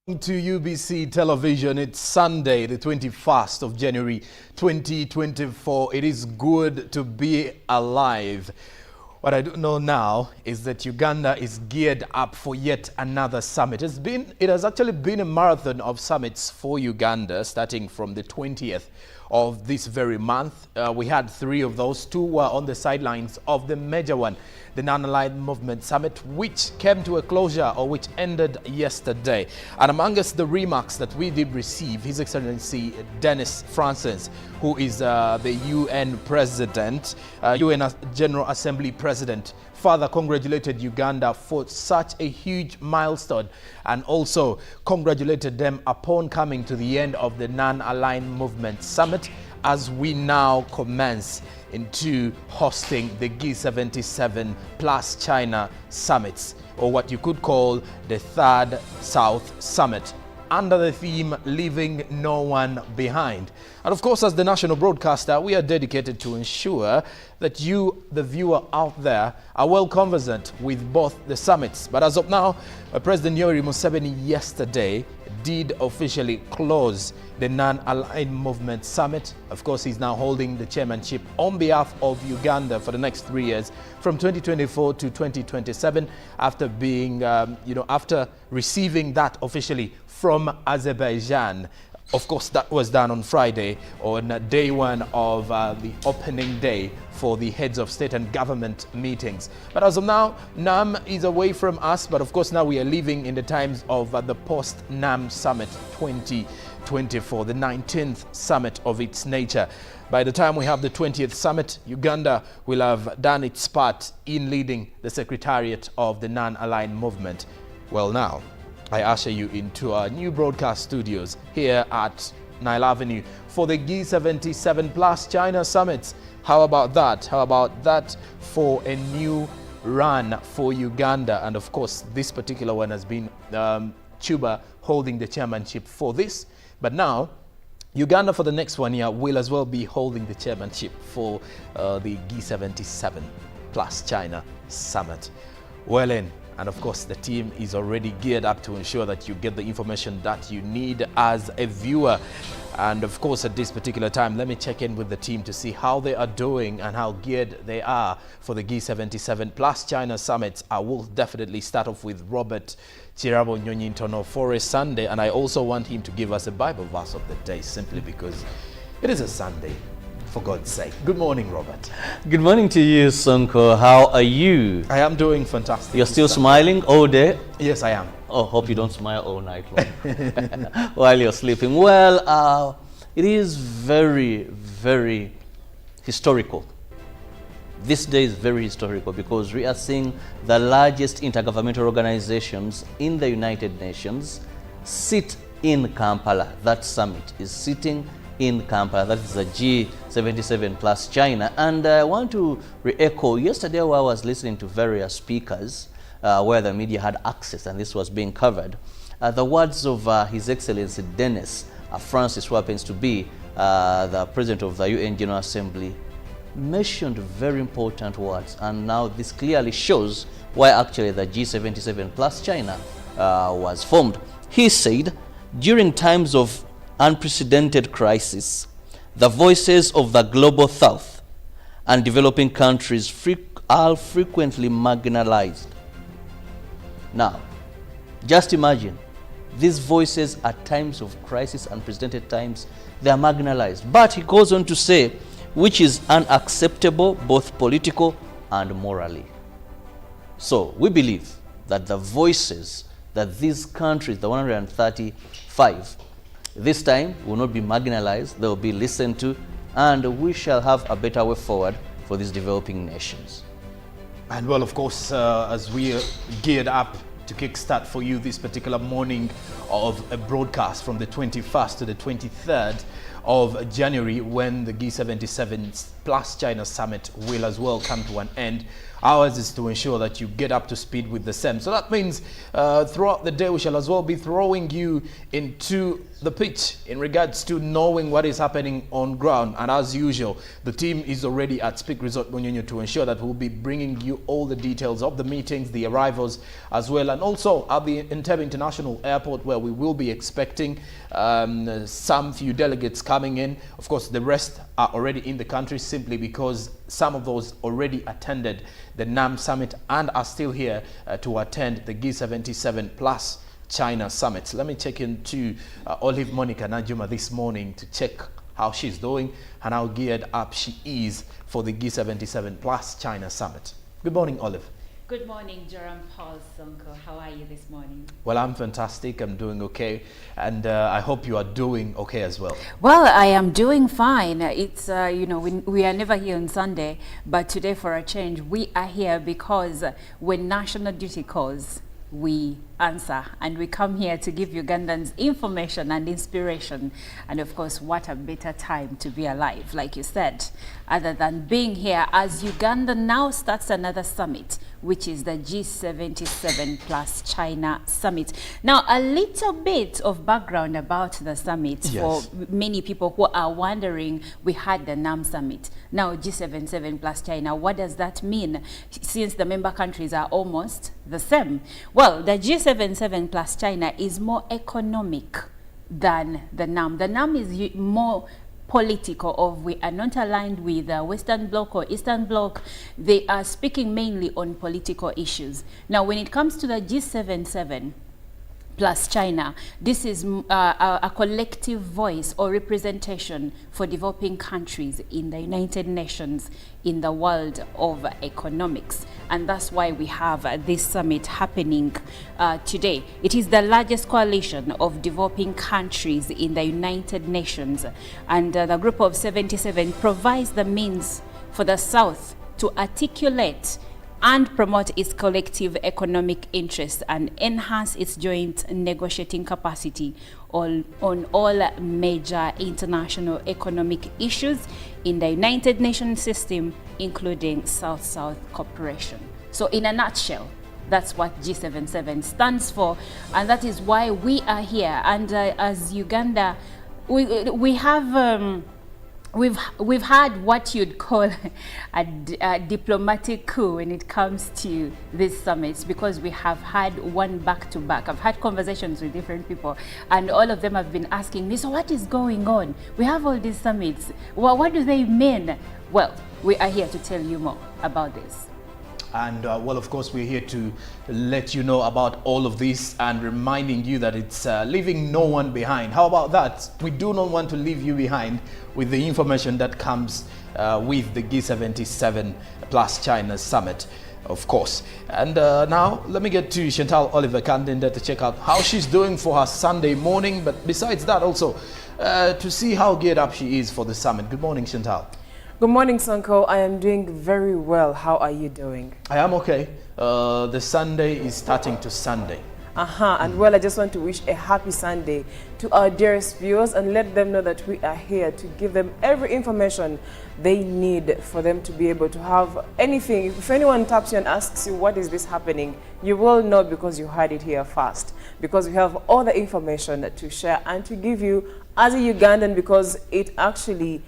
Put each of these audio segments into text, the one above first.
To UBC Television, it's Sunday, the 21st of January 2024. It is good to be alive. What I do know now is that Uganda is geared up for yet another summit. It has actually been a marathon of summits for Uganda, starting from the 20th of this very month. We had 3 of those. 2 were on the sidelines of the major one, the Non-Aligned Movement Summit, which came to a closure or which ended yesterday. And among us, the remarks that we did receive, His Excellency Denis Francis, who is the UN President, UN General Assembly President, further congratulated Uganda for such a huge milestone and also congratulated them upon coming to the end of the Non-Aligned Movement Summit as we now commence into hosting the G77 plus China summits, or what you could call the Third South Summit, under the theme Leaving No One Behind. And of course, as the national broadcaster, we are dedicated to ensure that you, the viewer out there, are well conversant with both the summits. But as of now, President Yoweri Museveni yesterday did officially close the Non-Aligned Movement Summit. Of course, he's now holding the chairmanship on behalf of Uganda for the next 3 years, from 2024 to 2027, after being, after receiving that officially from Azerbaijan. Of course, that was done on Friday, on day 1 of the opening day for the heads of state and government meetings. But as of now, NAM is away from us, but of course now we are living in the times of the post-NAM Summit 2024, the 19th summit of its nature. By the time we have the 20th summit, Uganda will have done its part in leading the secretariat of the Non-Aligned Movement. Well, now I usher you into our new broadcast studios here at Nile Avenue for the G77 plus China summits. How about that? How about that for a new run for Uganda? And of course, this particular one has been Cuba holding the chairmanship for this. But now, Uganda for the next 1 year will as well be holding the chairmanship for the G77 plus China summit. Well in. And of course, the team is already geared up to ensure that you get the information that you need as a viewer. And of course, at this particular time, let me check in with the team to see how they are doing and how geared they are for the G77 plus China summits. I will definitely start off with Robert Chirabo Nyonyintono for a Sunday. And I also want him to give us a Bible verse of the day, simply because it is a Sunday. For God's sake. Good morning, Robert. Good morning to you, Sonko. How are you? I am doing fantastic. You're still smiling all day? Yes, I am. Oh, hope you don't smile all night long while you're sleeping. Well, it is very, very historical. This day is very historical because we are seeing the largest intergovernmental organizations in the United Nations sit in Kampala. That summit is sitting in Kampala. That is the G77 plus China. And I want to re-echo yesterday where I was listening to various speakers where the media had access and this was being covered. The words of His Excellency Denis Francis, who happens to be the President of the UN General Assembly, mentioned very important words. And now this clearly shows why actually the G77 plus China was formed. He said, during times of unprecedented crisis, the voices of the global south and developing countries are frequently marginalized. Now, just imagine, these voices at times of crisis, unprecedented times, they are marginalized. But he goes on to say, which is unacceptable, both political and morally. So we believe that the voices that these countries, the 135, this time will not be marginalized, they will be listened to, and we shall have a better way forward for these developing nations. And well, of course, as we are geared up to kickstart for you this particular morning of a broadcast from the 21st to the 23rd of January, when the G77 plus China summit will as well come to an end, Ours is to ensure that you get up to speed with the SEM. So that means throughout the day we shall as well be throwing you into the pitch in regards to knowing what is happening on ground. And as usual, the team is already at Speak Resort Munyonyo to ensure that we'll be bringing you all the details of the meetings, the arrivals as well, and also at the Entebbe International Airport, where we will be expecting some few delegates coming in. Of course, the rest are already in the country simply because some of those already attended the NAM Summit and are still here to attend the G77 Plus China Summit. Let me check into Olive Monica Najuma this morning to check how she's doing and how geared up she is for the G77 Plus China Summit. Good morning, Olive. Good morning, Jerome Paul Sonko. How are you this morning? Well, I'm fantastic. I'm doing okay. And I hope you are doing okay as well. Well, I am doing fine. It's, you know, we are never here on Sunday, but today for a change, we are here because when national duty calls, we answer, and we come here to give Ugandans information and inspiration. And of course, what a better time to be alive, like you said, other than being here as Uganda now starts another summit, which is the G77 Plus China Summit. Now, a little bit of background about the summit. Yes. For many people who are wondering, we had the NAM Summit. Now, G77 Plus China, what does that mean? Since the member countries are almost the same. Well, the G77 Plus China is more economic than the NAM. The NAM is more political, of we are not aligned with the Western Bloc or Eastern Bloc. They are speaking mainly on political issues. Now, when it comes to the G77 Plus China, this is a collective voice or representation for developing countries in the United Nations in the world of economics. And that's why we have this summit happening today. It is the largest coalition of developing countries in the United Nations. And the group of 77 provides the means for the South to articulate and promote its collective economic interests and enhance its joint negotiating capacity on all major international economic issues in the United Nations system, including South-South cooperation. So in a nutshell, that's what G77 stands for, and that is why we are here. And as Uganda, we have We've had what you'd call a diplomatic coup when it comes to these summits, because we have had one back-to-back. I've had conversations with different people, and all of them have been asking me, so what is going on? We have all these summits. Well, what do they mean? Well, we are here to tell you more about this. And well, of course, we're here to let you know about all of this and reminding you that it's leaving no one behind. How about that? We do not want to leave you behind with the information that comes with the G77 Plus China Summit, of course. And now let me get to Chantal Oliver Kandinda to check out how she's doing for her Sunday morning. But besides that, also to see how geared up she is for the summit. Good morning, Chantal. Good morning, Sonko. I am doing very well. How are you doing? I am okay. The Sunday is starting to Sunday. And well, I just want to wish a happy Sunday to our dearest viewers and let them know that we are here to give them every information they need for them to be able to have anything. If anyone taps you and asks you, what is this happening? You will know because you heard it here first. Because we have all the information to share and to give you as a Ugandan, because it actually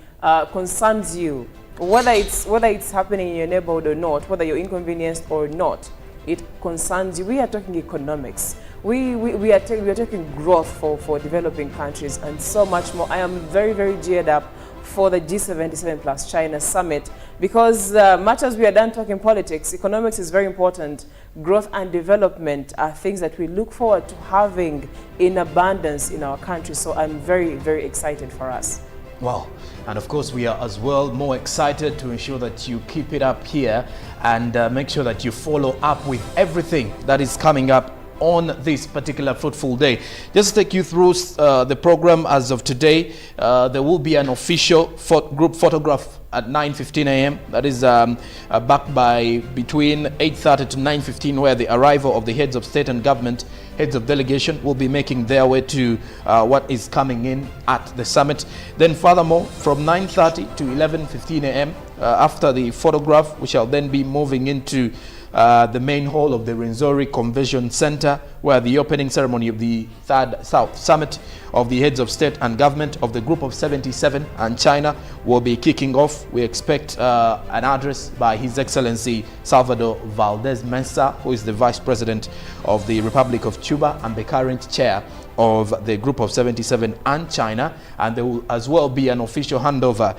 concerns you, whether it's happening in your neighborhood or not, whether you're inconvenienced or not, it concerns you. We are talking economics. We are talking growth for developing countries and so much more. I am very, very geared up for the G77 Plus China Summit because much as we are done talking politics, economics is very important. Growth and development are things that we look forward to having in abundance in our country. So I'm very, very excited for us. Wow. And of course, we are as well more excited to ensure that you keep it up here and make sure that you follow up with everything that is coming up on this particular fruitful day. Just to take you through the program as of today, there will be an official group photograph at 9:15 a.m. That is back by between 8:30 to 9:15, where the arrival of the heads of state and government, heads of delegation, will be making their way to what is coming in at the summit. Then furthermore, from 9:30 to 11:15 a.m., after the photograph, we shall then be moving into the main hall of the Rwenzori Convention Center, where the opening ceremony of the Third South Summit of the heads of state and government of the Group of 77 and China will be kicking off. We expect an address by His Excellency Salvador Valdez Mesa, who is the Vice President of the Republic of Cuba and the current chair of the Group of 77 and China, and there will as well be an official handover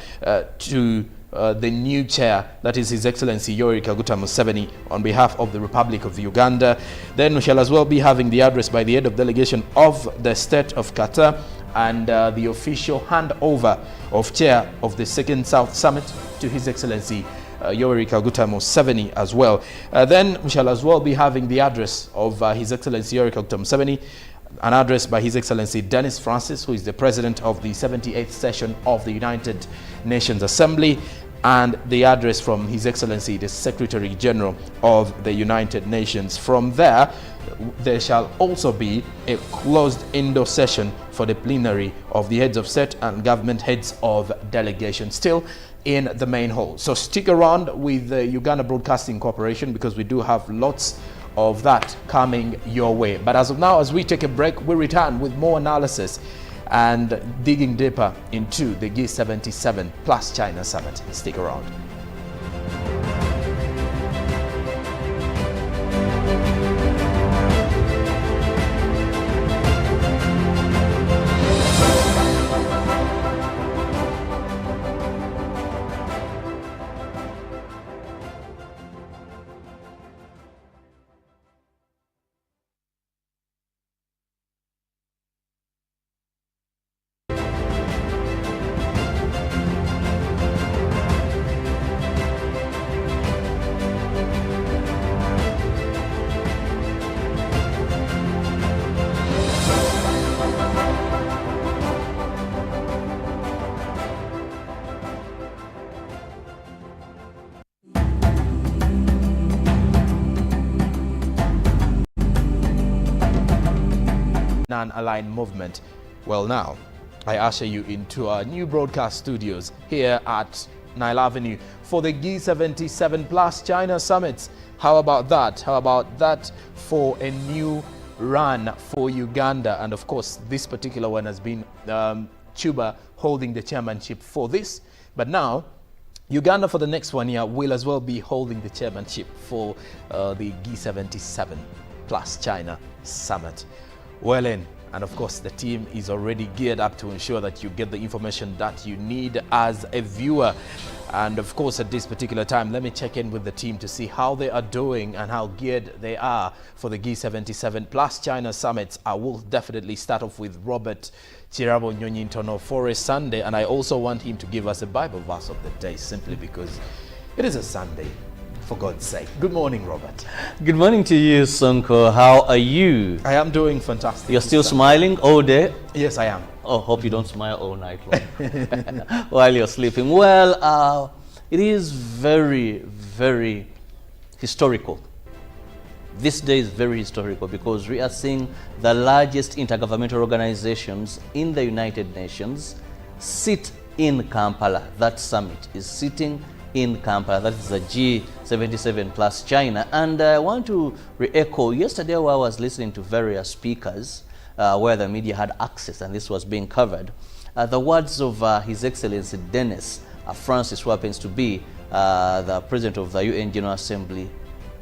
to the new chair, that is His Excellency Yoweri Kaguta Museveni, on behalf of the Republic of Uganda. Then we shall as well be having the address by the head of delegation of the state of Qatar, and the official handover of chair of the Second South Summit to His Excellency Yoweri Kaguta Museveni as well. Then we shall as well be having the address of His Excellency Yoweri Kaguta Museveni, an address by His Excellency Dennis Francis, who is the President of the 78th session of the United Nations Assembly, and the address from His Excellency the Secretary General of the United Nations. From there, there shall also be a closed indoor session for the plenary of the heads of state and government, heads of delegation, still in the main hall. So stick around with the Uganda Broadcasting Corporation, because we do have lots of that coming your way. But as of now, as we take a break, we return with more analysis and digging deeper into the G77 plus China summit. Stick around. Non-aligned movement. Well, now I usher you into our new broadcast studios here at Nile Avenue for the G77 plus China summits. How about that? How about that for a new run for Uganda? And of course, this particular one has been Cuba holding the chairmanship for this, but now Uganda for the next 1 year will as well be holding the chairmanship for the G77 plus China summit. Well in, and of course the team is already geared up to ensure that you get the information that you need as a viewer. And of course at this particular time, let me check in with the team to see how they are doing and how geared they are for the G77 plus China summits. I will definitely start off with Robert Chirabo Nyonyintono for a Sunday, and I also want him to give us a Bible verse of the day, simply because it is a Sunday, for God's sake. Good morning, Robert. Good morning to you, Sonko. How are you? I am doing fantastic. You're still smiling all day? Yes, I am. Oh, hope you don't smile all night long while you're sleeping. Well, it is very, very historical. This day is very historical because we are seeing the largest intergovernmental organizations in the United Nations sit in Kampala. That summit is sitting in Kampala. That is the G77 plus China. And I want to re-echo yesterday where I was listening to various speakers where the media had access and this was being covered. The words of His Excellency Dennis Francis, who happens to be the President of the UN General Assembly,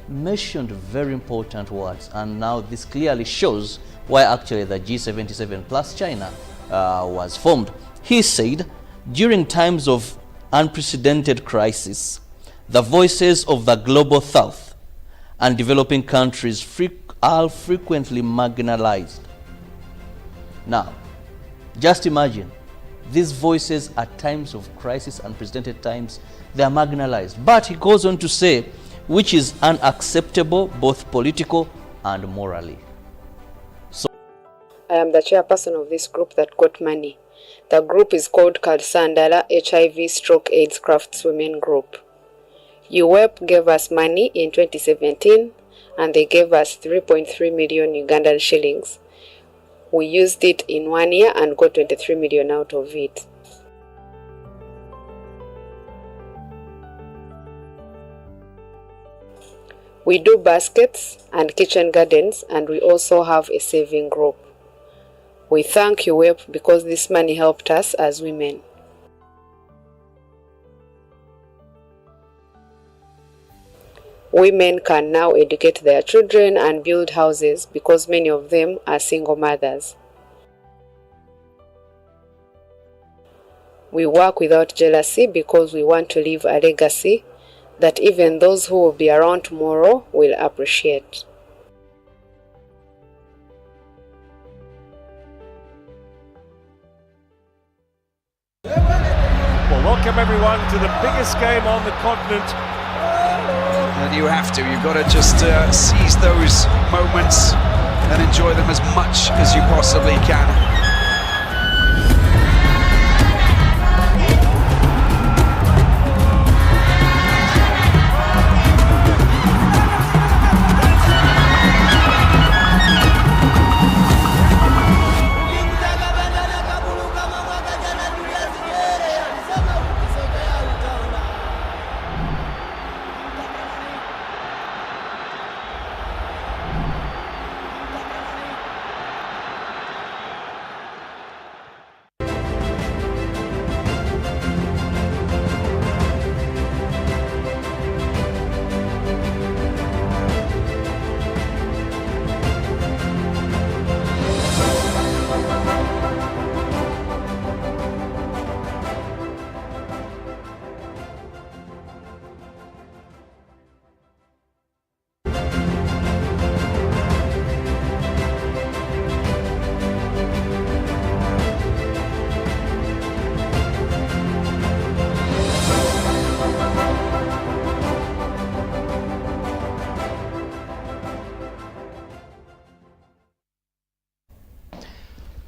mentioned very important words, and now this clearly shows why actually the G77 plus China was formed. He said, during times of unprecedented crisis, the voices of the global south and developing countries are frequently marginalized. Now, just imagine, these voices at times of crisis, unprecedented times, they are marginalized. But he goes on to say, which is unacceptable both political and morally. So I am the chairperson of this group that got money. The group is called Kalsandala HIV/AIDS Craftswomen Group. UWEP gave us money in 2017 and they gave us 3.3 million Ugandan shillings. We used it in 1 year and got 23 million out of it. We do baskets and kitchen gardens, and we also have a saving group. We thank UWEP because this money helped us as women. Women can now educate their children and build houses because many of them are single mothers. We work without jealousy because we want to leave a legacy that even those who will be around tomorrow will appreciate. Well, welcome everyone to the biggest game on the continent. And you have to, you've got to just seize those moments and enjoy them as much as you possibly can.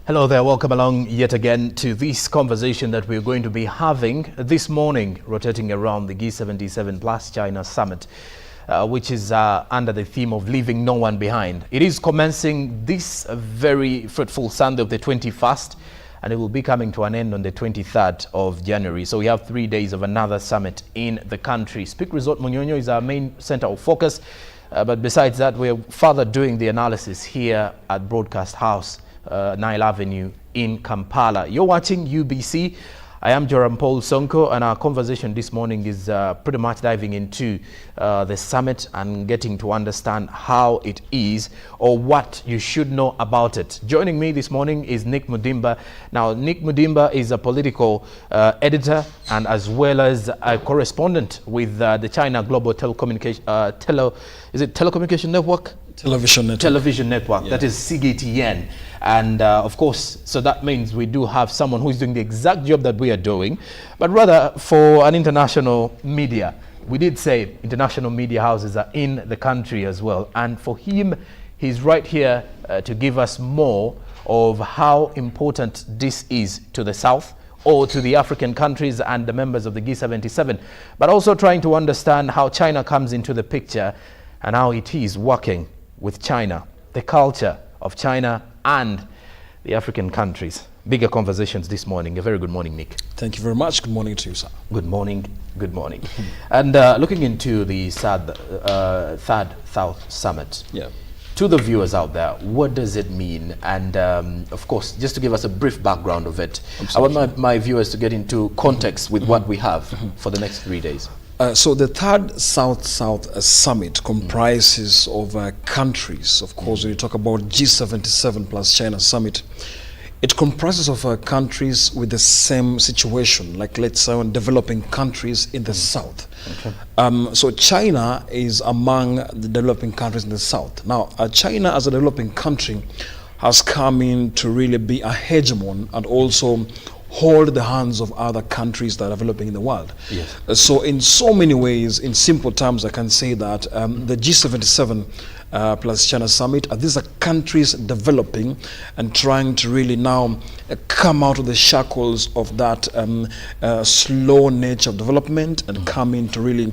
Hello there, welcome along yet again to this conversation that we're going to be having this morning, rotating around the G77 plus China Summit, which is under the theme of leaving no one behind. It is commencing this very fruitful Sunday of the 21st, and it will be coming to an end on the 23rd of January. So we have 3 days of another summit in the country. Speak Resort Munyonyo is our main center of focus, but besides that, we're further doing the analysis here at Broadcast House, Nile Avenue in Kampala. You're watching UBC. I am Joram Paul Sonko, and our conversation this morning is pretty much diving into the summit and getting to understand how it is or what you should know about it. Joining me this morning is Nick Mudimba. Now, Nick Mudimba is a political editor and as well as a correspondent with the China Global Telecommunication Telecommunication Network? Television network. Television network, Yeah. that is CGTN. And of course, so that means we do have someone who is doing the exact job that we are doing, but rather for an international media. We did say international media houses are in the country as well. And for him, he's right here to give us more of how important this is to the South or to the African countries and the members of the G77, but also trying to understand how China comes into the picture and how it is working with China, the culture of China and the African countries. Bigger conversations this morning. A very good morning, Nick. Thank you very much. Good morning to you, sir. Good morning. Good morning. And looking into the third South Summit, Yeah. to the viewers out there, what does it mean? And of course, just to give us a brief background of it, Absolutely. I want my viewers to get into context with what we have for the next 3 days. So the third South-South Summit comprises of countries. Of course, when you talk about G77 plus China Summit, it comprises of countries with the same situation, like let's say on developing countries in the South. Okay. So China is among the developing countries in the South. Now, China as a developing country has come in to really be a hegemon and also hold the hands of other countries that are developing in the world. Yes. So in so many ways, in simple terms, I can say that the G77 plus China summit. These are countries developing and trying to really now come out of the shackles of that slow nature of development and come in to really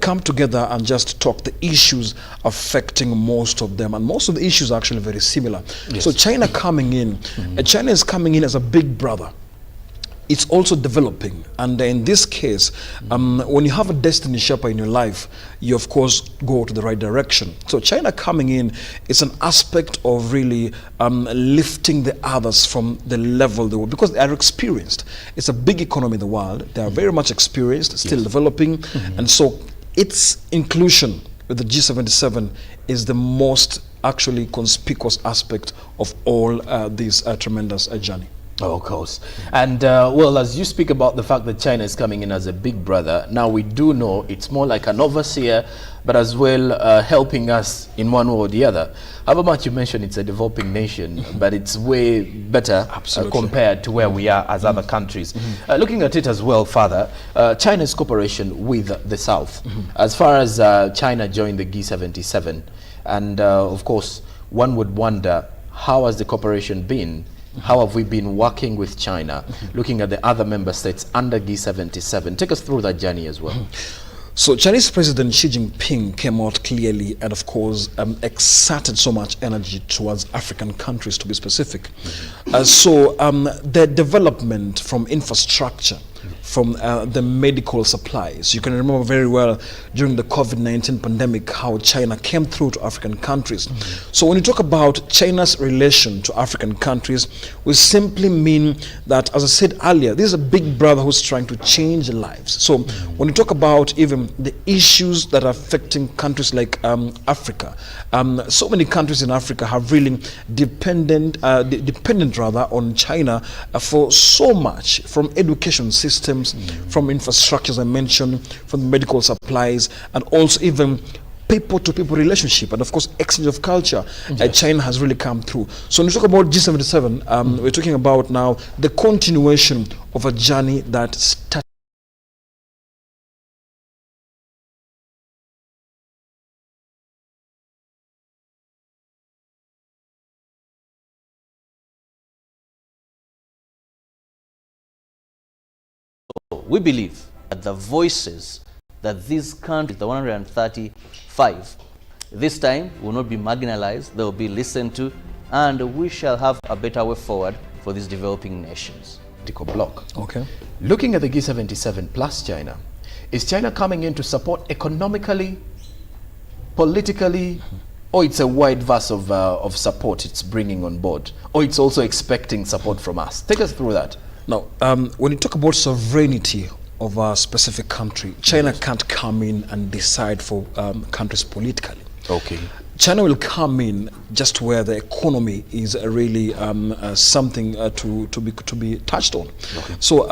come together and just talk the issues affecting most of them. And most of the issues are actually very similar. Yes. So China coming in, China is coming in as a big brother. It's also developing, and in this case, when you have a destiny shopper in your life, you of course go to the right direction. So China coming in is an aspect of really lifting the others from the level they were, because they are experienced. It's a big economy in the world. They are very much experienced, still developing, and so its inclusion with the G77 is the most actually conspicuous aspect of all this tremendous journey. Oh, of course. And well, as you speak about the fact that China is coming in as a big brother, now we do know it's more like an overseer, but as well helping us in one way or the other. However much you mentioned it's a developing nation, but it's way better compared to where we are as other countries. Looking at it as well further, China's cooperation with the South, as far as China joined the G77, and of course, one would wonder, how has the cooperation been? How have we been working with China, looking at the other member states under G77? Take us through that journey as well. So Chinese President Xi Jinping came out clearly and of course exerted so much energy towards African countries, to be specific. So the development from infrastructure, from the medical supplies. You can remember very well during the COVID-19 pandemic how China came through to African countries. So when you talk about China's relation to African countries, we simply mean that, as I said earlier, this is a big brother who's trying to change lives. So when you talk about even the issues that are affecting countries like Africa, so many countries in Africa have really dependent on China for so much, from education systems, from infrastructures I mentioned, from the medical supplies, and also even people-to-people relationship, and of course exchange of culture. China has really come through. So when we talk about G77, we're talking about now the continuation of a journey that started. We believe that the voices that these countries, the 135, this time will not be marginalized, they will be listened to, and we shall have a better way forward for these developing nations. Block. Okay. Looking at the G77 plus China, is China coming in to support economically, politically, or it's a wide verse of support it's bringing on board, or it's also expecting support from us? Take us through that. Now, when you talk about sovereignty of a specific country, China can't come in and decide for countries politically. Okay. China will come in just where the economy is really something to be touched on. Okay. So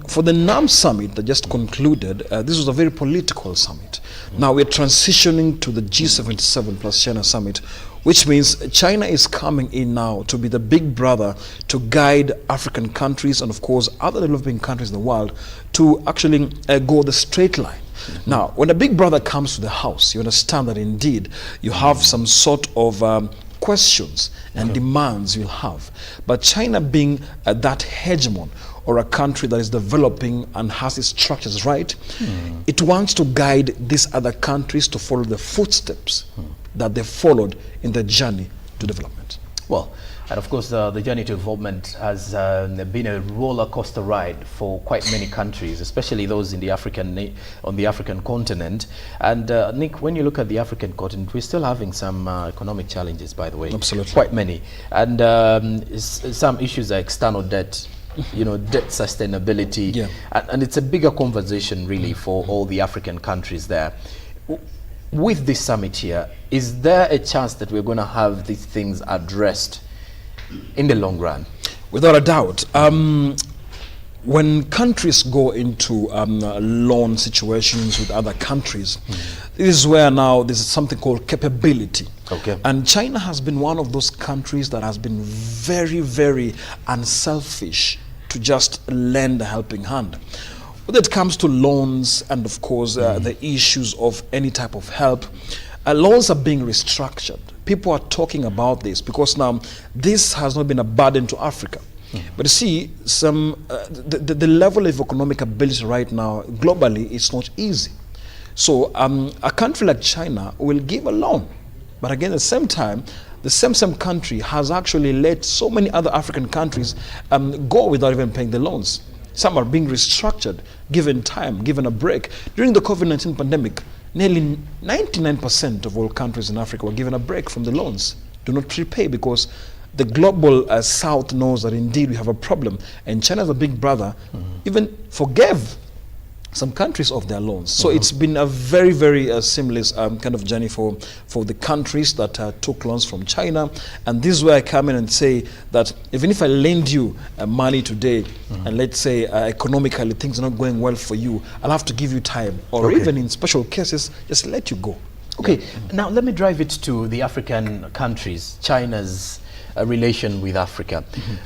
for the NAM summit that just concluded, this was a very political summit. Now we're transitioning to the G77 plus China summit, which means China is coming in now to be the big brother to guide African countries and of course other developing countries in the world to actually go the straight line. Now, when a big brother comes to the house, you understand that indeed you have some sort of questions and demands you'll have. But China being that hegemon, or a country that is developing and has its structures right, it wants to guide these other countries to follow the footsteps that they followed in the journey to development. Well, and of course the journey to development has been a roller coaster ride for quite many countries, especially those in the on the African continent. And Nick, when you look at the African continent, we're still having some economic challenges, by the way. Absolutely. Quite many. And some issues are external debt, you know, debt sustainability. And it's a bigger conversation really for all the African countries there. With this summit here, is there a chance that we're going to have these things addressed in the long run? Without a doubt. When countries go into loan situations with other countries, this is where now there's something called capability. Okay. And China has been one of those countries that has been very, very unselfish to just lend a helping hand. When it comes to loans and of course the issues of any type of help, Loans are being restructured. People are talking about this because now this has not been a burden to Africa. But you see, the level of economic ability right now globally is not easy. So a country like China will give a loan, but again at the same time, the same country has actually let so many other African countries go without even paying the loans. Some are being restructured, given time, given a break. During the COVID-19 pandemic, nearly 99% of all countries in Africa were given a break from the loans. Do not prepay, because the global South knows that indeed we have a problem. And China, as a big brother, even forgave some countries of their loans. So it's been a very, very seamless kind of journey for the countries that took loans from China. And this is where I come in and say that even if I lend you money today, and let's say economically things are not going well for you, I'll have to give you time, or even in special cases, just let you go. Okay, now let me drive it to the African countries, China's relation with Africa.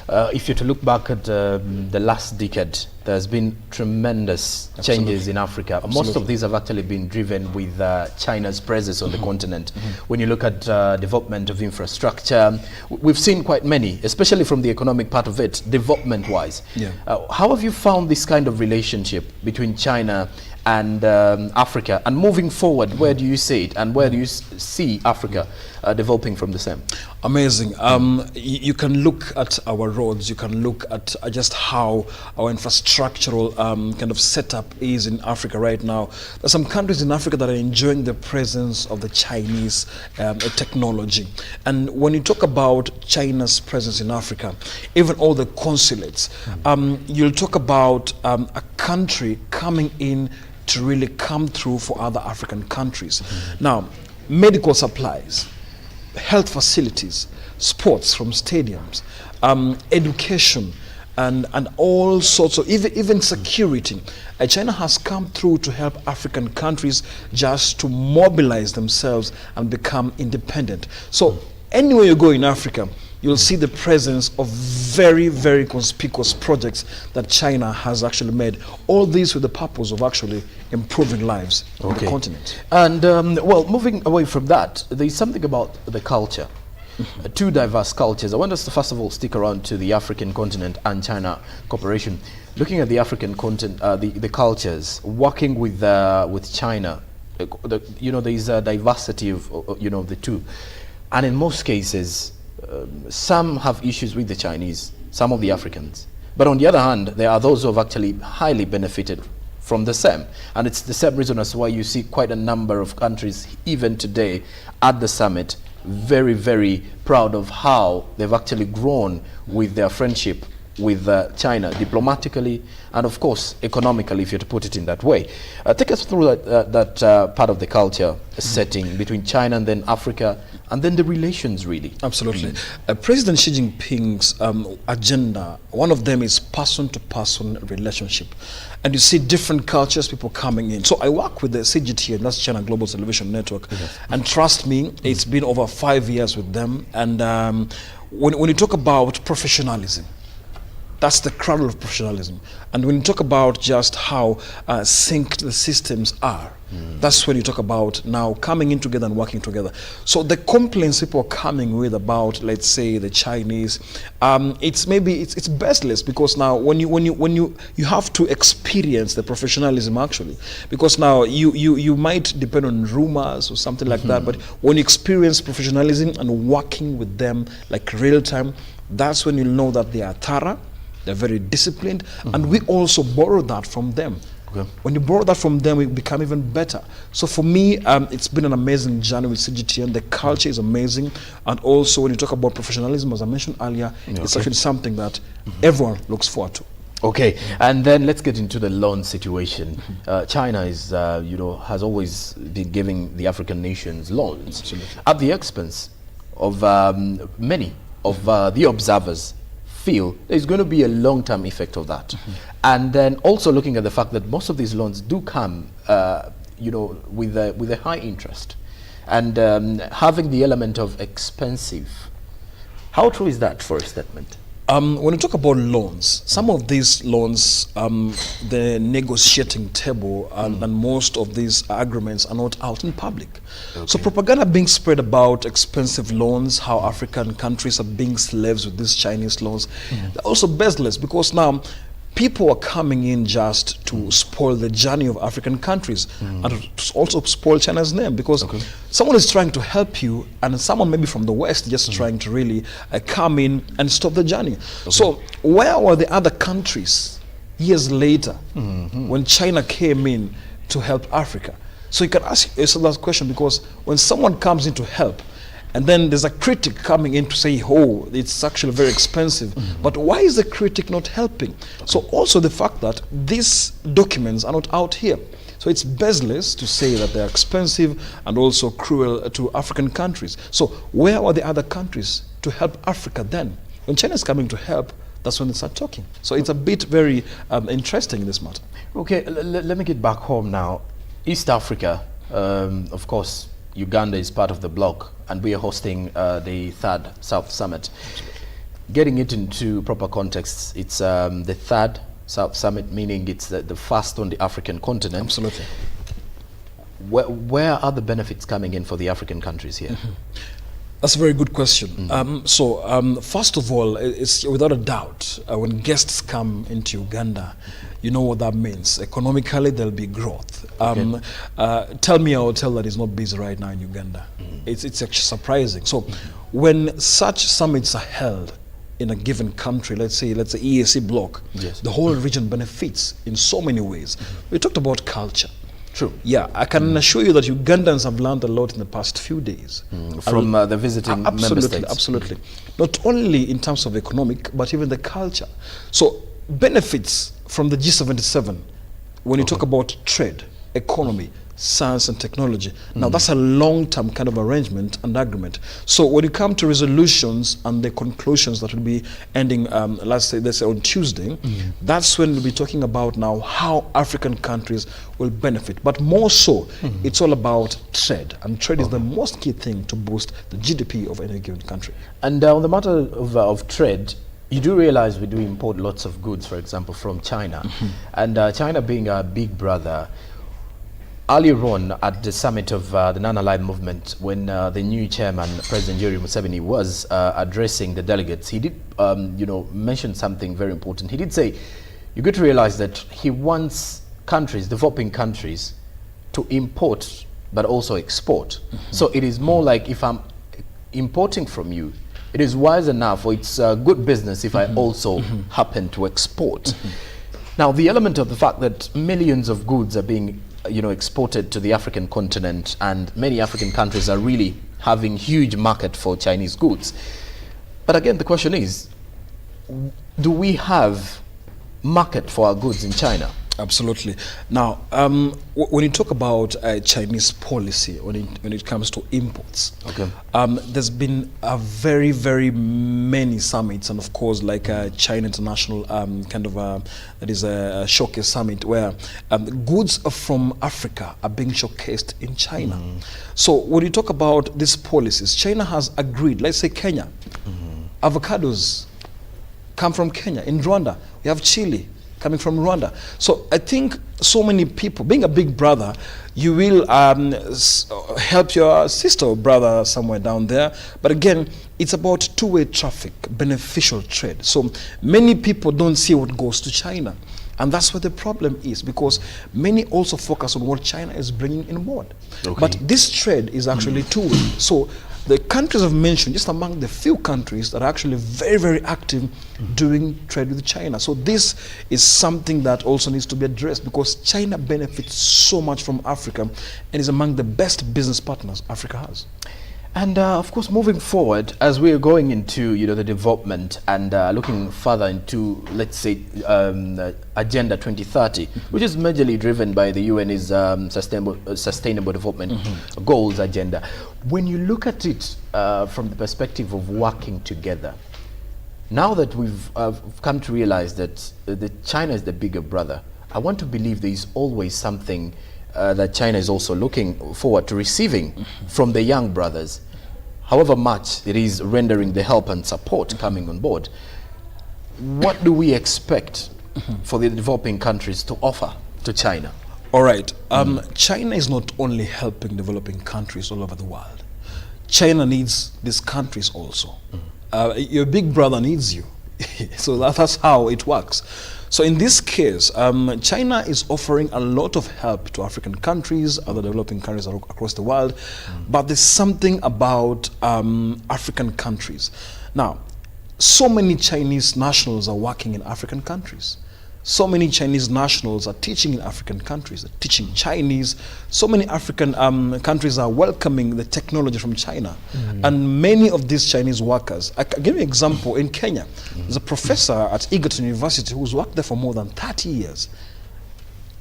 If you're to look back at the last decade, there's been tremendous changes in Africa. Most of these have actually been driven with China's presence on the continent. When you look at development of infrastructure, we've seen quite many, especially from the economic part of it, development-wise. How have you found this kind of relationship between China and Africa? And moving forward, where do you see it, and where do you see Africa developing from the same? Amazing. You can look at our roads, you can look at just how our infrastructural kind of setup is in Africa right now. There's some countries in Africa that are enjoying the presence of the Chinese technology. And when you talk about China's presence in Africa, even all the consulates, you'll talk about a country coming in to really come through for other African countries. Now, medical supplies, health facilities, sports from stadiums, education, and all sorts of, even security. China has come through to help African countries just to mobilize themselves and become independent. So anywhere you go in Africa, you'll see the presence of very, very conspicuous projects that China has actually made. All these with the purpose of actually improving lives on the continent. And well, moving away from that, there's something about the culture. Two diverse cultures. I want us to first of all stick around to the African continent and China cooperation. Looking at the African continent, the cultures, working with China, there's a diversity of the two, and in most cases, some have issues with the Chinese, some of the Africans. But on the other hand, there are those who have actually highly benefited from the same. And it's the same reason as why you see quite a number of countries, even today, at the summit, very, very proud of how they've actually grown with their friendship with China, diplomatically and of course economically, if you're to put it in that way. Take us through that part of the culture setting between China and then Africa, and then the relations really. Absolutely. President Xi Jinping's agenda, one of them is person-to-person relationship. And you see different cultures, people coming in. So I work with the CGT, and that's China Global Television Network. And trust me, it's been over 5 years with them. And when you talk about professionalism, that's the cradle of professionalism. And when you talk about just how synced the systems are, that's when you talk about now coming in together and working together. So the complaints people are coming with about, let's say, the Chinese, it's baseless, because now when you have to experience the professionalism actually, because now you might depend on rumors or something like that, but when you experience professionalism and working with them like real time, that's when you know that they are thorough. They're very disciplined, and we also borrow that from them. When you borrow that from them, we become even better. So for me, it's been an amazing journey with CGT, and the culture is amazing. And also, when you talk about professionalism, as I mentioned earlier, it's actually something that everyone looks forward to. Okay, and then let's get into the loan situation. China is, has always been giving the African nations loans at the expense of many of the observers. Feel there's going to be a long-term effect of that. And then also looking at the fact that most of these loans do come with a high interest, and having the element of expensive. How true is that for a statement? When you talk about loans, some of these loans, the negotiating table and most of these agreements are not out in public. So propaganda being spread about expensive loans, how African countries are being slaves with these Chinese loans, they're also baseless, because now people are coming in just to spoil the journey of African countries and to also spoil China's name, because someone is trying to help you and someone maybe from the West just trying to really come in and stop the journey. So where were the other countries years later when China came in to help Africa? So you can ask yourself that question, because when someone comes in to help, and then there's a critic coming in to say, oh, it's actually very expensive. But why is the critic not helping? So also the fact that these documents are not out here. So it's baseless to say that they're expensive and also cruel to African countries. So where are the other countries to help Africa then? When China is coming to help, that's when they start talking. So it's a bit very interesting in this matter. Okay, let me get back home now. East Africa, of course, Uganda is part of the bloc, and we are hosting the third South Summit. Getting it into proper context, it's the third South Summit, meaning it's the first on the African continent. Absolutely. Where are the benefits coming in for the African countries here? That's a very good question. First of all, it's without a doubt, when guests come into Uganda, you know what that means. Economically, there'll be growth. Tell me, I'll tell that he's not busy right now in Uganda. It's actually surprising. So when such summits are held in a given country, let's say EAC bloc, the whole region benefits in so many ways. We talked about culture. True. Yeah, I can assure you that Ugandans have learned a lot in the past few days. From the visiting member states. Absolutely. Not only in terms of economic, but even the culture. So benefits from the G77, when you talk about trade, economy, science and technology. Now that's a long-term kind of arrangement and agreement. So when you come to resolutions and the conclusions that will be ending, let's say on Tuesday, that's when we'll be talking about now how African countries will benefit. But more so, it's all about trade. And trade is the most key thing to boost the GDP of any given country. And on the matter of trade, you do realize we do import lots of goods, for example, from China. And China being a big brother, earlier on at the summit of the Non-Aligned Movement, when the new chairman, President Yoweri Museveni, was addressing the delegates, he did mention something very important. He did say, you get to realize that he wants countries, developing countries, to import but also export. So it is more like, if I'm importing from you, it is wise enough, or it's good business if I also happen to export. Now, the element of the fact that millions of goods are being exported to the African continent, and many African countries are really having huge market for Chinese goods. But again, the question is, do we have market for our goods in China? Absolutely. Now, when you talk about Chinese policy, when it comes to imports, there's been a very, very many summits, and of course, like China International that is a showcase summit where goods from Africa are being showcased in China. So when you talk about these policies, China has agreed. Let's say Kenya, avocados come from Kenya. In Rwanda, we have chili coming from Rwanda. So I think so many people, being a big brother, you will help your sister or brother somewhere down there. But again, it's about two-way traffic, beneficial trade. So many people don't see what goes to China. And that's where the problem is, because many also focus on what China is bringing in board. But this trade is actually two-way. So the countries I've mentioned, just among the few countries that are actually very, very active doing trade with China. So this is something that also needs to be addressed, because China benefits so much from Africa and is among the best business partners Africa has. And of course, moving forward, as we are going into the development and looking further into, let's say, Agenda 2030, which is majorly driven by the UN's Sustainable Development Goals agenda. When you look at it from the perspective of working together, now that we've come to realize that China is the bigger brother, I want to believe there is always something that China is also looking forward to receiving from the young brothers, however much it is rendering the help and support coming on board. what do we expect for the developing countries to offer to China? All right. China is not only helping developing countries all over the world. China needs these countries also. Your big brother needs you. So that's how it works. So in this case, China is offering a lot of help to African countries, other developing countries across the world. But there's something about African countries. Now, so many Chinese nationals are working in African countries. So many Chinese nationals are teaching in African countries, they're teaching Chinese. So many African countries are welcoming the technology from China. And many of these Chinese workers, I can give you an example. In Kenya, there's a professor at Egerton University who's worked there for more than 30 years,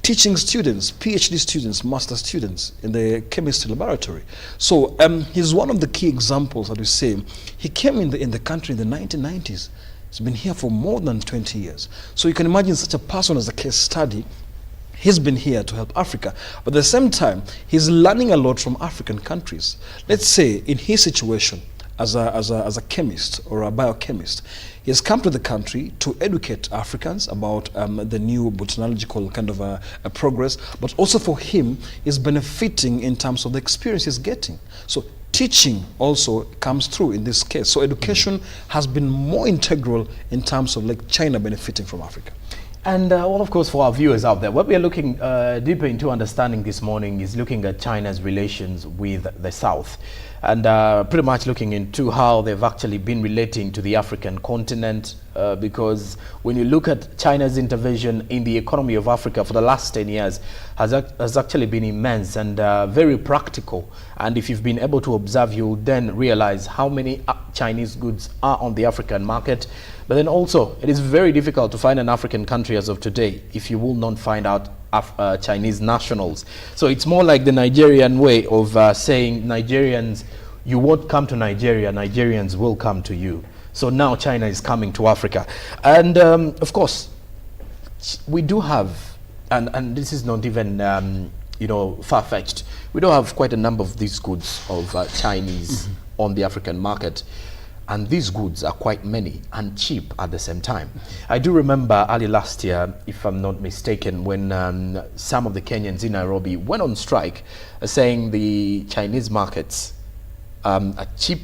teaching students, PhD students, master students in the chemistry laboratory. So he's one of the key examples that we say. He came in the country in the 1990s. He's been here for more than 20 years. So you can imagine such a person as a case study. He's been here to help Africa. But at the same time, he's learning a lot from African countries. Let's say in his situation as a chemist or a biochemist, he has come to the country to educate Africans about the new botanical kind of a progress, but also for him is benefiting in terms of the experience he's getting. So teaching also comes through in this case. So education has been more integral in terms of like China benefiting from Africa. And well, of course, for our viewers out there, what we are looking deeper into understanding this morning is looking at China's relations with the South, and pretty much looking into how they've actually been relating to the African continent, because when you look at China's intervention in the economy of Africa for the last 10 years has actually been immense and very practical. And if you've been able to observe, you'll then realize how many Chinese goods are on the African market. But then also, it is very difficult to find an African country as of today if you will not find out Chinese nationals. So it's more like the Nigerian way of saying Nigerians, you won't come to Nigeria, Nigerians will come to you. So now China is coming to Africa. And of course, we do have, and this is not even far-fetched, we do have quite a number of these goods of Chinese on the African market. And these goods are quite many and cheap at the same time. I do remember early last year, if I'm not mistaken, when some of the Kenyans in Nairobi went on strike, saying the Chinese markets are cheap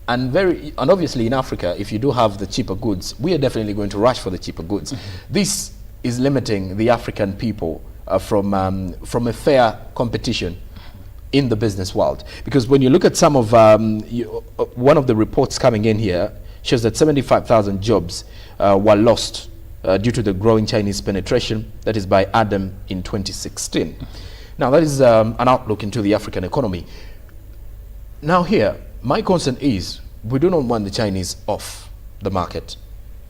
and obviously in Africa, if you do have the cheaper goods, we are definitely going to rush for the cheaper goods. This is limiting the African people from a fair competition in the business world, because when you look at some of one of the reports coming in here shows that 75,000 jobs were lost due to the growing Chinese penetration. That is by Adam in 2016. Now that is an outlook into the African economy. Now here, my concern is we do not want the Chinese off the market,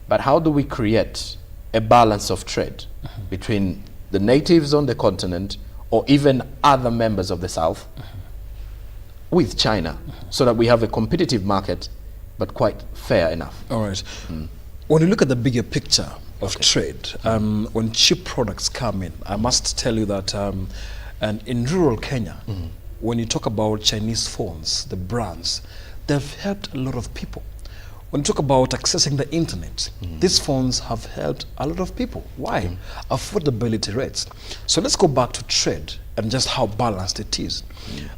but how do we create a balance of trade between the natives on the continent or even other members of the South with China, so that we have a competitive market, but quite fair enough? All right. When you look at the bigger picture of trade, when cheap products come in, I must tell you that and in rural Kenya, when you talk about Chinese phones, the brands, they've helped a lot of people. When you talk about accessing the internet, these phones have helped a lot of people. Why? Affordability rates. So let's go back to trade and just how balanced it is.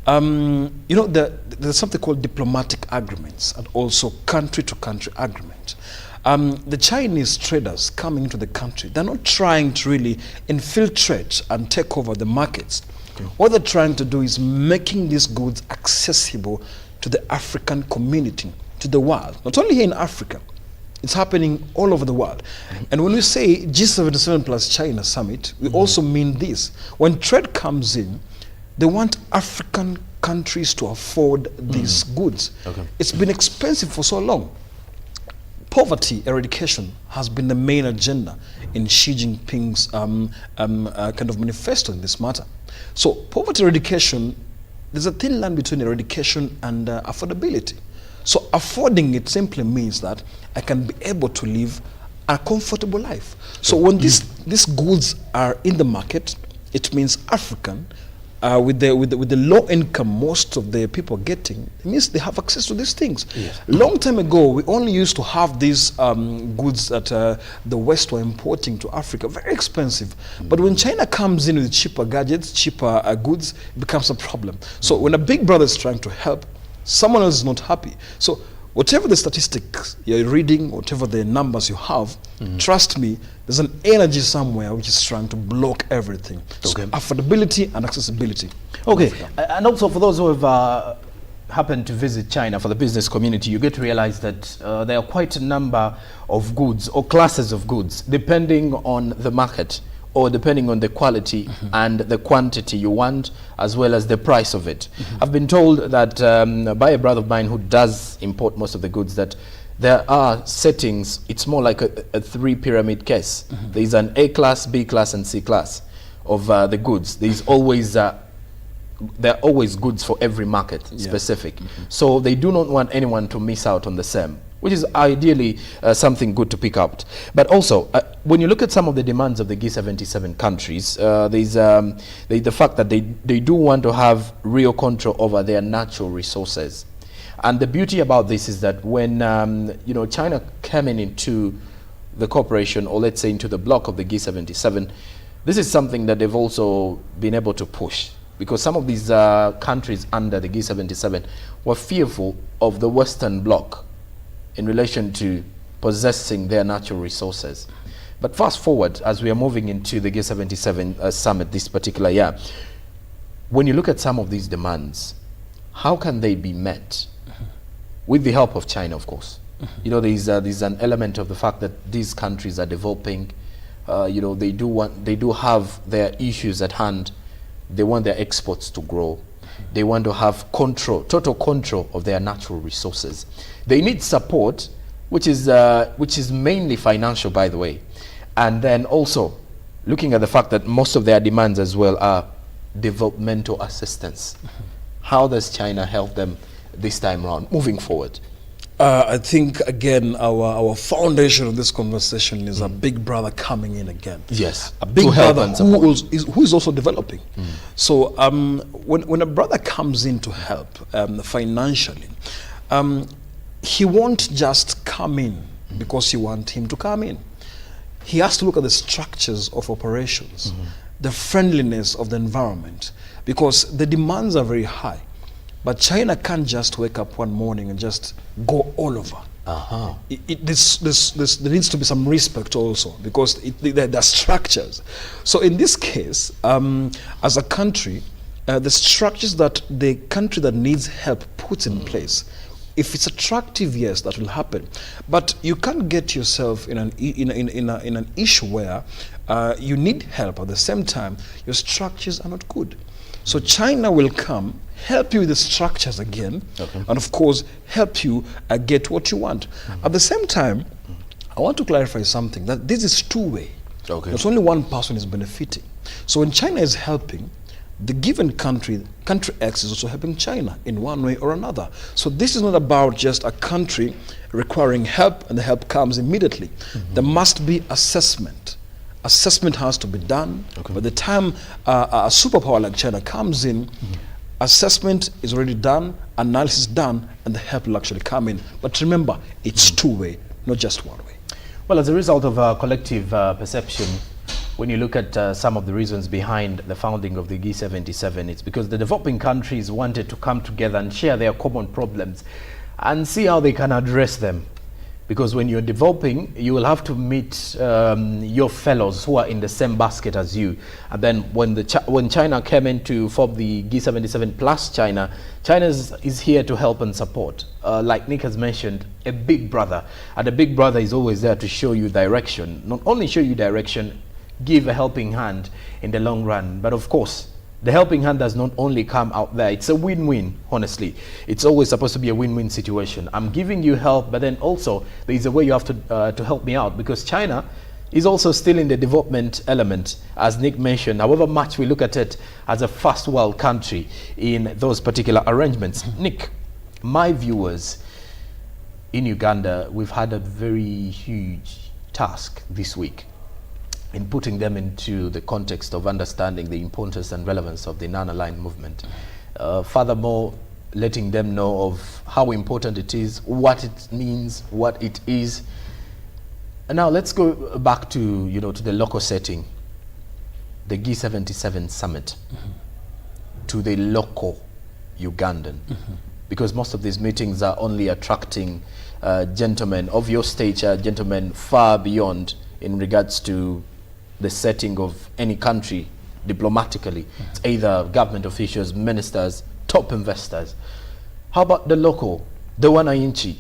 There's something called diplomatic agreements and also country-to-country agreement. The Chinese traders coming into the country, they're not trying to really infiltrate and take over the markets. What they're trying to do is making these goods accessible to the African community, to the world. Not only here in Africa, it's happening all over the world. And when we say G77 plus China summit, we also mean this. When trade comes in, they want African countries to afford these goods. It's been expensive for so long. Poverty eradication has been the main agenda in Xi Jinping's kind of manifesto in this matter. So poverty eradication, there's a thin line between eradication and affordability. So affording it simply means that I can be able to live a comfortable life. So when these goods are in the market, it means African with the low income most of the people are getting, it means they have access to these things. Yes. Long time ago, we only used to have these goods that the West were importing to Africa, very expensive. But when China comes in with cheaper gadgets, cheaper goods, it becomes a problem. So when a big brother is trying to help, someone else is not happy. So whatever the statistics you're reading, whatever the numbers you have, trust me, there's an energy somewhere which is trying to block everything. So affordability and accessibility. Okay, and also for those who have happened to visit China, for the business community, you get to realize that there are quite a number of goods or classes of goods, depending on the market or depending on the quality and the quantity you want, as well as the price of it. I've been told that by a brother of mine who does import most of the goods, that there are settings, it's more like a three pyramid case. There's an A class, B class, and C class of the goods. There's always there are always goods for every market specific. So they do not want anyone to miss out on the same, which is ideally something good to pick up. But also, when you look at some of the demands of the G77 countries, there's the fact that they do want to have real control over their natural resources. And the beauty about this is that when China came into the cooperation, or let's say into the bloc of the G77, this is something that they've also been able to push, because some of these countries under the G77 were fearful of the Western bloc in relation to possessing their natural resources. But fast forward, as we are moving into the G77 summit this particular year, when you look at some of these demands, how can they be met? With the help of China, of course. There's an element of the fact that these countries are developing. They do have their issues at hand. They want their exports to grow. They want to have total control of their natural resources. They need support, which is mainly financial, by the way. And then also looking at the fact that most of their demands as well are developmental assistance. How does China help them this time around, moving forward? I think, again, our foundation of this conversation is a big brother coming in again. Yes. A big brother who is also developing. So when a brother comes in to help financially, he won't just come in because you want him to come in. He has to look at the structures of operations, the friendliness of the environment, because the demands are very high. But China can't just wake up one morning and just go all over. There needs to be some respect also, because there are structures. So in this case, as a country, the structures that the country that needs help puts in place, if it's attractive, yes, that will happen. But you can't get yourself in an issue where you need help at the same time your structures are not good. So China will come, help you with the structures again, and of course help you get what you want. At the same time, I want to clarify something, that this is two-way. Not only one person is benefiting. So when China is helping, the given country X is also helping China in one way or another. So this is not about just a country requiring help and the help comes immediately. There must be assessment. Assessment has to be done. By the time a superpower like China comes in, assessment is already done, analysis done, and the help will actually come in. But remember, it's two-way, not just one way. Well, as a result of collective perception, when you look at some of the reasons behind the founding of the G77, it's because the developing countries wanted to come together and share their common problems and see how they can address them. Because when you're developing, you will have to meet your fellows who are in the same basket as you. And then when China came in to form the G77 plus China is here to help and support. Like Nick has mentioned, a big brother. And a big brother is always there to show you direction. Not only show you direction, give a helping hand in the long run. But of course, the helping hand does not only come out there. It's a win-win, honestly. It's always supposed to be a win-win situation. I'm giving you help, but then also there is a way you have to help me out, because China is also still in the development element, as Nick mentioned, however much we look at it as a first world country in those particular arrangements. Nick, my viewers in Uganda, we've had a very huge task this week. in putting them into the context of understanding the importance and relevance of the non-aligned movement. Furthermore, letting them know of how important it is, what it means, what it is. And now let's go back to, to the local setting, the G77 summit, to the local Ugandan, because most of these meetings are only attracting gentlemen of your stature, gentlemen far beyond in regards to the setting of any country diplomatically. It's either government officials, ministers, top investors. How about the local, the wananchi?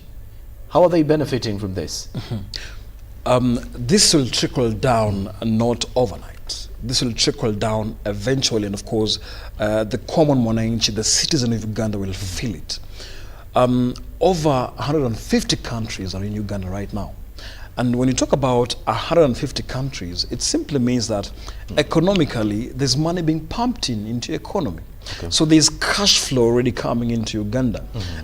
How are they benefiting from this? This will trickle down not overnight. This will trickle down eventually, and of course, the common wananchi, the citizen of Uganda, will feel it. Over 150 countries are in Uganda right now. And when you talk about 150 countries, it simply means that economically, there's money being pumped into economy. Okay. So there's cash flow already coming into Uganda.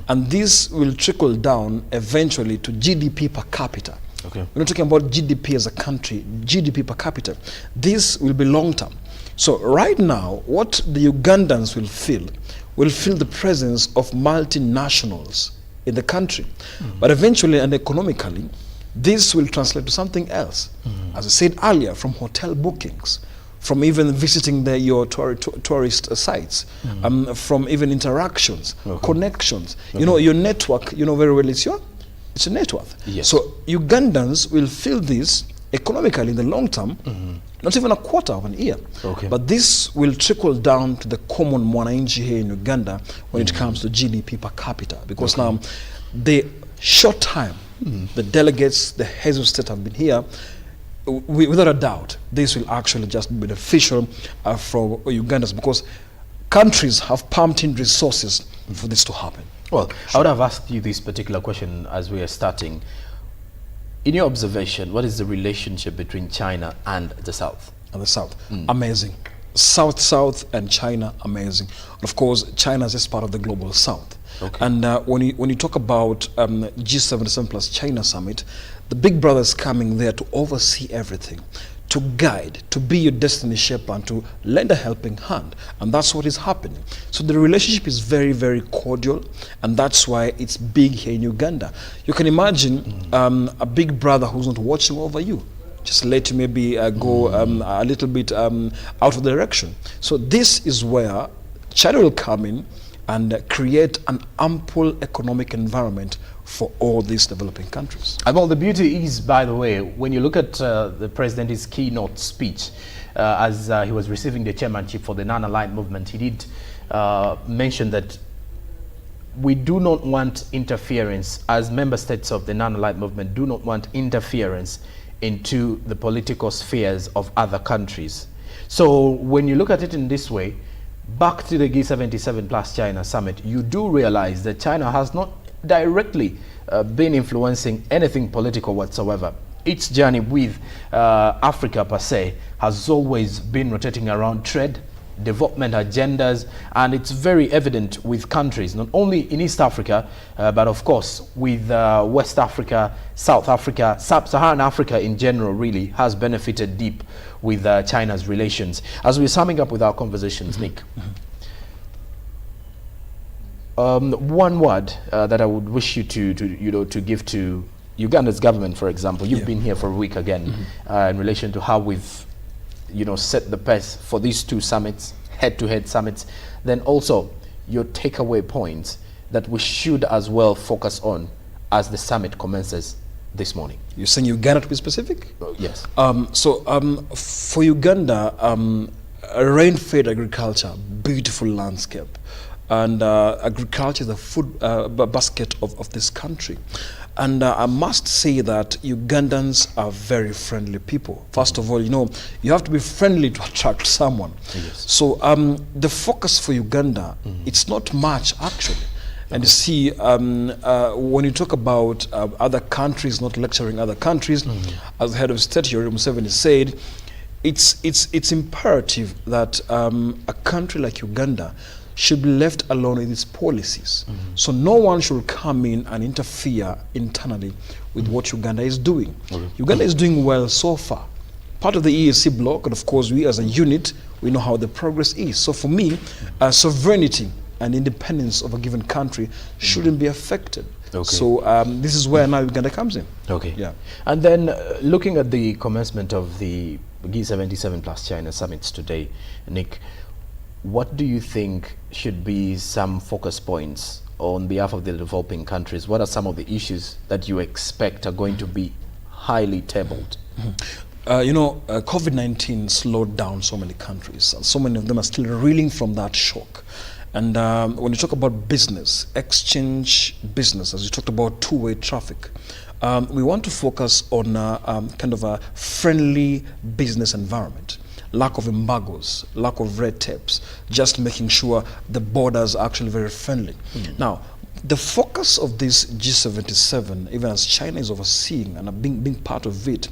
And this will trickle down eventually to GDP per capita. Okay. We're not talking about GDP as a country, GDP per capita. This will be long term. So right now, what the Ugandans will feel the presence of multinationals in the country. But eventually and economically, this will translate to something else. As I said earlier, from hotel bookings, from even visiting your tourist sites, from even interactions, connections. Okay. Your network, very well, it's a net worth. Yes. So Ugandans will feel this economically in the long term, not even a quarter of an year. Okay. But this will trickle down to the common mwananchi here in Uganda when it comes to GDP per capita. Because now, the short time the delegates, the heads of state have been here, without a doubt, this will actually just be beneficial for Ugandans, because countries have pumped in resources for this to happen. Well, I would have asked you this particular question as we are starting. In your observation, what is the relationship between China and the South? And the South, amazing. South and China, amazing. Of course, China is just part of the global South. Okay. And when you talk about G77 plus China summit, the big brother is coming there to oversee everything, to guide, to be your destiny shaper, and to lend a helping hand. And that's what is happening. So the relationship is very, very cordial, and that's why it's big here in Uganda. You can imagine a big brother who's not watching over you. Just let you maybe go a little bit out of direction. So this is where China will come in and create an ample economic environment for all these developing countries. And well, the beauty is, by the way, when you look at the president's keynote speech, as he was receiving the chairmanship for the non-aligned movement, he did mention that we do not want interference, as member states of the non-aligned movement do not want interference into the political spheres of other countries. So when you look at it in this way, back to the G77 plus China summit, you do realize that China has not directly been influencing anything political whatsoever. Its journey with Africa per se has always been rotating around trade, development agendas, and it's very evident with countries, not only in East Africa, but of course with West Africa, South Africa, Sub-Saharan Africa in general really has benefited deep with China's relations. As we're summing up with our conversations, Nick, one word that I would wish you to give to Uganda's government, for example. You've been here for a week again, in relation to how we've set the pace for these two summits, head-to-head summits. Then also your takeaway points that we should as well focus on as the summit commences this morning. You're saying Uganda to be specific? Yes. For Uganda, rain-fed agriculture, beautiful landscape, and agriculture is the food basket of this country. And I must say that Ugandans are very friendly people. First of all, you have to be friendly to attract someone. Yes. So the focus for Uganda, it's not much actually. And you see, when you talk about other countries not lecturing other countries, as the head of state, Yoweri Museveni said, it's imperative that a country like Uganda should be left alone with its policies. So no one should come in and interfere internally with what Uganda is doing. Uganda is doing well so far. part of the EAC bloc, and of course we as a unit, we know how the progress is. So for me, sovereignty and independence of a given country shouldn't be affected. Okay. So this is where now Uganda comes in. Okay. Yeah. And then looking at the commencement of the G77 plus China summits today, Nick, what do you think should be some focus points on behalf of the developing countries? What are some of the issues that you expect are going to be highly tabled? COVID-19 slowed down so many countries, and so many of them are still reeling from that shock. And when you talk about business, exchange business, as you talked about two-way traffic, we want to focus on kind of a friendly business environment. Lack of embargoes, lack of red tapes, just making sure the borders are actually very friendly. Now, the focus of this G77, even as China is overseeing and being part of it,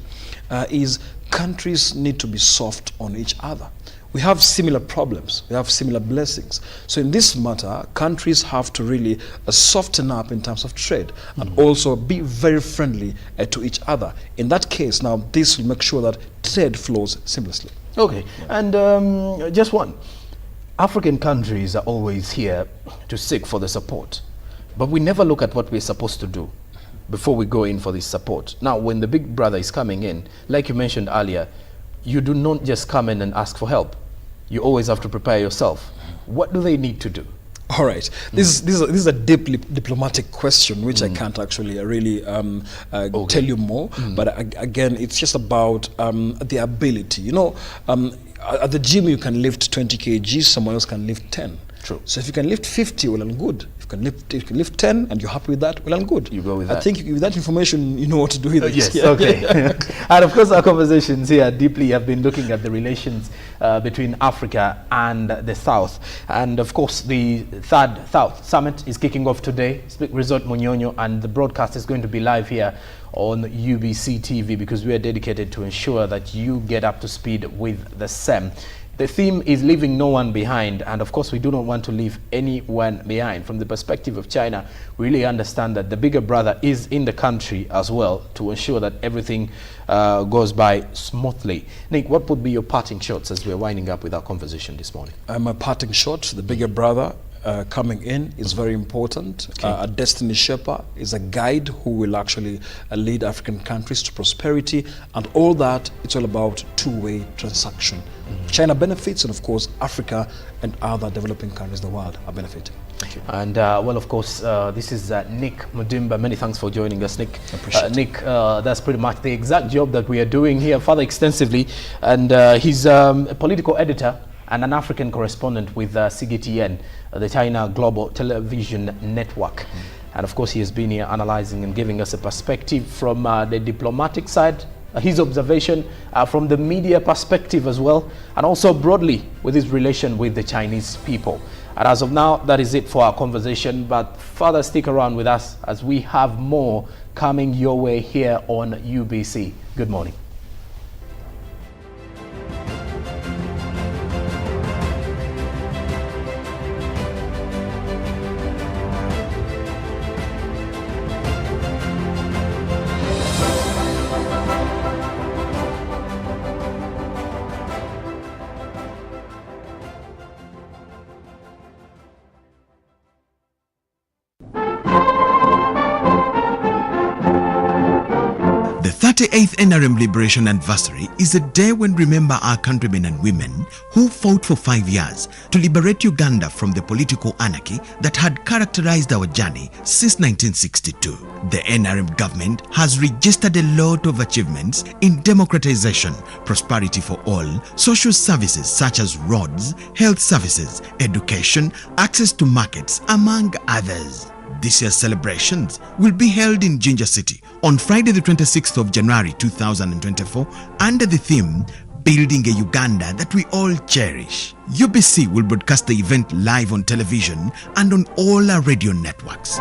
is countries need to be soft on each other. We have similar problems, we have similar blessings. So in this matter, countries have to really soften up in terms of trade and also be very friendly to each other. In that case, now this will make sure that trade flows seamlessly. Okay, and just one. African countries are always here to seek for the support, but we never look at what we're supposed to do before we go in for this support. Now, when the big brother is coming in, like you mentioned earlier, you do not just come in and ask for help. You always have to prepare yourself. What do they need to do? All right. This is a deeply diplomatic question, which I can't actually really tell you more. But again, it's just about the ability. You know, at the gym you can lift 20 kg, someone else can lift 10. True. So if you can lift 50, well and good. If you can lift 10 and you're happy with that, well and good. You go with I that. think with that information, you know what to do with it. Yes, okay. And of course, our conversations here deeply have been looking at the relations between Africa and the South. And of course, the third South Summit is kicking off today. Speak Resort Munyonyo, and the broadcast is going to be live here on UBC TV because we are dedicated to ensure that you get up to speed with the SEM. The theme is leaving no one behind, and of course we do not want to leave anyone behind. From the perspective of China, we really understand that the bigger brother is in the country as well to ensure that everything goes by smoothly. Nick, what would be your parting shots as we're winding up with our conversation this morning? My parting shot, the bigger brother coming in is very important. Okay. A destiny shaper is a guide who will actually lead African countries to prosperity, and all that, it's all about two-way transaction. China benefits, and of course Africa and other developing countries in the world are benefiting. Thank you. And well, of course, this is Nick Mudimba. Many thanks for joining us, Nick. Appreciate Nick, that's pretty much the exact job that we are doing here, further extensively. And he's a political editor and an African correspondent with CGTN, the China Global Television Network. And of course, he has been here analyzing and giving us a perspective from the diplomatic side, his observation from the media perspective as well, and also broadly with his relation with the Chinese people. And as of now, that is it for our conversation, but further stick around with us as we have more coming your way here on UBC. Good morning. The 38th NRM Liberation Anniversary is a day when we remember our countrymen and women who fought for 5 years to liberate Uganda from the political anarchy that had characterized our journey since 1962. The NRM government has registered a lot of achievements in democratization, prosperity for all, social services such as roads, health services, education, access to markets, among others. This year's celebrations will be held in Jinja City on Friday the 26th of January 2024 under the theme Building a Uganda that we all cherish. UBC will broadcast the event live on television and on all our radio networks.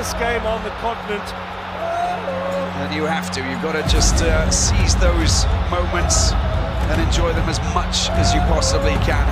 biggest game on the continent. And you have to. You've got to just seize those moments and enjoy them as much as you possibly can.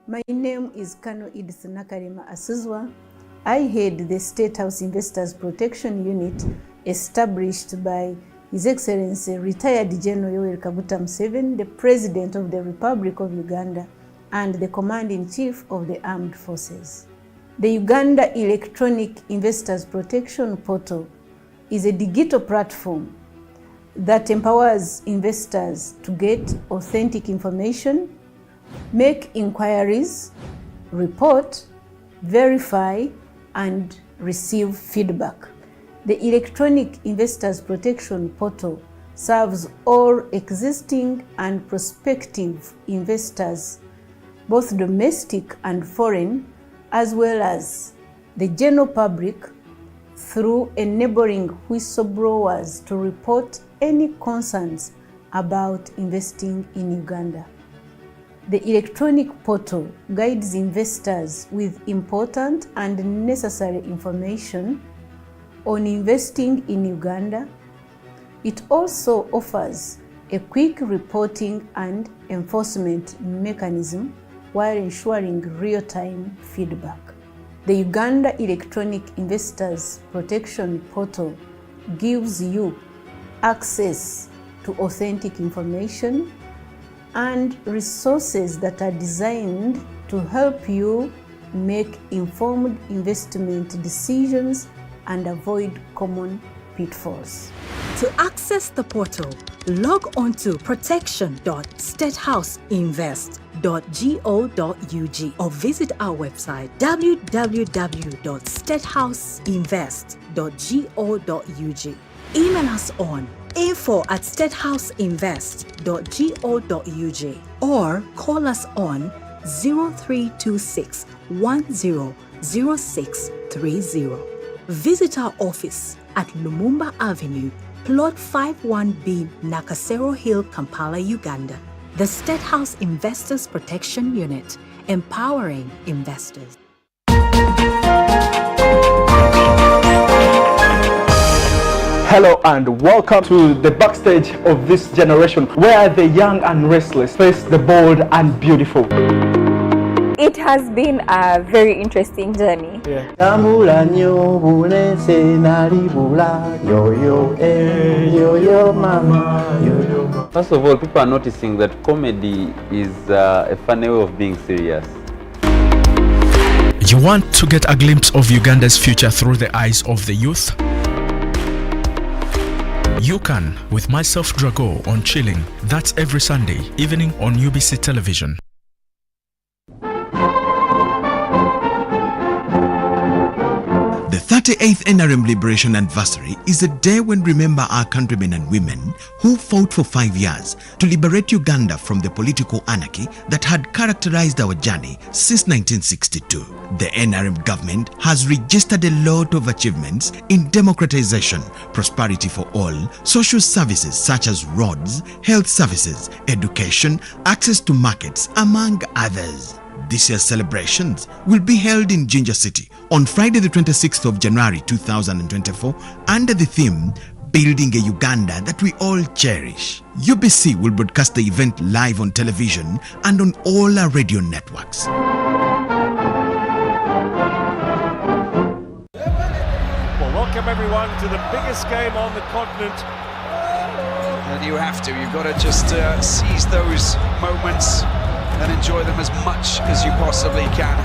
My name is Colonel Edith Nakarima Asuzwa. I head the State House Investors Protection Unit established by His Excellency Retired General Yoweri Kaguta Museveni, the President of the Republic of Uganda and the Commander-in-Chief of the Armed Forces. The Uganda Electronic Investors Protection Portal is a digital platform that empowers investors to get authentic information, make inquiries, report, verify, and receive feedback. The Electronic Investors Protection Portal serves all existing and prospective investors, both domestic and foreign, as well as the general public, through enabling whistleblowers to report any concerns about investing in Uganda. The electronic portal guides investors with important and necessary information on investing in Uganda. It also offers a quick reporting and enforcement mechanism while ensuring real-time feedback. The Uganda Electronic Investors Protection Portal gives you access to authentic information and resources that are designed to help you make informed investment decisions and avoid common pitfalls. To access the portal, log on to protection.statehouseinvest.go.ug or visit our website www.statehouseinvest.go.ug. Email us on info@statehouseinvest.go.ug or call us on 0326 100630. Visit our office at Lumumba Avenue, Plot 51B, Nakasero Hill, Kampala, Uganda. The State House Investors Protection Unit, empowering investors. Hello and welcome to the backstage of this generation where the young and restless face the bold and beautiful. It has been a very interesting journey. First of all, people are noticing that comedy is a funny way of being serious. You want to get a glimpse of Uganda's future through the eyes of the youth? You can with myself Drago on Chilling. That's every Sunday evening on UBC Television. The 38th NRM Liberation Anniversary is a day when we remember our countrymen and women who fought for 5 years to liberate Uganda from the political anarchy that had characterized our journey since 1962. The NRM government has registered a lot of achievements in democratization, prosperity for all, social services such as roads, health services, education, access to markets, among others. This year's celebrations will be held in Jinja City on Friday the 26th of January 2024 under the theme Building a Uganda that we all cherish. UBC will broadcast the event live on television and on all our radio networks. Well, welcome everyone to the biggest game on the continent. And you have to. You've got to just seize those moments and enjoy them as much as you possibly can.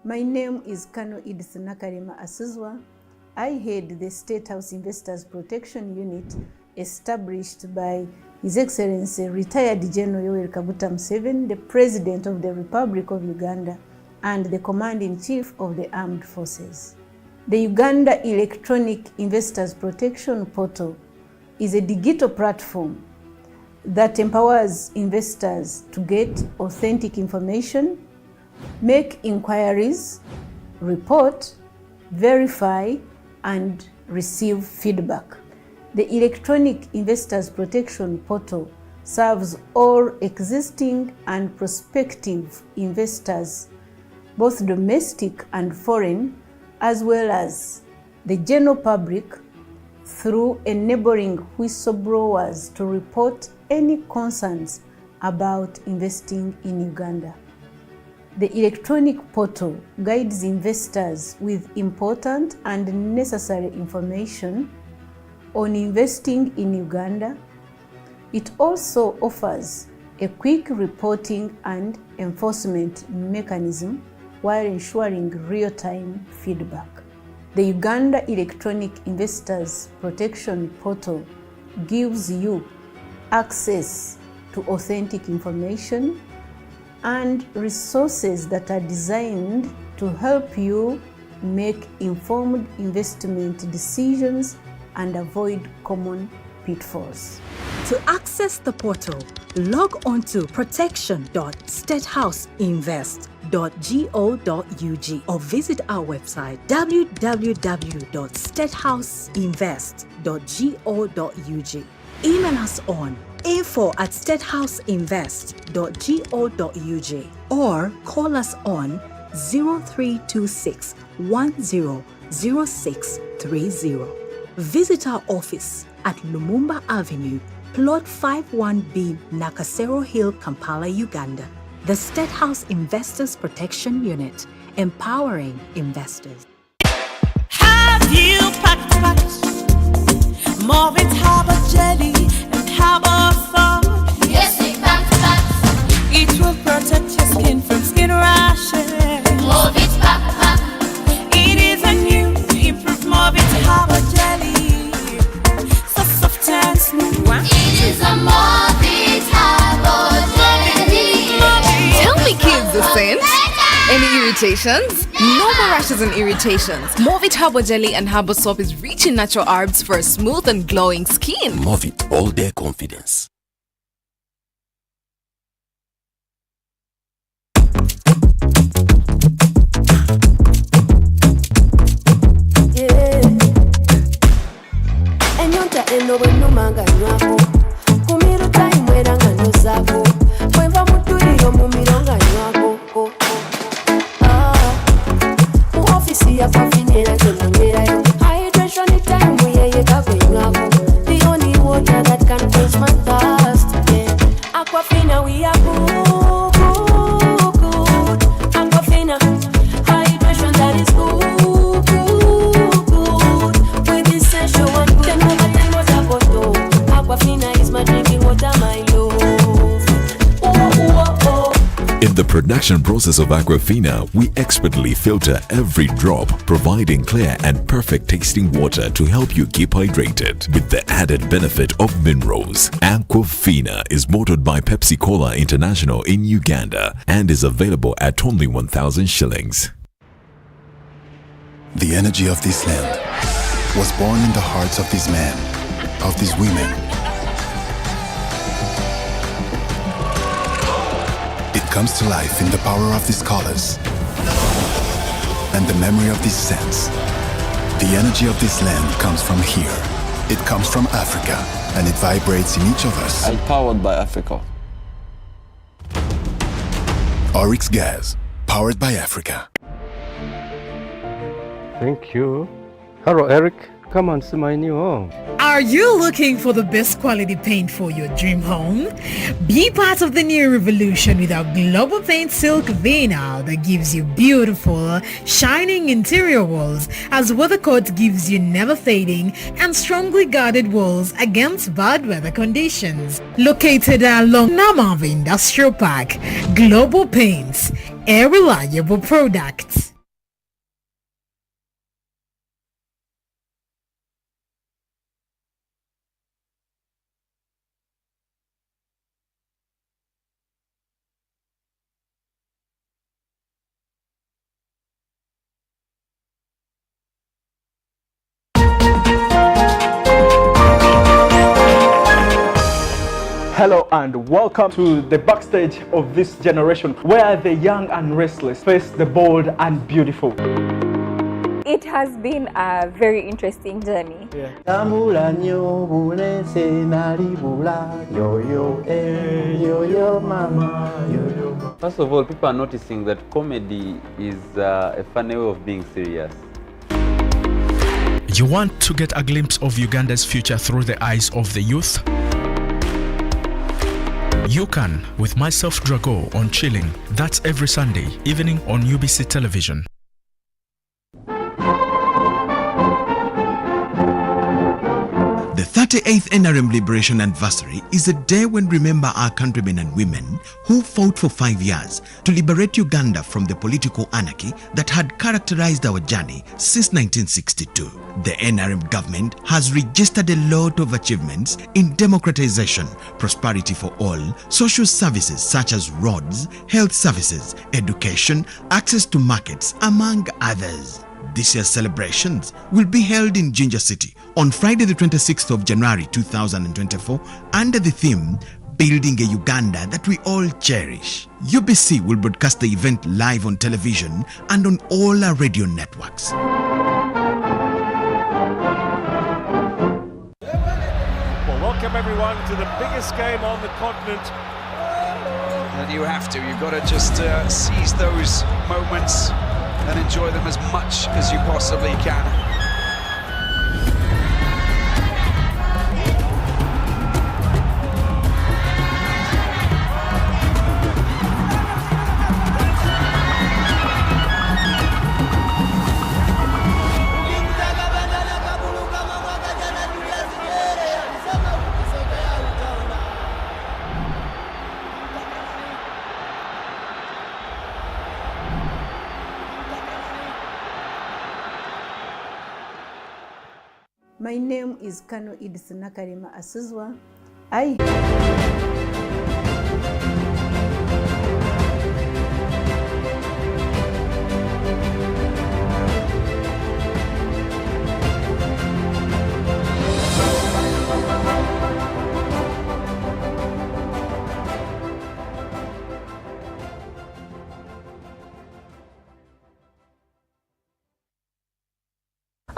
My name is Colonel Edith Nakarema Asuzwa. I head the State House Investors Protection Unit established by His Excellency Retired General Yoweri Kaguta Museveni, the President of the Republic of Uganda and the Commander-in-Chief of the Armed Forces. The Uganda Electronic Investors Protection Portal is a digital platform that empowers investors to get authentic information, make inquiries, report, verify, and receive feedback. The Electronic Investors Protection Portal serves all existing and prospective investors, both domestic and foreign, as well as the general public, through enabling whistleblowers to report any concerns about investing in Uganda. The electronic portal guides investors with important and necessary information on investing in Uganda. It also offers a quick reporting and enforcement mechanism while ensuring real-time feedback. The Uganda Electronic Investors Protection Portal gives you access to authentic information and resources that are designed to help you make informed investment decisions and avoid common pitfalls. To access the portal, log on to protection.statehouseinvest.go.ug or visit our website www.statehouseinvest.go.ug. Email us on info@statehouseinvest.go.ug or call us on 0326 100630. Visit our office at Lumumba Avenue, Plot 51B, Nakasero Hill, Kampala, Uganda. The State House Investors Protection Unit, empowering investors. Have you packed more with Harbour Jelly and Harbour Foam? Yes, we packed. It will protect your skin from skin rashes. More with pack. It is a new, improved more with Harbour Jelly. So soft and smooth. It is a more with Harbour Jelly. Tell me, kids, the sense. Any irritations? No more rashes and irritations. Movit Herbal Jelly and Herbal Soap is rich in natural herbs for a smooth and glowing skin. Movit all day confidence. Enyonta eno bwenumanga nywako kumiro time weranga nozako bwenva mutuliro mumiro nga nywako mu ofisi ya pafinyera zenongerayo hydration time yeye kakwenywako the only water that can quench my thirst, yeah. Aquafina we are good. Aquafina hydration that is good. With essential and good. Aquafina is my drinking water, my love. In the production process of Aquafina, we expertly filter every drop, providing clear and perfect tasting water to help you keep hydrated with the added benefit of minerals. Aquafina is bottled by Pepsi Cola International in Uganda and is available at only 1,000 shillings. The energy of this land was born in the hearts of these men, of these women. It comes to life in the power of these colors and the memory of these scents. The energy of this land comes from here. It comes from Africa, and it vibrates in each of us. And powered by Africa. Oryx Gas, powered by Africa. Thank you. Hello, Eric. Come and see my new home. Are you looking for the best quality paint for your dream home? Be part of the new revolution with our Global Paint Silk Vinyl that gives you beautiful, shining interior walls, as WeatherCoat gives you never fading and strongly guarded walls against bad weather conditions. Located along Namavi Industrial Park, Global Paints, a reliable product. Hello and welcome to the backstage of this generation where the young and restless face the bold and beautiful. It has been a very interesting journey. First of all, people are noticing that comedy is a funny way of being serious. You want to get a glimpse of Uganda's future through the eyes of the youth? You can with myself Drago on Chilling. That's every Sunday evening on UBC television. The 38th NRM Liberation Anniversary is a day when we remember our countrymen and women who fought for 5 years to liberate Uganda from the political anarchy that had characterized our journey since 1962. The NRM government has registered a lot of achievements in democratization, prosperity for all, social services such as roads, health services, education, access to markets, among others. This year's celebrations will be held in Ginger City on Friday the 26th of January 2024 under the theme Building a Uganda that we all cherish. UBC will broadcast the event live on television and on all our radio networks. Well, welcome everyone to the biggest game on the continent. And you have to, you've got to just seize those moments and enjoy them as much as you possibly can. My name is Kano Idris Nakarima Asuzwa.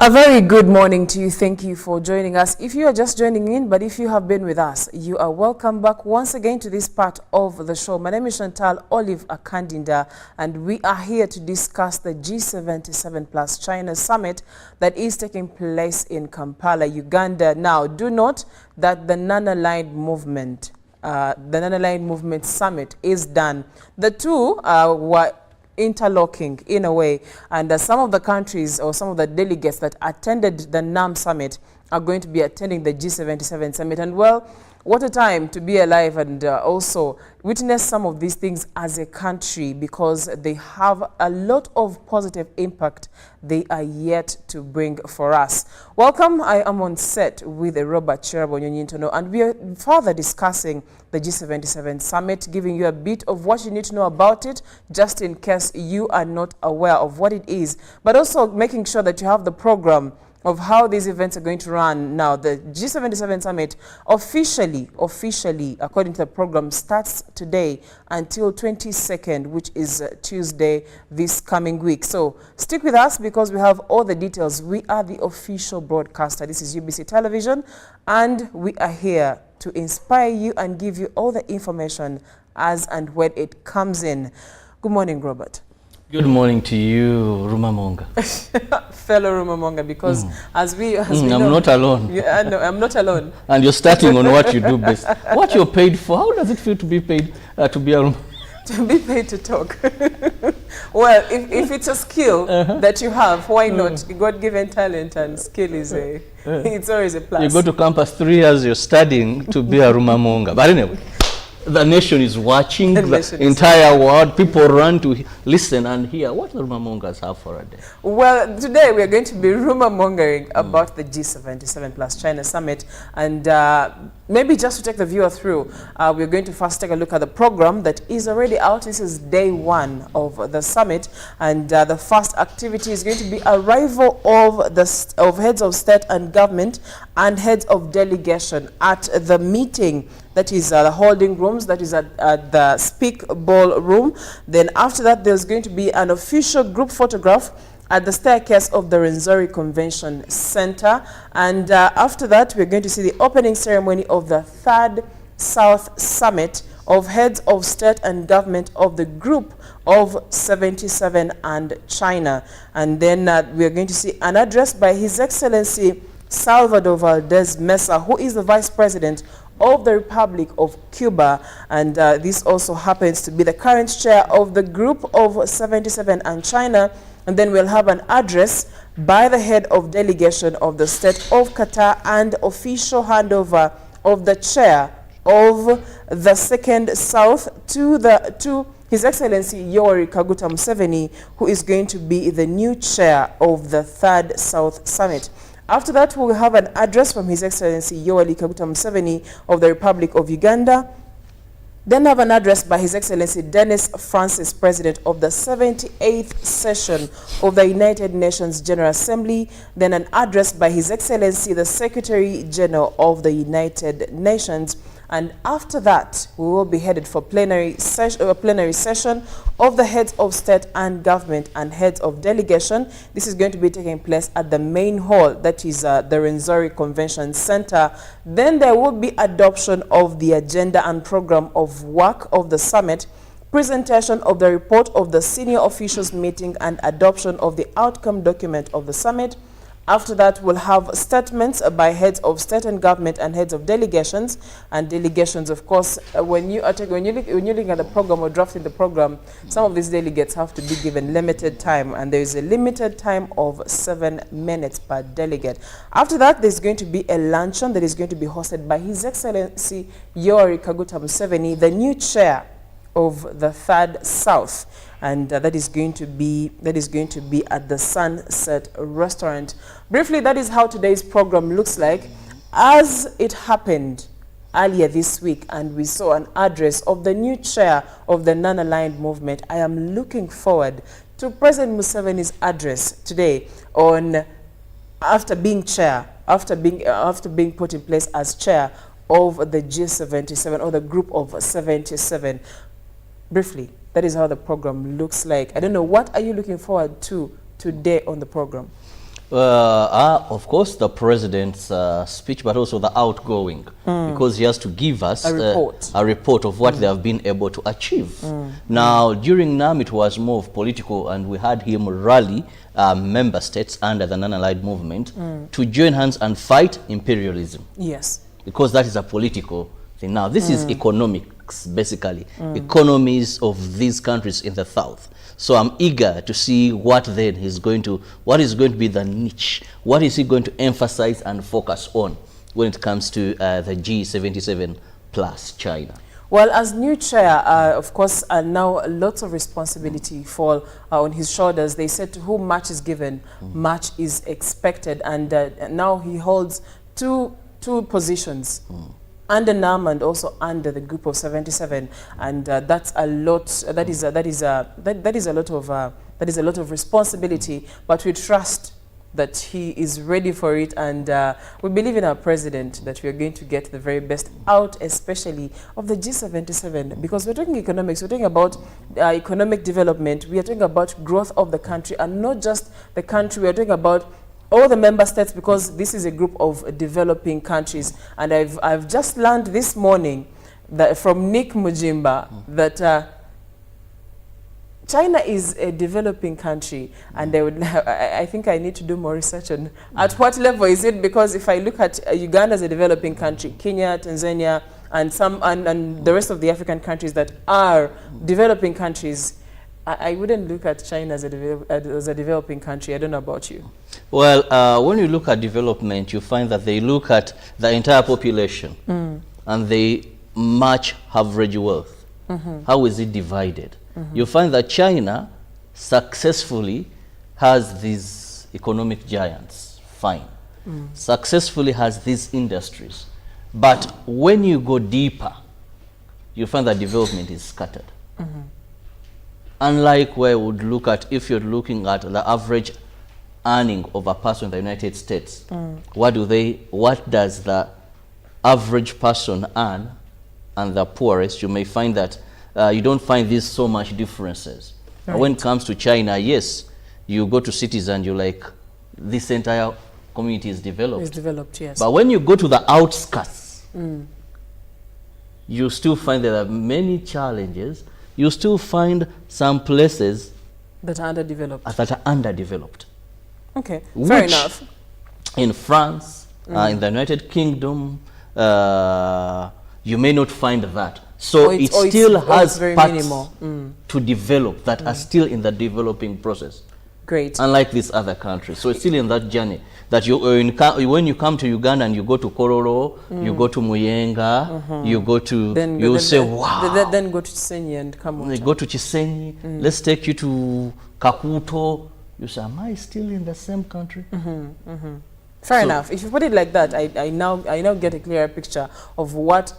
A very good morning to you. Thank you for joining us. If you are just joining in, but if you have been with us, you are welcome back once again to this part of the show. My name is Chantal Olive Akandinda, and we are here to discuss the G77 plus China summit that is taking place in Kampala, Uganda. Now, do note that the non-aligned movement, summit is done. The two were interlocking in a way, and some of the countries or some of the delegates that attended the NAM summit are going to be attending the G77 summit. And well, what a time to be alive and also witness some of these things as a country, because they have a lot of positive impact they are yet to bring for us. Welcome. I am on set with Robert Cherabo Nyonyintono, and we are further discussing the G77 summit, giving you a bit of what you need to know about it, just in case you are not aware of what it is, but also making sure that you have the program of how these events are going to run. Now, the G77 summit officially, according to the program, starts today until 22nd, which is Tuesday this coming week. So stick with us because we have all the details. We are the official broadcaster. This is UBC Television, and we are here to inspire you and give you all the information as and when it comes in. Good morning, Robert. Good morning to you, Rumamonga. Fellow Rumamonga, because as we know, I'm not alone. Yeah, no, I'm not alone. And you're starting on what you do best. What you're paid for, how does it feel to be paid to be a Rumamonga? To be paid to talk. Well, if it's a skill that you have, why not? God-given talent and skill is it's always a plus. You go to campus 3 years, you're studying to be a Rumamonga. But anyway, the nation is watching, the entire world. People run to listen and hear what the Rumamongas have for a day. Well, today we are going to be rumor-mongering about the G77 plus China summit. And maybe just to take the viewer through, we're going to first take a look at the program that is already out. This is day 1 of the summit. And the first activity is going to be arrival of heads of state and government and heads of delegation at the meeting that is the holding rooms, that is at the Speak Ballroom. Then after that, there's going to be an official group photograph at the staircase of the Rwenzori Convention Center. And after that, we're going to see the opening ceremony of the 3rd South Summit of heads of state and government of the group of 77 and China. And then we're going to see an address by His Excellency Salvador Valdez Mesa, who is the Vice President of the Republic of Cuba. And this also happens to be the current chair of the group of 77 and China. And then we'll have an address by the head of delegation of the state of Qatar and official handover of the chair of the 2nd South to His Excellency Yoweri Kaguta Museveni, who is going to be the new chair of the 3rd South Summit. After that, we'll have an address from His Excellency Yoweri Kaguta Museveni of the Republic of Uganda. Then have an address by His Excellency Dennis Francis, President of the 78th session of the United Nations General Assembly. Then an address by His Excellency the Secretary General of the United Nations. And after that, we will be headed for plenary session of the heads of state and government and heads of delegation. This is going to be taking place at the main hall, that is the Rwenzori Convention Center. Then there will be adoption of the agenda and program of work of the summit, presentation of the report of the senior officials meeting, and adoption of the outcome document of the summit. After that, we'll have statements by heads of state and government and heads of delegations. And delegations, of course, when you're looking at the program or drafting the program, some of these delegates have to be given limited time, and there is a limited time of 7 minutes per delegate. After that, there's going to be a luncheon that is going to be hosted by His Excellency Yoweri Kaguta Museveni, the new chair of the 3rd South. And that is going to be at the Sunset Restaurant. Briefly, that is how today's program looks like. As it happened earlier this week, and we saw an address of the new chair of the non-aligned movement, I am looking forward to President Museveni's address today on after being put in place as chair of the G77 or the group of 77. Briefly, that is how the program looks like. I don't know, what are you looking forward to today on the program? Of course, the president's speech, but also the outgoing, because he has to give us a report of what they have been able to achieve. Now, during NAM, it was more of political, and we had him rally member states under the non-aligned movement to join hands and fight imperialism. Yes. Because that is a political thing. Now, this is economics, basically, economies of these countries in the South. So I'm eager to see what then what is going to be the niche, what is he going to emphasize and focus on when it comes to the G77 plus China. Well, as new chair, of course, now lots of responsibility fall on his shoulders. They said to whom much is given, much is expected. And now he holds two positions. Under NAM and also under the group of 77, and that's a lot. That is a lot of responsibility. But we trust that he is ready for it, and we believe in our president that we are going to get the very best out, especially of the G77, because we're talking economics. We're talking about economic development. We are talking about growth of the country, and not just the country. We are talking about all the member states, because this is a group of developing countries. And I've just learned this morning that from Nick Mujimba that China is a developing country, and I think I need to do more research on at what level is it, because if I look at Uganda as a developing country, Kenya, Tanzania, and the rest of the African countries that are developing countries, I wouldn't look at China as a developing country. I don't know about you. Well, when you look at development, you find that they look at the entire population and they match average wealth. How is it divided? You find that China successfully has these economic giants, fine. Successfully has these industries. But when you go deeper, you find that development is scattered. Unlike where we would look at, if you're looking at the average earning of a person in the United States, what does the average person earn and the poorest, you may find that you don't find these so much differences. But when it comes to China, yes, you go to cities and you're like, this entire community is developed. It's developed, yes. But when you go to the outskirts, you still find there are many challenges. You still find some places that are underdeveloped. Okay, fair enough. In France, in the United Kingdom, you may not find that. So it still has parts to develop that are still in the developing process. Great. Unlike these other countries. So it's still in that journey. That when you come to Uganda and you go to Kororo, you go to Muyenga, you go to, you say, wow. Then go to Chisenyi and come on. Go to Chisenyi, let's take you to Kakuto. You say, am I still in the same country? Fair enough. If you put it like that, I now get a clearer picture of what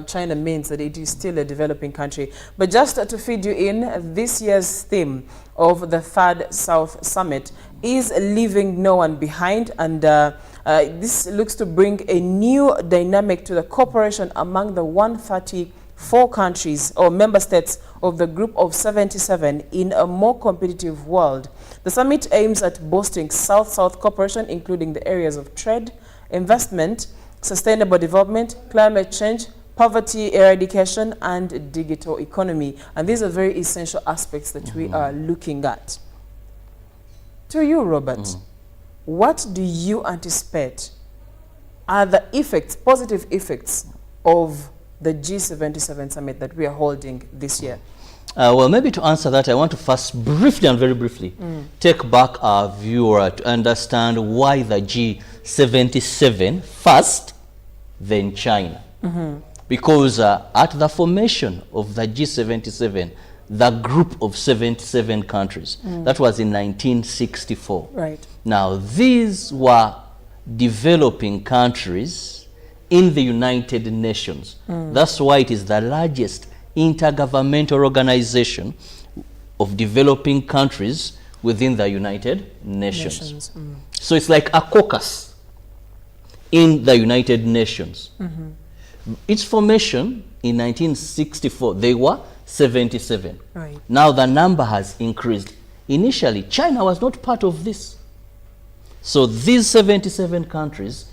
China means, that it is still a developing country. But just to feed you in, this year's theme of the Third South Summit is leaving no one behind, and this looks to bring a new dynamic to the cooperation among the 134 countries or member states of the group of 77 in a more competitive world. The summit aims at boosting South-South cooperation, including the areas of trade, investment, sustainable development, climate change, poverty eradication, and digital economy. And these are very essential aspects that we are looking at. To you, Robert, what do you anticipate are the effects, positive effects, of the G77 summit that we are holding this year? Well, maybe to answer that, I want to first briefly and very briefly take back our viewer to understand why the G77 first, then China. Because at the formation of the G77, the group of 77 countries, that was in 1964. Right. Now, these were developing countries in the United Nations. That's why it is the largest intergovernmental organization of developing countries within the United Nations. So it's like a caucus in the United Nations. Its formation in 1964, they were 77. Right. Now the number has increased. Initially, China was not part of this. So these 77 countries,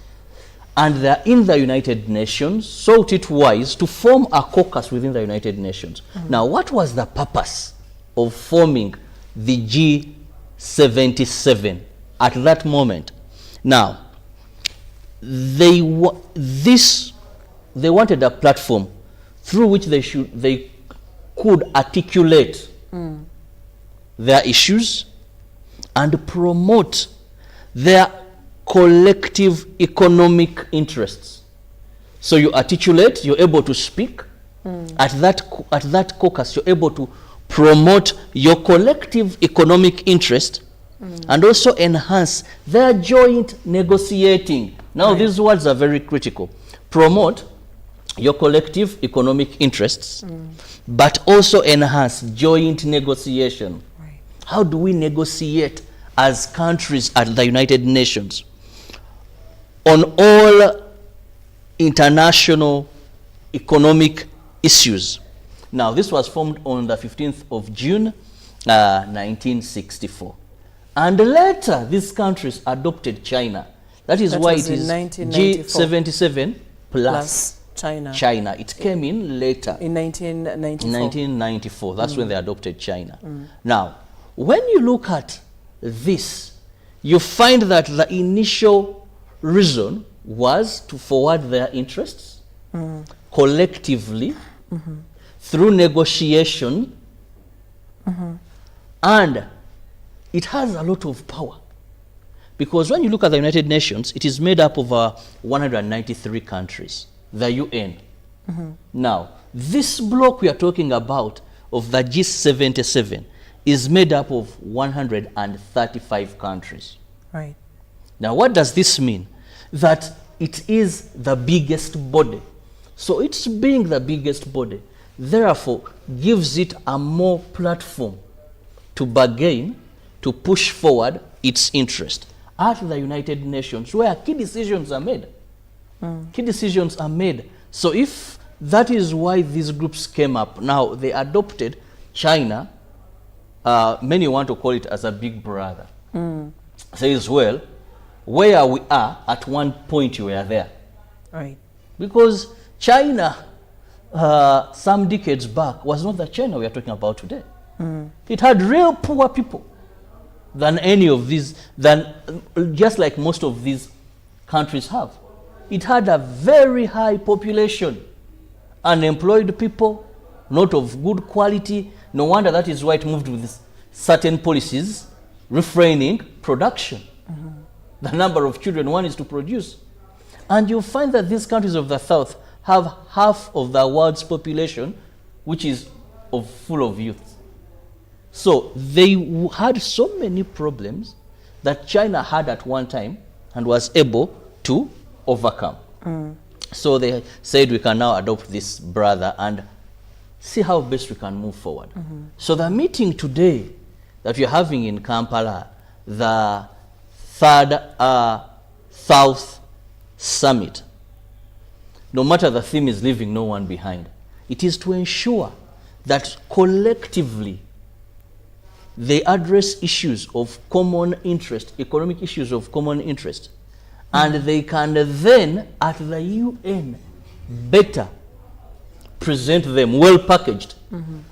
and they're in the United Nations, thought it wise to form a caucus within the United Nations. Now, what was the purpose of forming the G77 at that moment? Now, they wanted a platform through which they could articulate their issues and promote their collective economic interests. So you articulate, you're able to speak. At that caucus, you're able to promote your collective economic interest and also enhance their joint negotiating. Now, these words are very critical. Promote your collective economic interests, but also enhance joint negotiation. How do we negotiate as countries at the United Nations on all international economic issues? Now, this was formed on the 15th of June, 1964. And later, these countries adopted China. That is why it is G77 plus China. It came in later. In 1994. In 1994. That's when they adopted China. Now, when you look at this, you find that the initial reason was to forward their interests collectively through negotiation, and it has a lot of power. Because when you look at the United Nations, it is made up of 193 countries, the UN. Now, this bloc we are talking about of the G77 is made up of 135 countries. Right. Now, what does this mean? That it is the biggest body. So it's being the biggest body, therefore, gives it a more platform to bargain, to push forward its interest at the United Nations, where key decisions are made. Key decisions are made. So if That is why these groups came up. Now, they adopted China. Many want to call it as a big brother. Says, well, where we are, at one point you were there. Right. Because China, some decades back, was not the China we are talking about today. It had real poor people than any of these, just like most of these countries have. It had a very high population, unemployed people, not of good quality. No wonder that is why it moved with certain policies refraining production. The number of children one is to produce. And you'll find that these countries of the South have half of the world's population, which is full of youth. So they had so many problems that China had at one time and was able to overcome. So they said we can now adopt this brother and see how best we can move forward. So the meeting today that we're having in Kampala, the third South Summit, no matter the theme is leaving no one behind, it is to ensure that collectively they address issues of common interest, economic issues of common interest, and they can then at the UN better present them well packaged,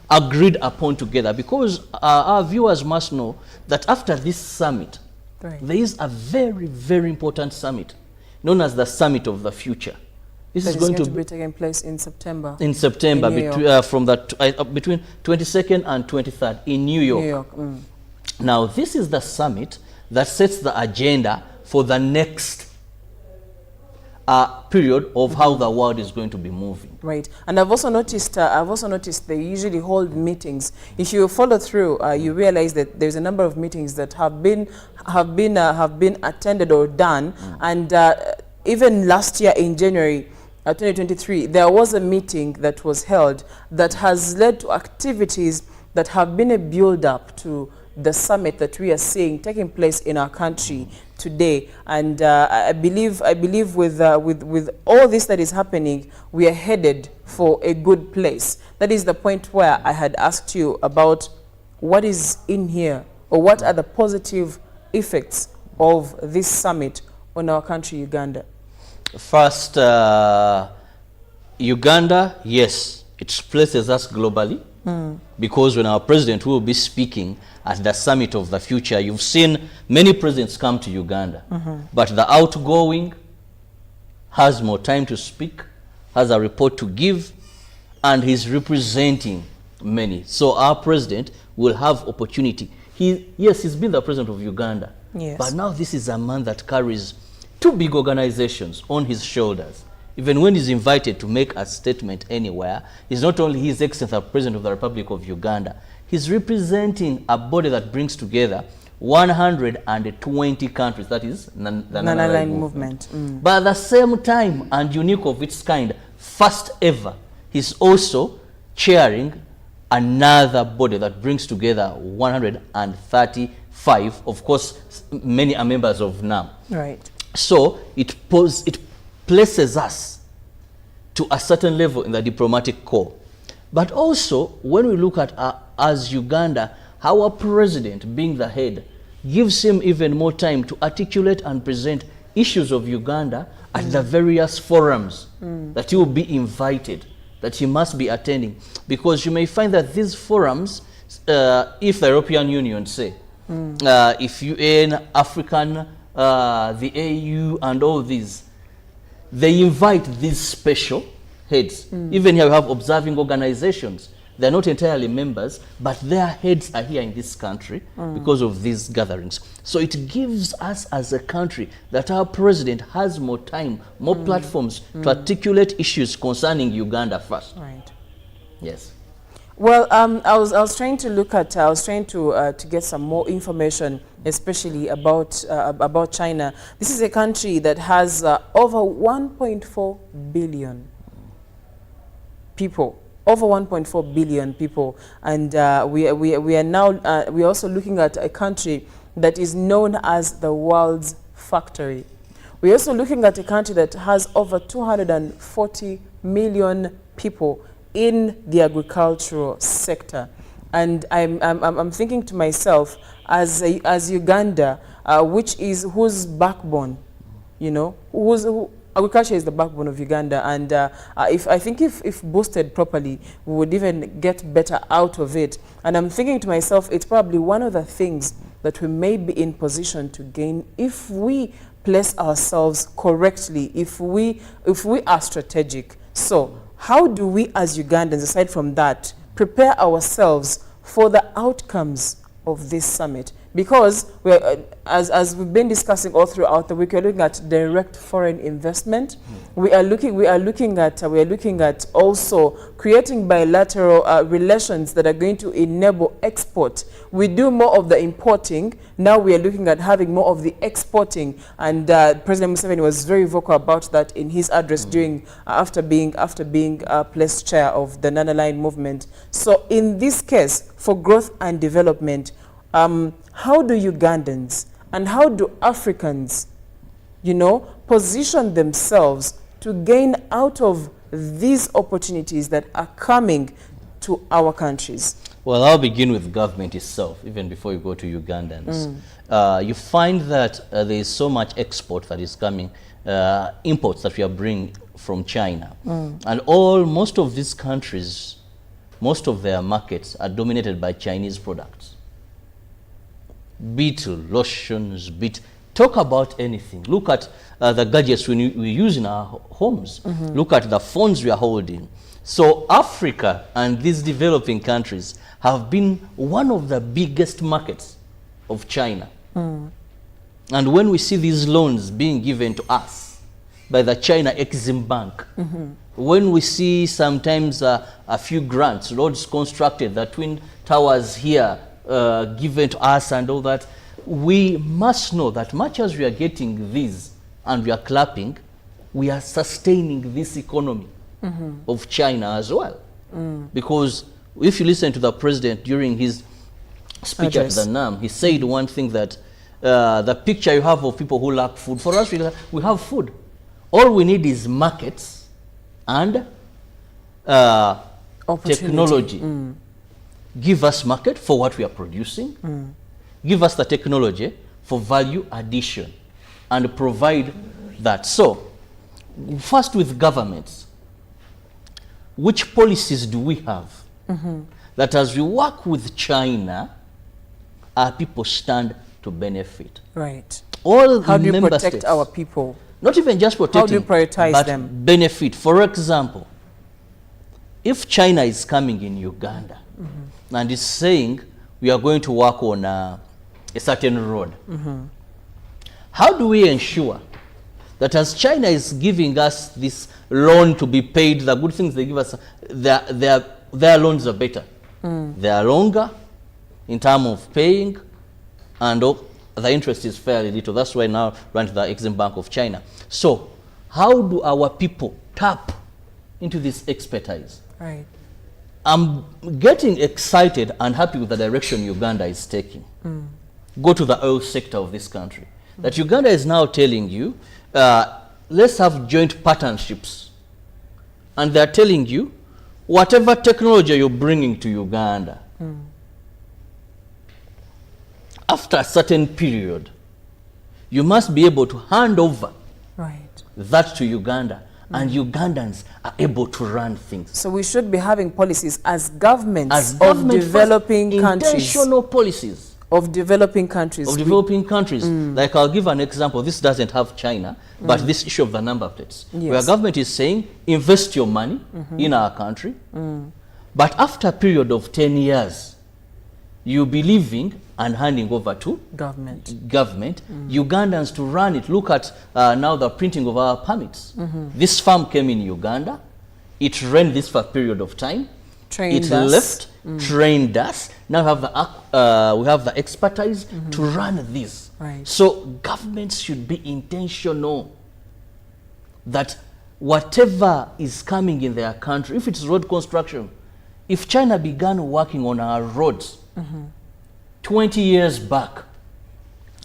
agreed upon together, because our viewers must know that after this summit, there is a very, very important summit known as the Summit of the Future. This is going to be taking place in September. In September, from between 22nd and 23rd in New York. Now, this is the summit that sets the agenda for the next period of how the world is going to be moving. Right, and I've also noticed they usually hold meetings. If you follow through, you realize that there's a number of meetings that have been attended or done, and even last year in January 2023, there was a meeting that was held that has led to activities that have been a build-up to the summit that we are seeing taking place in our country today. And I believe with all this that is happening, we are headed for a good place. That is the point where I had asked you about what is in here, or what are the positive effects of this summit on our country, Uganda. First, Uganda, yes, it places us globally, because when our president will be speaking at the Summit of the Future, you've seen many presidents come to Uganda, but the outgoing has more time to speak, has a report to give, and he's representing many. So our president will have opportunity. He's been the president of Uganda, but now this is a man that carries two big organizations on his shoulders. Even when he's invited to make a statement anywhere, he's not only His Excellency the President of the Republic of Uganda, he's representing a body that brings together 120 countries, that is the Non-Aligned Movement. But at the same time, and unique of its kind, first ever, he's also chairing another body that brings together 135, of course, many are members of NAM. Right. So it places us to a certain level in the diplomatic corps. But also, when we look at as Uganda, our president being the head gives him even more time to articulate and present issues of Uganda at the various forums that he will be invited, that he must be attending. Because you may find that these forums, if the European Union say, if UN, African, the AU and all these, they invite these special heads. Even here we have observing organizations. They're not entirely members, but their heads are here in this country because of these gatherings. So it gives us as a country that our president has more time, more platforms to articulate issues concerning Uganda first. Right. Yes. Well, I was trying to look at, to get some more information, especially about China. This is a country that has over 1.4 billion people, over 1.4 billion people, and we are now we are also looking at a country that is known as the world's factory. We're also looking at a country that has over 240 million people in the agricultural sector. And I'm thinking to myself, as Uganda, whose backbone, agriculture is the backbone of Uganda, and if boosted properly, we would even get better out of it. And I'm thinking to myself, it's probably one of the things that we may be in position to gain if we place ourselves correctly, if we are strategic. So how do we as Ugandans, aside from that, prepare ourselves for the outcomes of this summit? Because as we've been discussing all throughout the week, we're looking at direct foreign investment. We are looking at also creating bilateral relations that are going to enable export. We do more of the importing. Now we are looking at having more of the exporting, and President Museveni was very vocal about that in his address during after being placed chair of the Nana Line movement. So in this case, for growth and development, how do Ugandans and how do Africans, position themselves to gain out of these opportunities that are coming to our countries? Well, I'll begin with government itself, even before you go to Ugandans. You find that there is so much export that is coming, imports that we are bringing from China. And most of these countries, most of their markets are dominated by Chinese products. Be it lotions, talk about anything. Look at the gadgets we use in our homes. Look at the phones we are holding. So Africa and these developing countries have been one of the biggest markets of China. And when we see these loans being given to us by the China Exim Bank, when we see sometimes a few grants, roads constructed, the Twin Towers here, given to us and all that, we must know that much as we are getting these and we are clapping, we are sustaining this economy of China as well. Because if you listen to the president during his speech at the NAM, he said one thing, that the picture you have of people who lack food, for us we have food. All we need is markets and technology. Give us market for what we are producing. Give us the technology for value addition and provide that. So, first with governments, which policies do we have that as we work with China, our people stand to benefit? Right. How do you protect our people? Not even just protecting, how do you prioritize but them? Benefit. For example, if China is coming in Uganda and is saying we are going to work on a certain road, how do we ensure that as China is giving us this loan to be paid, the good things they give us, their loans are better. They are longer in terms of paying, and the interest is fairly little. That's why now run to the Exim Bank of China. So how do our people tap into this expertise? Right. I'm getting excited and happy with the direction Uganda is taking. Go to the oil sector of this country. That Uganda is now telling you, let's have joint partnerships. And they're telling you, whatever technology you're bringing to Uganda, after a certain period, you must be able to hand over that to Uganda, and Ugandans are able to run things. So we should be having policies as governments of developing countries. Intentional policies. Of developing countries. Of developing countries. Like, I'll give an example. This doesn't have China, but this issue of the number plates. Where government is saying, invest your money in our country, but after a period of 10 years, you'll be leaving and handing over to government. Ugandans to run it. Look at now the printing of our permits. This farm came in Uganda. It ran this for a period of time. Trained us. Now we have the expertise to run this. So governments should be intentional that whatever is coming in their country, if it's road construction, if China began working on our roads 20 years back,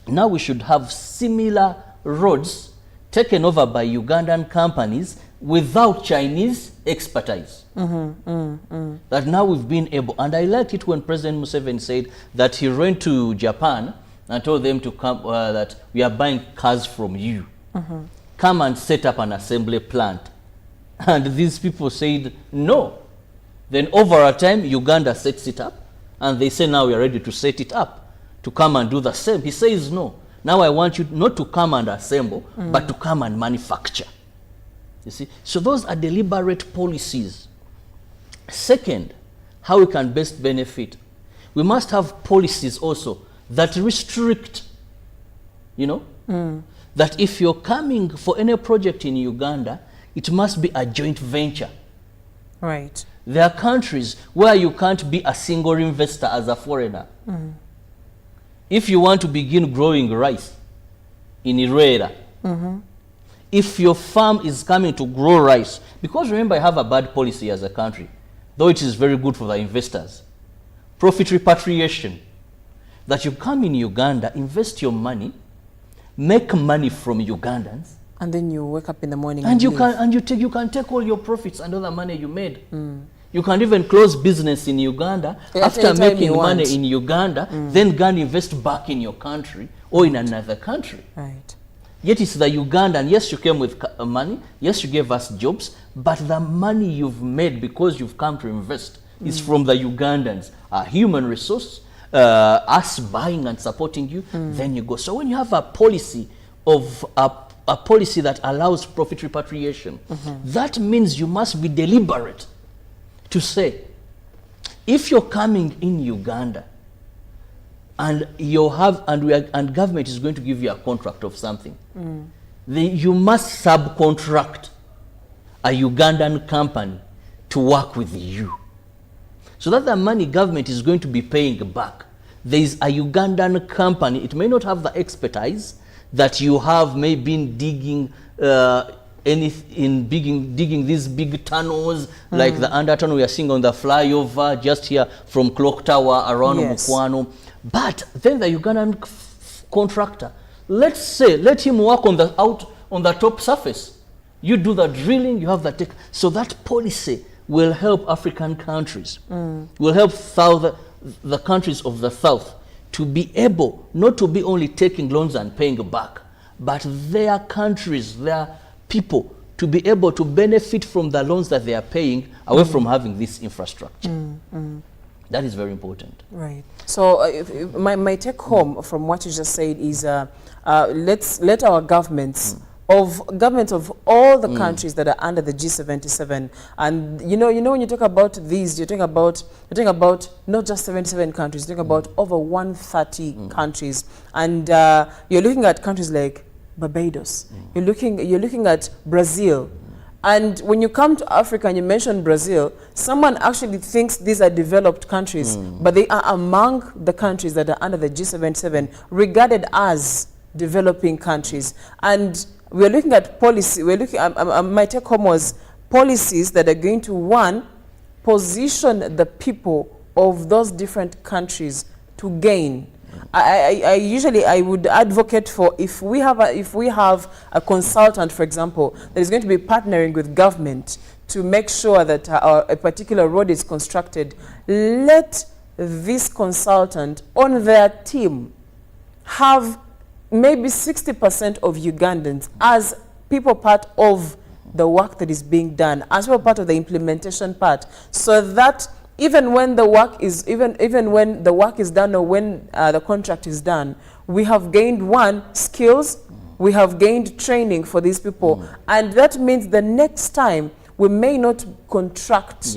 now we should have similar roads taken over by Ugandan companies without Chinese expertise. That now we've been able, and I liked it when President Museveni said that he went to Japan and told them to come, that we are buying cars from you. Come and set up an assembly plant. And these people said no. Then over a time, Uganda sets it up, and they say now we are ready to set it up, to come and do the same. He says no. Now I want you not to come and assemble, but to come and manufacture. You see? So those are deliberate policies. Second, how we can best benefit. We must have policies also that restrict, you know, that if you're coming for any project in Uganda, it must be a joint venture. Right. There are countries where you can't be a single investor as a foreigner. If you want to begin growing rice in Irera, if your farm is coming to grow rice, because remember I have a bad policy as a country, though it is very good for the investors, profit repatriation, that you come in Uganda, invest your money, make money from Ugandans, and then you wake up in the morning and you leave. you can take all your profits and all the money you made. You can even close business in Uganda after making money in Uganda, then go and invest back in your country or in another country. Right. Yet it's the Ugandan, yes, you came with money, yes, you gave us jobs, but the money you've made because you've come to invest is from the Ugandans, a human resource, us buying and supporting you, then you go. So when you have a policy of a policy that allows profit repatriation, that means you must be deliberate to say, if you're coming in Uganda and you have and government is going to give you a contract of something, you must subcontract a Ugandan company to work with you, so that the money government is going to be paying back. There is a Ugandan company. It may not have the expertise that you have, maybe in digging digging these big tunnels, like the under tunnel we are seeing on the flyover just here from Clock Tower around Mukwano. But then the Ugandan contractor, let's say, let him work on the top surface. You do the drilling, you have the tech. So that policy will help African countries, will help the countries of the South to be able not to be only taking loans and paying back, but their countries, their people, to be able to benefit from the loans that they are paying away from having this infrastructure. That is very important. Right. So my take home from what you just said is let our governments of all the countries that are under the G77, and you know when you talk about these, you're talking about not just 77 countries, you're talking about over 130 countries, and you're looking at countries like Barbados, you're looking at Brazil, and when you come to Africa and you mention Brazil, someone actually thinks these are developed countries, but they are among the countries that are under the G77, regarded as developing countries. And we're looking at policy, my take home was policies that are going to, one, position the people of those different countries to gain. I would advocate for, if we have a consultant, for example, that is going to be partnering with government to make sure that a particular road is constructed, let this consultant on their team have maybe 60% of Ugandans as people part of the work that is being done, as well part of the implementation part, so that even when the work is even when the work is done, or when the contract is done, we have gained, one, skills, we have gained training for these people, and that means the next time we may not contract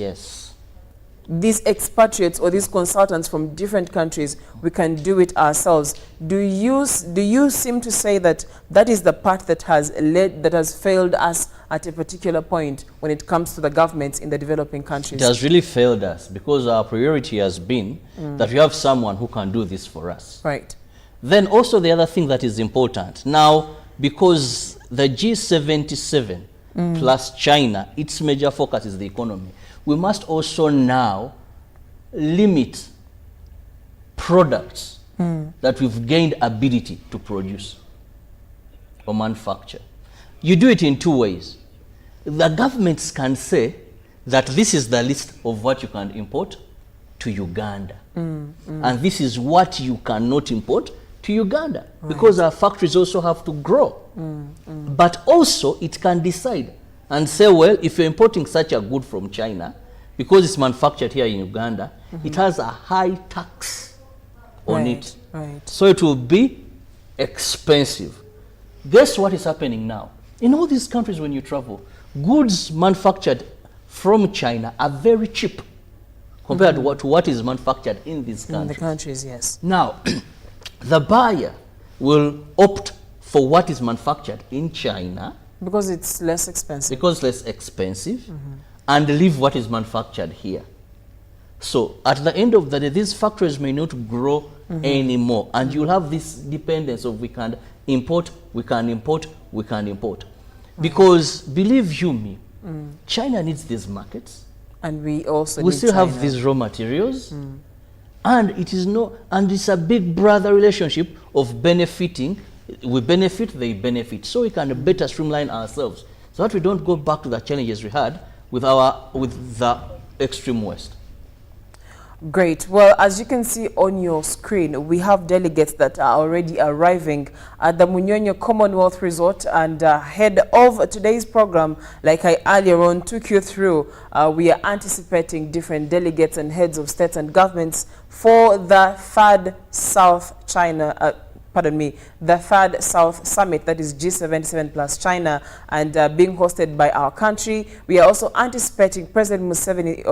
these expatriates or these consultants from different countries. We can do it ourselves. Do you seem to say that that is the part that has failed us at a particular point when it comes to the governments in the developing countries? It has really failed us because our priority has been that we have someone who can do this for us. Right. Then also the other thing that is important now, because the G77 plus China, its major focus is the economy, we must also now limit products that we've gained ability to produce or manufacture. You do it in two ways. The governments can say, that this is the list of what you can import to Uganda. And this is what you cannot import to Uganda, because our factories also have to grow. But also it can decide and say, well, if you're importing such a good from China, because it's manufactured here in Uganda, it has a high tax on it. So it will be expensive. Guess what is happening now? In all these countries, when you travel, goods manufactured from China are very cheap compared to what is manufactured in these countries. In the countries, yes. Now, the buyer will opt for what is manufactured in China because it's less expensive. And leave what is manufactured here. So at the end of the day, these factories may not grow anymore, and you'll have this dependence of we can import. Because believe you me, China needs these markets, and we also we still have these raw materials, and it's a big brother relationship of benefiting. We benefit, they benefit, so we can better streamline ourselves so that we don't go back to the challenges we had with the extreme west. Great. Well, as you can see on your screen, we have delegates that are already arriving at the Munyonyo Commonwealth Resort, and ahead of today's program, like I earlier on took you through, we are anticipating different delegates and heads of states and governments for the third South China the third South Summit, that is G77 plus China, and being hosted by our country. We are also anticipating President Museveni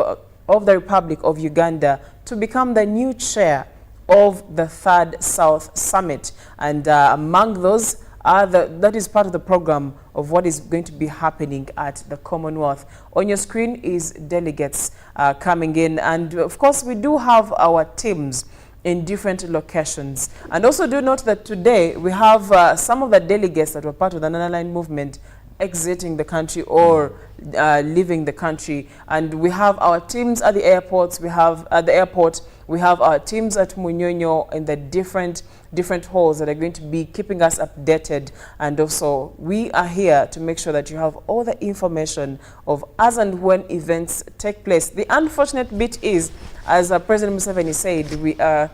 of the Republic of Uganda to become the new chair of the third South Summit. And among those that is part of the program of what is going to be happening at the Commonwealth. On your screen is delegates coming in, and of course we do have our teams in different locations. And also do note that today we have some of the delegates that were part of the Nanaline movement exiting the country or leaving the country. And we have our teams at the airports, we have at the airport, we have our teams at Munyonyo in the different halls that are going to be keeping us updated. And also we are here to make sure that you have all the information of as and when events take place. The unfortunate bit is, as President Museveni said, we are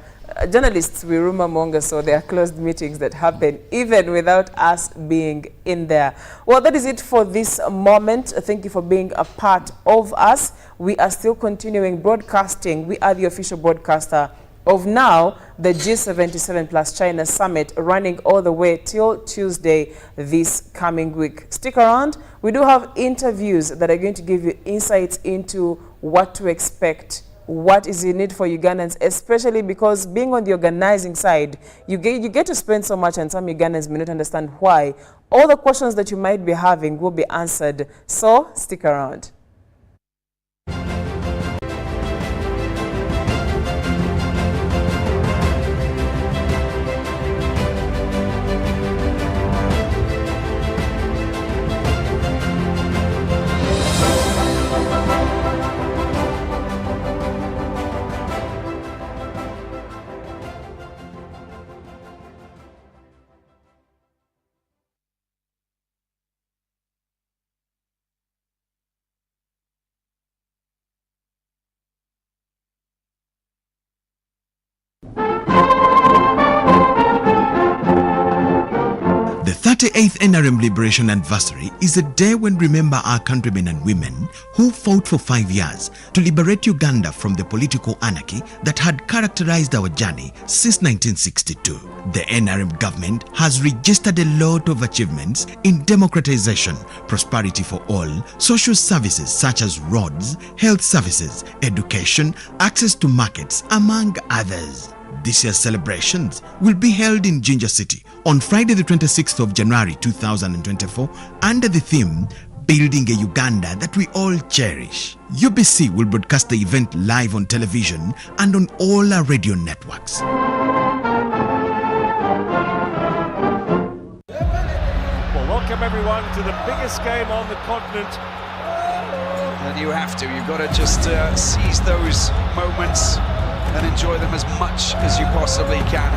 journalists, we rumor monger, so there are closed meetings that happen even without us being in there. Well, that is it for this moment. Thank you for being a part of us. We are still continuing broadcasting. We are the official broadcaster of now the G77 plus China Summit, running all the way till Tuesday this coming week. Stick around. We do have interviews that are going to give you insights into what to expect, what is in it for Ugandans, especially because being on the organizing side, you get to spend so much, and some Ugandans may not understand why. All the questions that you might be having will be answered, so stick around. The 38th NRM Liberation Anniversary is a day when we remember our countrymen and women who fought for 5 years to liberate Uganda from the political anarchy that had characterized our journey since 1962. The NRM government has registered a lot of achievements in democratization, prosperity for all, social services such as roads, health services, education, access to markets, among others. This year's celebrations will be held in Jinja City on Friday the 26th of January 2024 under the theme Building a Uganda That We All Cherish. UBC will broadcast the event live on television and on all our radio networks. Well, welcome everyone to the biggest game on the continent. And you have to, you've got to just seize those moments and enjoy them as much as you possibly can.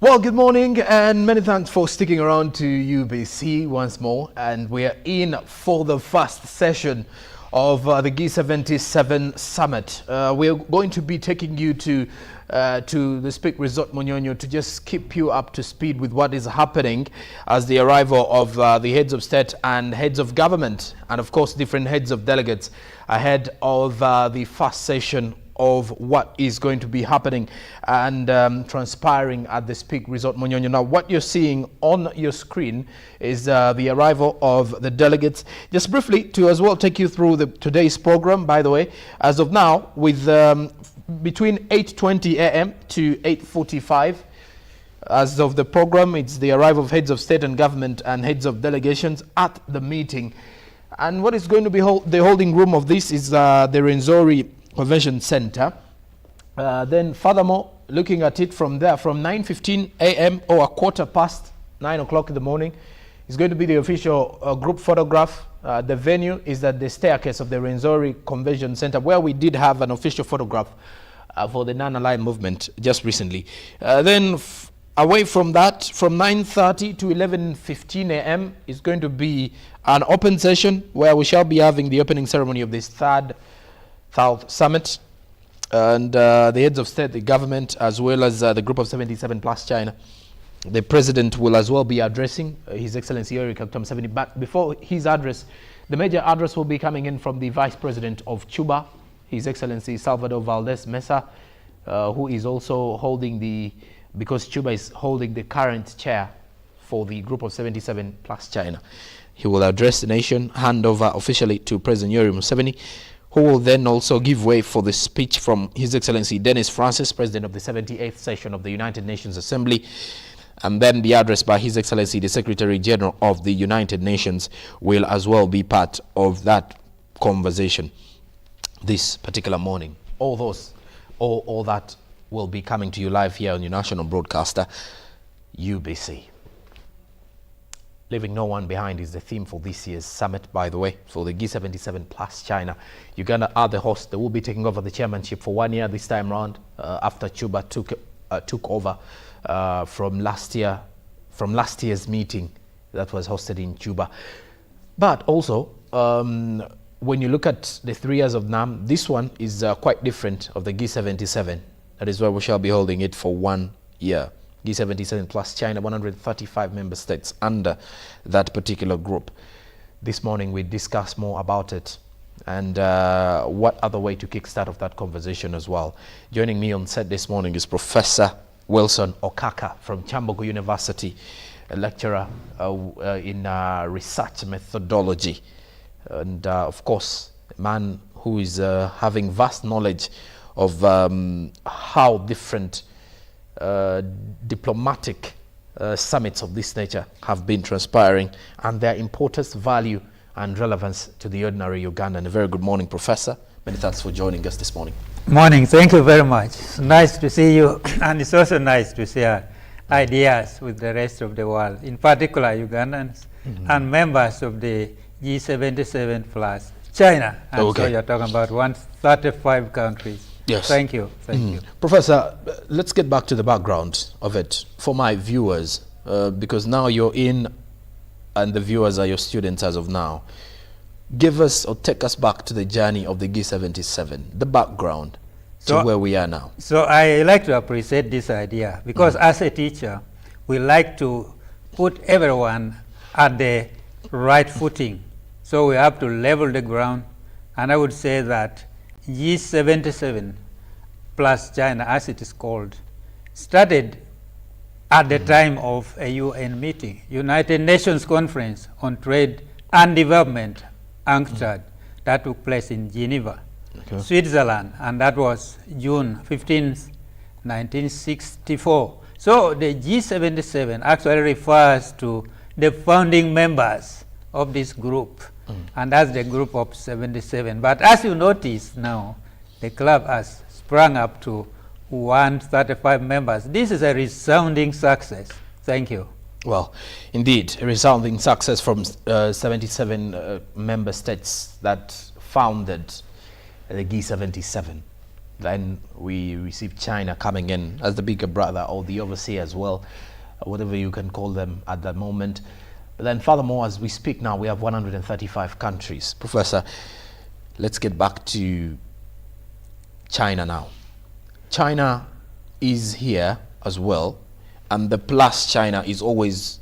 Well, good morning and many thanks for sticking around to UBC once more. And we are in for the first session of the G77 Summit. We are going to be taking you to the Speak Resort Munyonyo to just keep you up to speed with what is happening as the arrival of the heads of state and heads of government, and of course different heads of delegates ahead of the first session of what is going to be happening and transpiring at the Speak Resort Munyonyo. Now, what you're seeing on your screen is the arrival of the delegates. Just briefly to as well take you through today's program, by the way, as of now, with between 8:20 a.m. to 8:45. As of the program, it's the arrival of heads of state and government and heads of delegations at the meeting. And what is going to be the holding room of this is the Rwenzori Convention Center. Then furthermore, looking at it from there, from 9:15 a.m. or a quarter past 9 o'clock in the morning, is going to be the official group photograph. The venue is at the staircase of the Rwenzori Convention Center, where we did have an official photograph for the non-aligned movement just recently. Then away from that, from 9:30 to 11:15 a.m. is going to be an open session where we shall be having the opening ceremony of this third South Summit, and the heads of state, the government, as well as the group of 77 plus China. The president will as well be addressing His Excellency Eric Museveni. But before his address, the major address will be coming in from the Vice President of Cuba, His Excellency Salvador Valdez Mesa, who is also holding because Cuba is holding the current chair for the group of 77 plus China. He will address the nation, hand over officially to President Yoweri Museveni, who will then also give way for the speech from His Excellency Dennis Francis, President of the 78th session of the United Nations Assembly, and then the address by His Excellency the Secretary General of the United Nations will as well be part of that conversation this particular morning. All that will be coming to you live here on your national broadcaster, UBC. Leaving no one behind is the theme for this year's summit, by the way, for the G77 plus China. Uganda are the host. They will be taking over the chairmanship for 1 year this time round, after Cuba took over from last year's meeting that was hosted in Cuba. But also, when you look at the 3 years of NAM, this one is quite different of the G77. That is why we shall be holding it for 1 year. G77 plus China, 135 member states under that particular group. This morning we discuss more about it and what other way to kickstart of that conversation as well. Joining me on set this morning is Professor Wilson Okaka from Chambogo University, a lecturer in research methodology, and of course a man who is having vast knowledge of how different diplomatic summits of this nature have been transpiring and their importance, value and relevance to the ordinary Ugandan. A very good morning, Professor. Many thanks for joining us this morning. Morning. Thank you very much. It's nice to see you, and it's also nice to share ideas with the rest of the world, in particular Ugandans and members of the G77 plus China. And so you're talking about 135 countries. Yes. Thank you. Thank you. Professor, let's get back to the background of it for my viewers, because now you're in and the viewers are your students as of now. Give us or take us back to the journey of the G77, the background to where we are now. So I like to appreciate this idea because as a teacher, we like to put everyone at the right footing. So we have to level the ground, and I would say that G77 plus China, as it is called, started at the time of a UN meeting, United Nations Conference on Trade and Development, UNCTAD, that took place in Geneva, Switzerland, and that was June 15th, 1964. So the G77 actually refers to the founding members of this group, and that's the group of 77. But as you notice now, the club has sprung up to 135 members. This is a resounding success. Thank you. Well, indeed, a resounding success from 77 member states that founded the G77. Then we receive China coming in as the bigger brother or the overseer as well, whatever you can call them at the moment. But then furthermore, as we speak now, we have 135 countries. Professor, let's get back to China now. China is here as well, and the plus China is always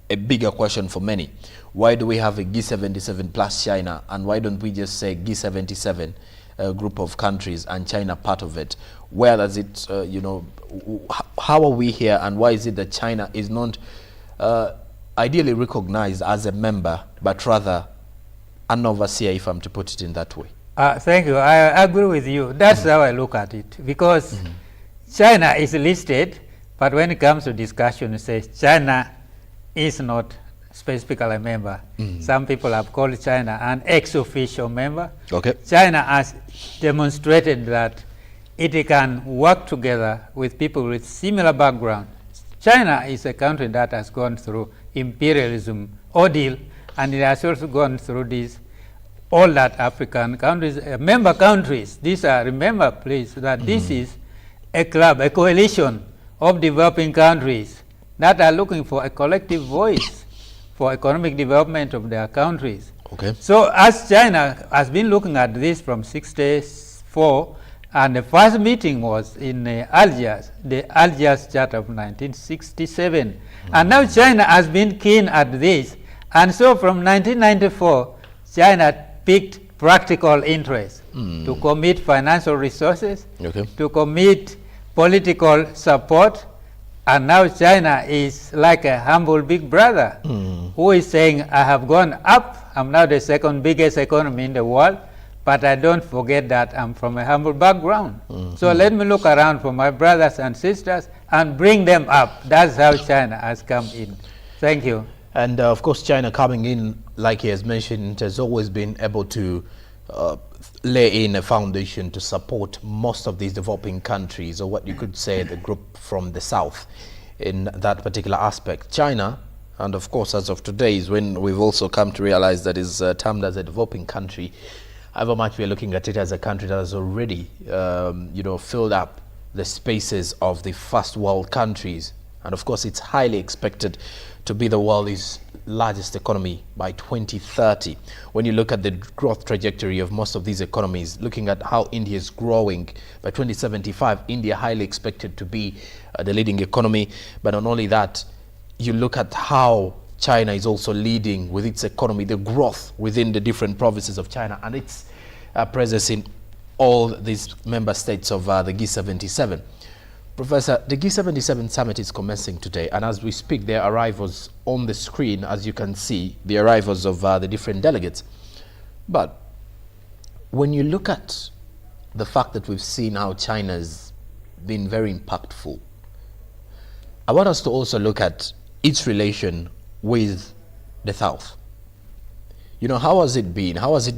a bigger question for many. Why do we have a G77 plus China, and why don't we just say G77, a group of countries, and China part of it? Where does it, how are we here, and why is it that China is not ideally recognized as a member, but rather an overseer, if I'm to put it in that way? Thank you. I agree with you. That's how I look at it, because China is listed, but when it comes to discussion, it says China is not specifically a member. Some people have called China an ex-official member. Okay. China has demonstrated that it can work together with people with similar background. China is a country that has gone through imperialism ordeal, and it has also gone through this. All that African countries, member countries, these are, remember please, that this is a club, a coalition of developing countries that are looking for a collective voice for economic development of their countries. Okay. So as China has been looking at this from 1964, and the first meeting was in Algiers, the Algiers Charter of 1967. And now China has been keen at this. And so from 1994, China picked practical interest to commit financial resources, to commit political support, and now China is like a humble big brother who is saying, I have gone up, I'm now the second biggest economy in the world, but I don't forget that I'm from a humble background. So let me look around for my brothers and sisters and bring them up. That's how China has come in. Thank you. And of course, China coming in, like he has mentioned, has always been able to lay in a foundation to support most of these developing countries, or what you could say the group from the south in that particular aspect. China, and of course as of today, is when we've also come to realize that is termed as a developing country. However much we are looking at it as a country that has already filled up the spaces of the first world countries, and of course it's highly expected to be the world's largest economy by 2030. When you look at the growth trajectory of most of these economies, looking at how India is growing, by 2075, India highly expected to be the leading economy. But not only that, you look at how China is also leading with its economy, the growth within the different provinces of China, and its presence in all these member states of the G77. Professor, the G77 summit is commencing today, and as we speak, there are arrivals on the screen, as you can see, the arrivals of the different delegates. But when you look at the fact that we've seen how China's been very impactful, I want us to also look at its relation with the South. How has it been? How has it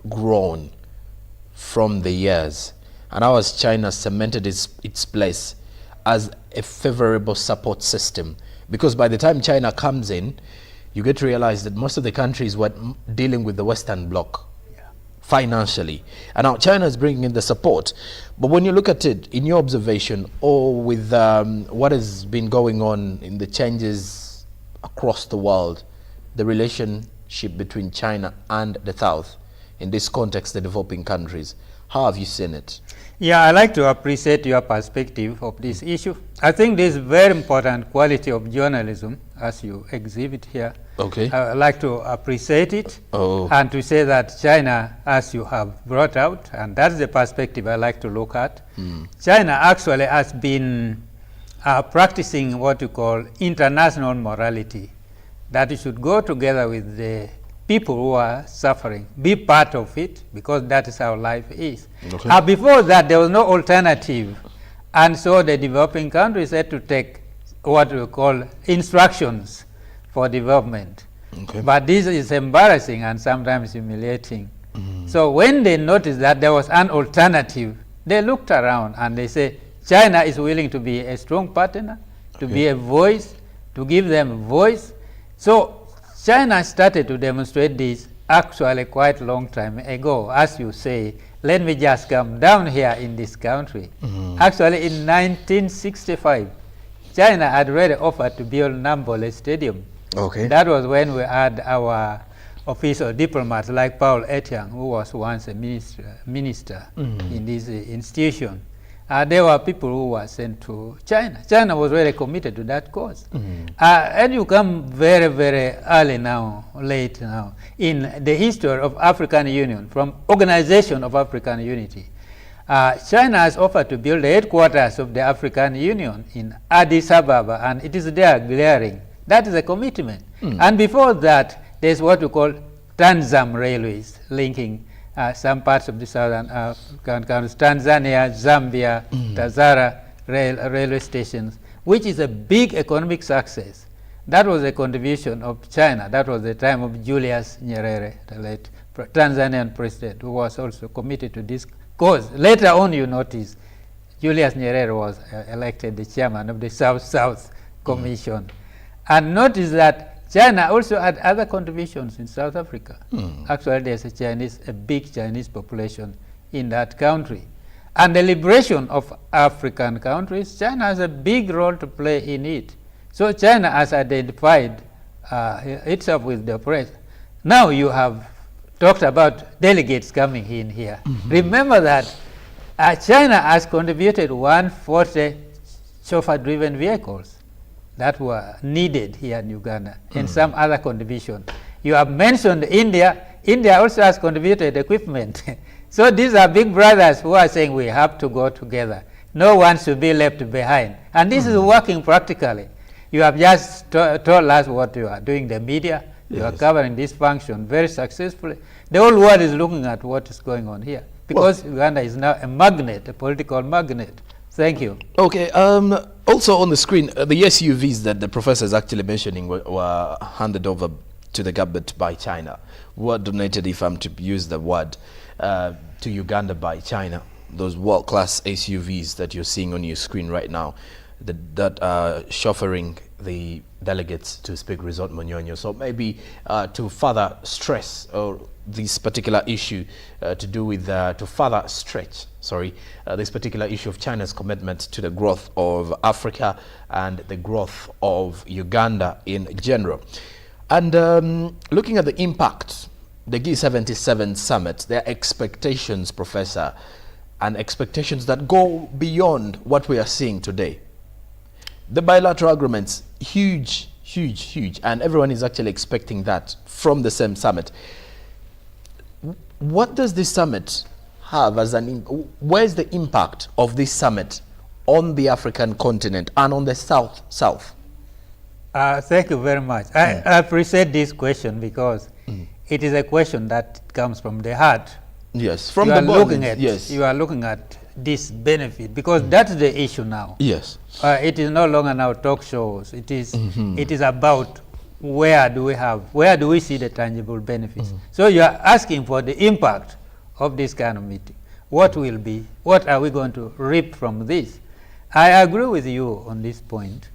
grown from the years? And how has China cemented its place as a favorable support system? Because by the time China comes in, you get to realize that most of the countries were dealing with the Western Bloc financially. And now China is bringing in the support. But when you look at it, in your observation, or with what has been going on in the changes across the world, the relationship between China and the South, in this context, the developing countries, how have you seen it? Yeah, I like to appreciate your perspective of this issue. I think this is very important quality of journalism as you exhibit here. Okay. I like to appreciate it and to say that China, as you have brought out, and that's the perspective I like to look at, China actually has been practicing what you call international morality, that it should go together with the people who are suffering, be part of it, because that is how life is. Okay. Before that, there was no alternative, and so the developing countries had to take what we call instructions for development. Okay. But this is embarrassing and sometimes humiliating. So when they noticed that there was an alternative, they looked around and they say, China is willing to be a strong partner, to be a voice, to give them a voice. So China started to demonstrate this actually quite a long time ago, as you say, let me just come down here in this country. Actually, in 1965, China had already offered to build Nambole Stadium. Okay. That was when we had our official diplomats like Paul Etiang, who was once a minister in this institution. There were people who were sent to China. China was very committed to that cause. And you come very, very early now, late now, in the history of African Union, from Organization of African Unity. China has offered to build the headquarters of the African Union in Addis Ababa, and it is there glaring. That is a commitment. And before that, there's what we call Tanzam railways, linking some parts of the southern African countries, Tanzania, Zambia, Tazara railway stations, which is a big economic success. That was a contribution of China. That was the time of Julius Nyerere, the late Tanzanian president, who was also committed to this cause. Later on, you notice, Julius Nyerere was elected the chairman of the South-South Commission. And notice that China also had other contributions in South Africa. Actually, there's a big Chinese population in that country. And the liberation of African countries, China has a big role to play in it. So China has identified itself with the press. Now you have talked about delegates coming in here. Remember that China has contributed 140 chauffeur-driven vehicles that were needed here in Uganda, and some other contribution. You have mentioned India. India also has contributed equipment. So these are big brothers who are saying we have to go together. No one should be left behind. And this is working practically. You have just told us what you are doing, the media. You are covering this function very successfully. The whole world is looking at what is going on here, because Uganda is now a magnet, a political magnet. Thank you. Okay. Also on the screen, the SUVs that the professor is actually mentioning were handed over to the government by China. Were donated, if I'm to use the word, to Uganda by China. Those world-class SUVs that you're seeing on your screen right now, that are chauffeuring the delegates to speak Resort Munyonyo. So maybe to further stress this particular issue to do with, to further stretch, this particular issue of China's commitment to the growth of Africa and the growth of Uganda in general. And looking at the impact, the G77 summit, their expectations, Professor, and expectations that go beyond what we are seeing today. The bilateral agreements, huge, huge, huge, and everyone is actually expecting that from the same summit. What does this summit have as where's the impact of this summit on the African continent and on the South? Thank you very much. I appreciate this question because it is a question that comes from the heart. Yes, from the bottom. Yes, you are looking at this benefit because that's the issue now. Yes, it is no longer now talk shows. It is it is about where do we see the tangible benefits. So you are asking for the impact of this kind of meeting. What are we going to reap from this? I agree with you on this point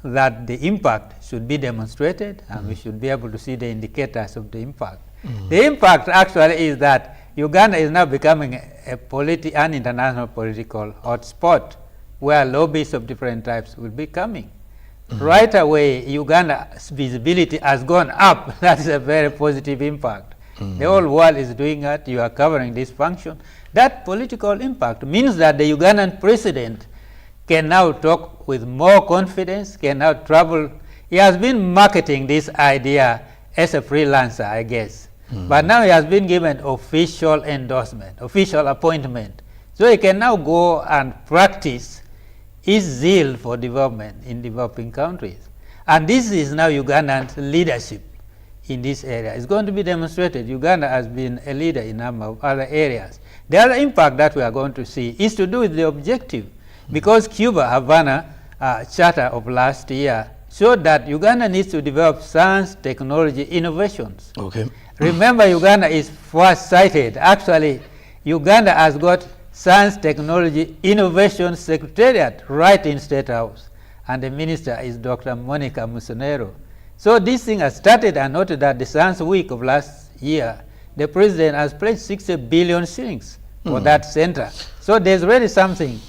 that the impact should be demonstrated and we should be able to see the indicators of the impact. The impact actually is that Uganda is now becoming an international political hotspot where lobbies of different types will be coming. Right away, Uganda's visibility has gone up. That is a very positive impact. The whole world is doing that. You are covering this function. That political impact means that the Ugandan president can now talk with more confidence, can now travel. He has been marketing this idea as a freelancer, I guess. But now he has been given official endorsement, official appointment. So he can now go and practice his zeal for development in developing countries. And this is now Ugandan's leadership in this area. It's going to be demonstrated. Uganda has been a leader in a number of other areas. The other impact that we are going to see is to do with the objective. Because Cuba Havana Charter of last year showed that Uganda needs to develop science, technology, innovations. Okay. Remember, Uganda is first cited. Actually, Uganda has got Science, Technology, Innovation Secretariat right in State House. And the minister is Dr. Monica Musonero. So this thing has started. I noted that the Science Week of last year, the president has pledged 60 billion shillings for that center. So there's really something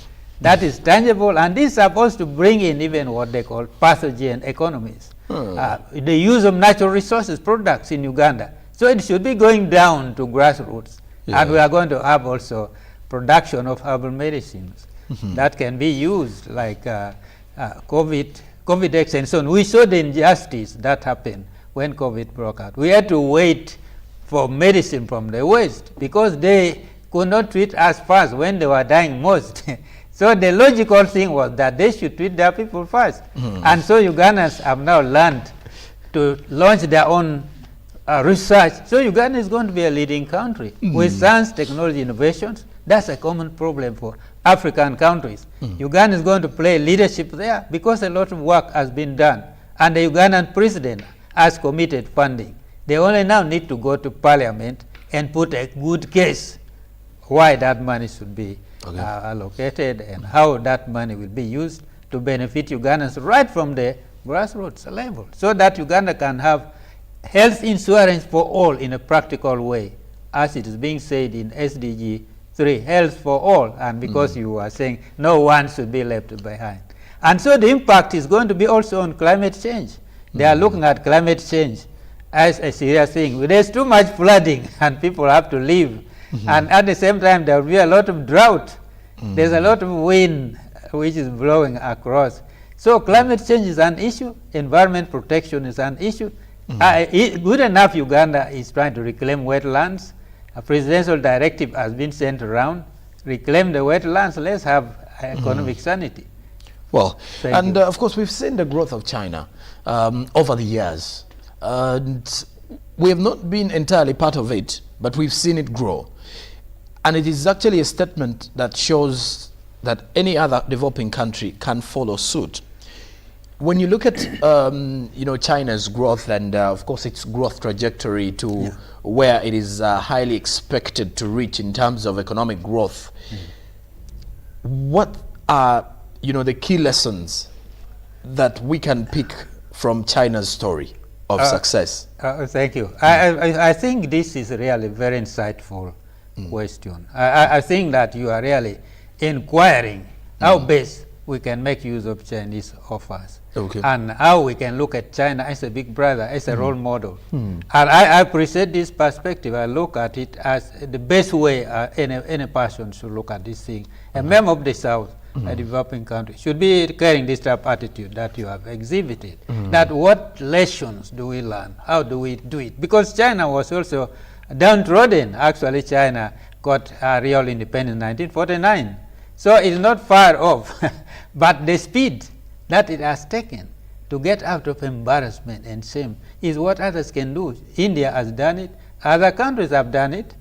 that is tangible, and this is supposed to bring in even what they call pathogen economies. The use of natural resources products in Uganda. So it should be going down to grassroots. And we are going to have also production of herbal medicines that can be used like COVID-X and so on. We saw the injustice that happened when COVID broke out. We had to wait for medicine from the West because they could not treat us first when they were dying most. So the logical thing was that they should treat their people first. And so Ugandans have now learned to launch their own research. So Uganda is going to be a leading country with science, technology, innovations. That's a common problem for African countries. Uganda is going to play leadership there because a lot of work has been done. And the Ugandan president has committed funding. They only now need to go to parliament and put a good case why that money should be allocated and how that money will be used to benefit Ugandans right from the grassroots level, so that Uganda can have health insurance for all in a practical way, as it is being said in SDG 3, health for all, and because you are saying no one should be left behind. And so the impact is going to be also on climate change. They are looking at climate change as a serious thing. There's too much flooding and people have to live. And at the same time, there will be a lot of drought. There's a lot of wind which is blowing across. So climate change is an issue. Environment protection is an issue. Good enough Uganda is trying to reclaim wetlands. A presidential directive has been sent around. Reclaim the wetlands. Let's have economic sanity. Well, of course, we've seen the growth of China over the years. And we have not been entirely part of it, but we've seen it grow. And it is actually a statement that shows that any other developing country can follow suit. When you look at China's growth and of course its growth trajectory to where it is highly expected to reach in terms of economic growth, what are the key lessons that we can pick from China's story of success? Thank you. I think this is really a very insightful question. I think that you are really inquiring how best we can make use of Chinese offers and how we can look at China as a big brother, as a role model. And I appreciate this perspective. I look at it as the best way any person should look at this thing. A member of the South, a developing country, should be carrying this type of attitude that you have exhibited. That what lessons do we learn? How do we do it? Because China was also downtrodden. Actually, China got real independence in 1949. So it's not far off. But the speed that it has taken to get out of embarrassment and shame is what others can do. India has done it. Other countries have done it.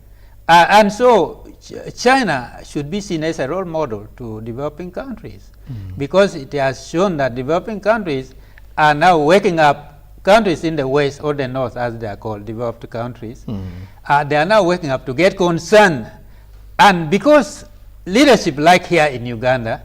And so China should be seen as a role model to developing countries because it has shown that developing countries are now waking up. Countries in the West or the North, as they are called, developed countries, they are now waking up to get concerned. And because leadership like here in Uganda,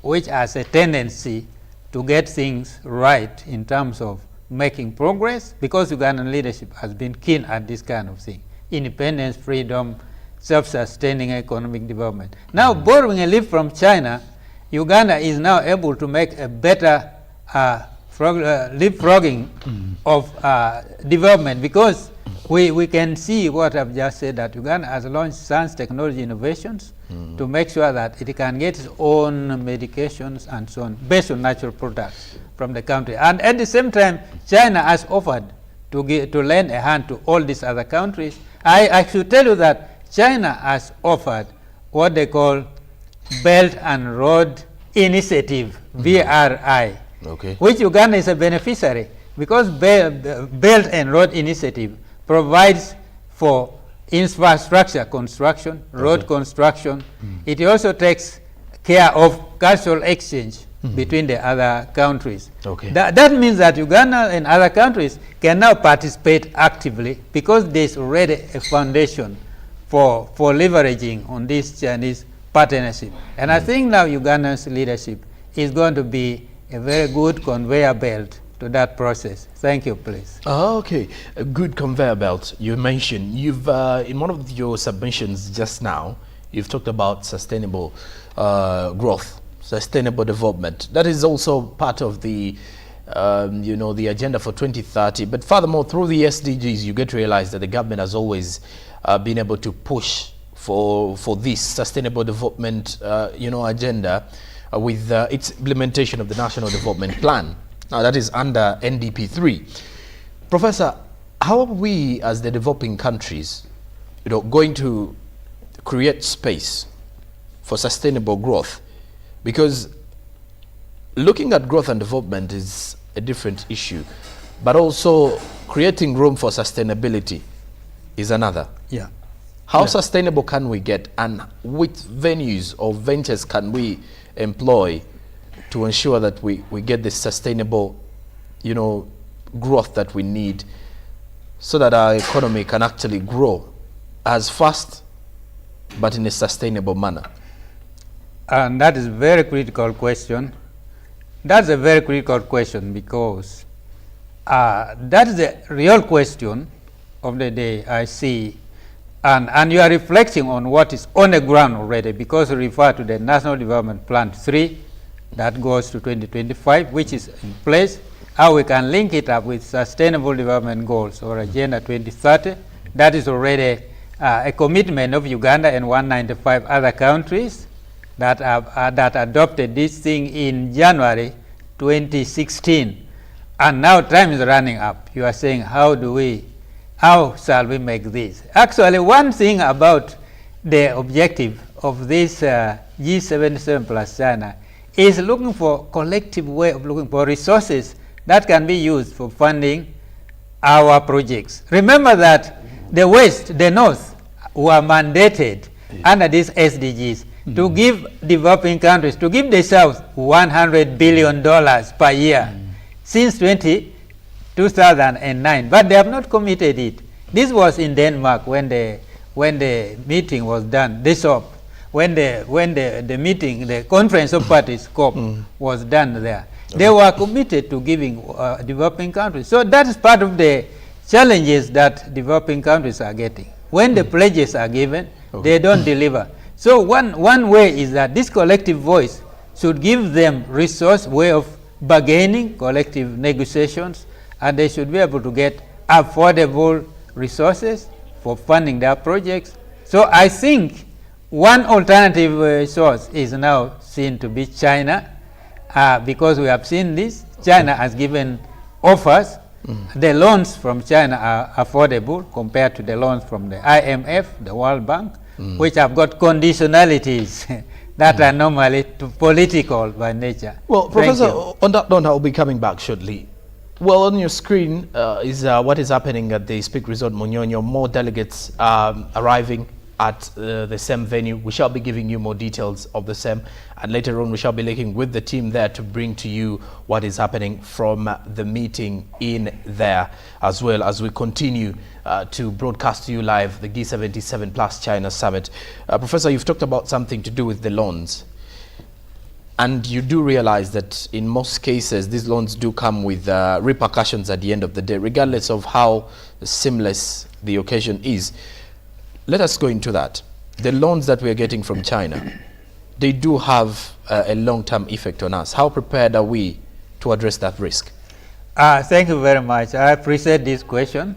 which has a tendency to get things right in terms of making progress, because Ugandan leadership has been keen at this kind of thing, independence, freedom, self-sustaining economic development. Now, borrowing a leaf from China, Uganda is now able to make a better leapfrogging of development, because we can see what I've just said, that Uganda has launched science, technology, innovations to make sure that it can get its own medications and so on based on natural products from the country. And at the same time, China has offered to lend a hand to all these other countries. I should tell you that China has offered what they call Belt and Road Initiative, BRI, which Uganda is a beneficiary, because Belt and Road Initiative provides for infrastructure construction, road construction. It also takes care of cultural exchange between the other countries. That means that Uganda and other countries can now participate actively because there's already a foundation for leveraging on this Chinese partnership. And I think now Uganda's leadership is going to be a very good conveyor belt to that process. Thank you, please. Okay, a good conveyor belt you mentioned. You've in one of your submissions just now, you've talked about sustainable growth, sustainable development. That is also part of the the agenda for 2030. But furthermore, through the SDGs, you get to realize that the government has always been able to push for this sustainable development agenda with its implementation of the National Development Plan. Now that is under NDP 3. Professor, how are we as the developing countries going to create space for sustainable growth? Because looking at growth and development is a different issue, but also creating room for sustainability is another. Yeah. How sustainable can we get, and which venues or ventures can we employ to ensure that we get this sustainable, growth that we need, so that our economy can actually grow as fast, but in a sustainable manner? And that is a very critical question. That's a very critical question because that is the real question of the day, I see. And you are reflecting on what is on the ground already, because you refer to the National Development Plan 3 that goes to 2025, which is in place, how we can link it up with Sustainable Development Goals or Agenda 2030. That is already a commitment of Uganda and 195 other countries that adopted this thing in January 2016. And now time is running up. You are saying, how shall we make this? Actually, one thing about the objective of this G77 plus China is looking for collective way of looking for resources that can be used for funding our projects. Remember that the West, the North, were mandated under these SDGs to give developing countries, to give the South $100 billion per year since 2009, but they have not committed it. This was in Denmark when the meeting was done. When the meeting, the conference of parties COP was done there, they were committed to giving developing countries. So that is part of the challenges that developing countries are getting. When the pledges are given, they don't deliver. So one way is that this collective voice should give them resource way of bargaining, collective negotiations, and they should be able to get affordable resources for funding their projects. So I think one alternative source is now seen to be China, because we have seen this. China has given offers. The loans from China are affordable compared to the loans from the IMF, the World Bank, which have got conditionalities that are normally political by nature. Well, Professor, on that note, I'll be coming back shortly. Well, on your screen is what is happening at the Speak Resort Munyonyo. More delegates arriving at the same venue. We shall be giving you more details of the same, and later on we shall be linking with the team there to bring to you what is happening from the meeting in there, as well as we continue to broadcast to you live the G77 plus China Summit. Professor, you've talked about something to do with the loans, and you do realize that in most cases these loans do come with repercussions at the end of the day, regardless of how seamless the occasion is. Let us go into that. The loans that we are getting from China, they do have a long-term effect on us. How prepared are we to address that risk? Thank you very much. I appreciate this question.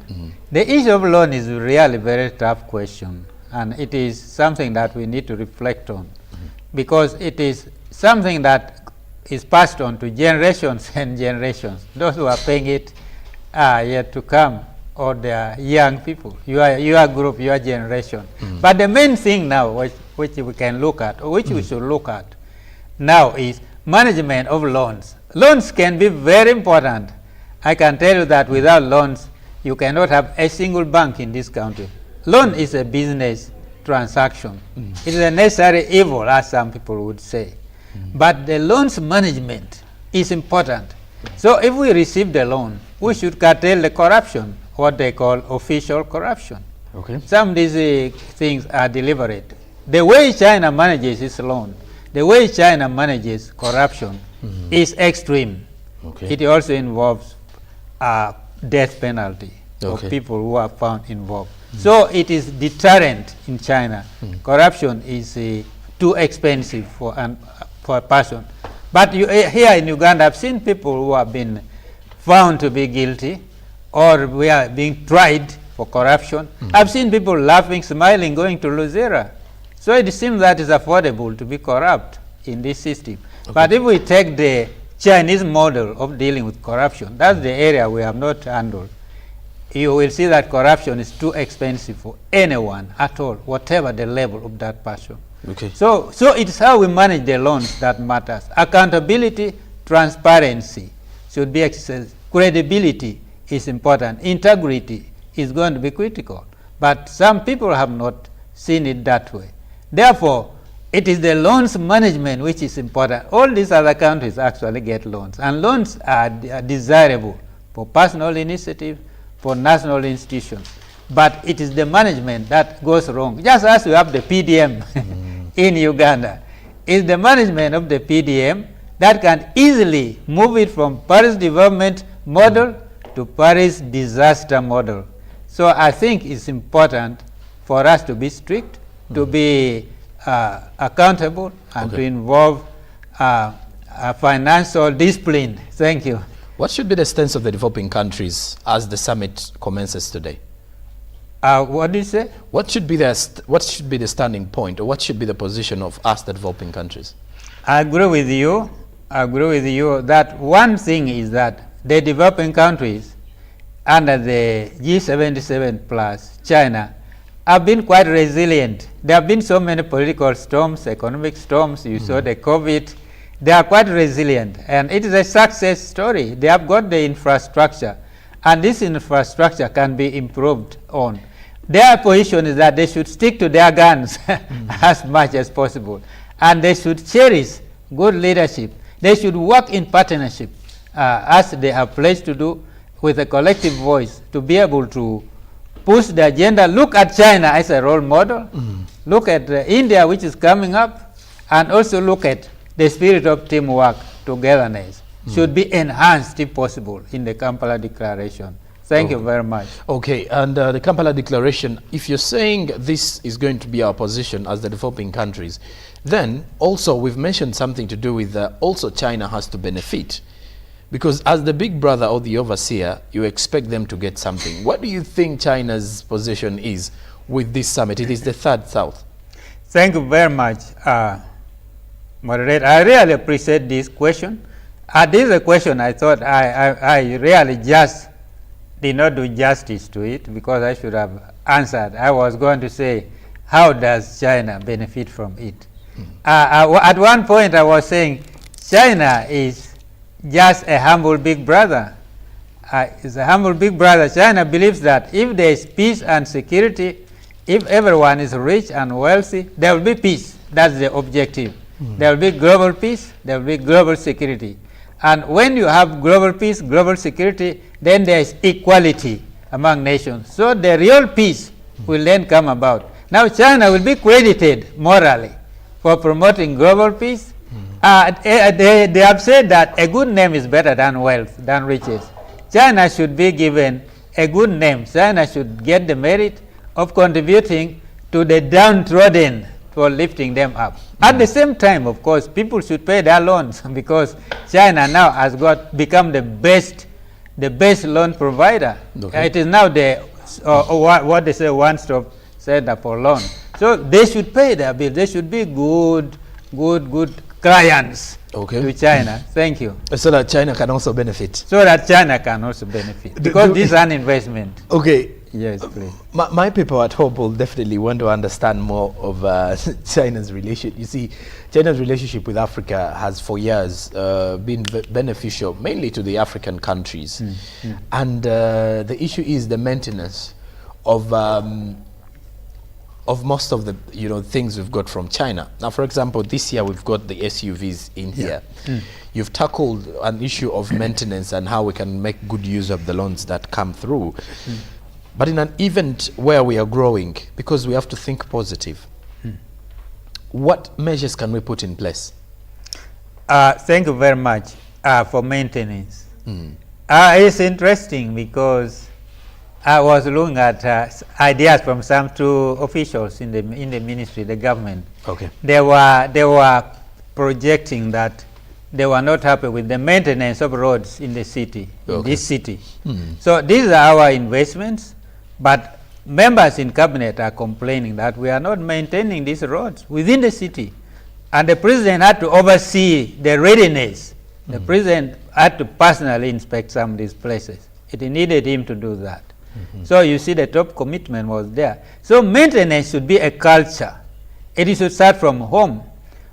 The issue of loan is really a very tough question, and it is something that we need to reflect on, because it is something that is passed on to generations and generations. Those who are paying it are yet to come, or they are young people, your group, your generation. But the main thing now, which we can look at, or which we should look at now, is management of loans. Loans can be very important. I can tell you that without loans, you cannot have a single bank in this country. Loan is a business transaction. It is a necessary evil, as some people would say. But the loans management is important. So if we receive the loan, we should curtail the corruption, what they call official corruption. Some of these things are deliberate. The way China manages its loan, the way China manages corruption is extreme. It also involves death penalty. of Okay. people who are found involved. So it is deterrent in China. Corruption is too expensive for a person. But here in Uganda, I've seen people who have been found to be guilty or we are being tried for corruption. I've seen people laughing, smiling, going to Luzera. So it seems that it's affordable to be corrupt in this system. But if we take the Chinese model of dealing with corruption, that's the area we have not handled. You will see that corruption is too expensive for anyone at all, whatever the level of that person. Okay. So it's how we manage the loans that matters. Accountability, transparency should be exercised. Credibility is important. Integrity is going to be critical. But some people have not seen it that way. Therefore, it is the loans management which is important. All these other countries actually get loans. And loans are desirable for personal initiative, for national institutions. But it is the management that goes wrong. Just as we have the PDM in Uganda, it's the management of the PDM that can easily move it from Paris development model to Paris disaster model. So I think it's important for us to be strict, to be accountable, and to involve financial discipline. Thank you. What should be the stance of the developing countries as the summit commences today? What do you say? What should be the standing point, or what should be the position of us, the developing countries? I agree with you. I agree with you that one thing is that the developing countries under the G77 plus China have been quite resilient. There have been so many political storms, economic storms. You saw the COVID. They are quite resilient, and it is a success story. They have got the infrastructure, and this infrastructure can be improved on. Their position is that they should stick to their guns as much as possible, and they should cherish good leadership. They should work in partnership as they have pledged to do, with a collective voice, to be able to push the agenda. Look at China as a role model. Look at India, which is coming up, and also look at the spirit of teamwork, togetherness, should be enhanced if possible in the Kampala Declaration. Thank you very much. Okay, and the Kampala Declaration, if you're saying this is going to be our position as the developing countries, then also we've mentioned something to do with also China has to benefit. Because as the big brother or the overseer, you expect them to get something. What do you think China's position is with this summit? It is the third South. Thank you very much, Moderator. I really appreciate this question. This is a question I thought I really just did not do justice to it, because I should have answered. I was going to say, how does China benefit from it? At one point I was saying China is just a humble big brother. It's a humble big brother. China believes that if there is peace and security, if everyone is rich and wealthy, there will be peace. That's the objective. There will be global peace, there will be global security. And when you have global peace, global security, then there is equality among nations. So the real peace will then come about. Now China will be credited morally for promoting global peace. They have said that a good name is better than wealth, than riches. China should be given a good name. China should get the merit of contributing to the downtrodden for lifting them up. At the same time, of course, people should pay their loans, because China now has become the best loan provider. Okay. It is now the what they say, one-stop center for loan. So they should pay their bills. They should be good clients to China. Thank you. So that China can also benefit. So that China can also benefit, because this is an investment. Okay. Yes, please. My people at home will definitely want to understand more of China's relationship. You see, China's relationship with Africa has for years been beneficial, mainly to the African countries. And the issue is the maintenance of most of the things we've got from China. Now, for example, this year we've got the SUVs in here. You've tackled an issue of maintenance and how we can make good use of the loans that come through. But in an event where we are growing, because we have to think positive, what measures can we put in place? Thank you very much for maintenance. It's interesting because I was looking at ideas from some two officials in the ministry, the government. Okay. They were projecting that they were not happy with the maintenance of roads in the city, in this city. So these are our investments, but members in cabinet are complaining that we are not maintaining these roads within the city. And the president had to oversee the readiness. The president had to personally inspect some of these places. It needed him to do that. So you see the top commitment was there. So maintenance should be a culture. It should start from home.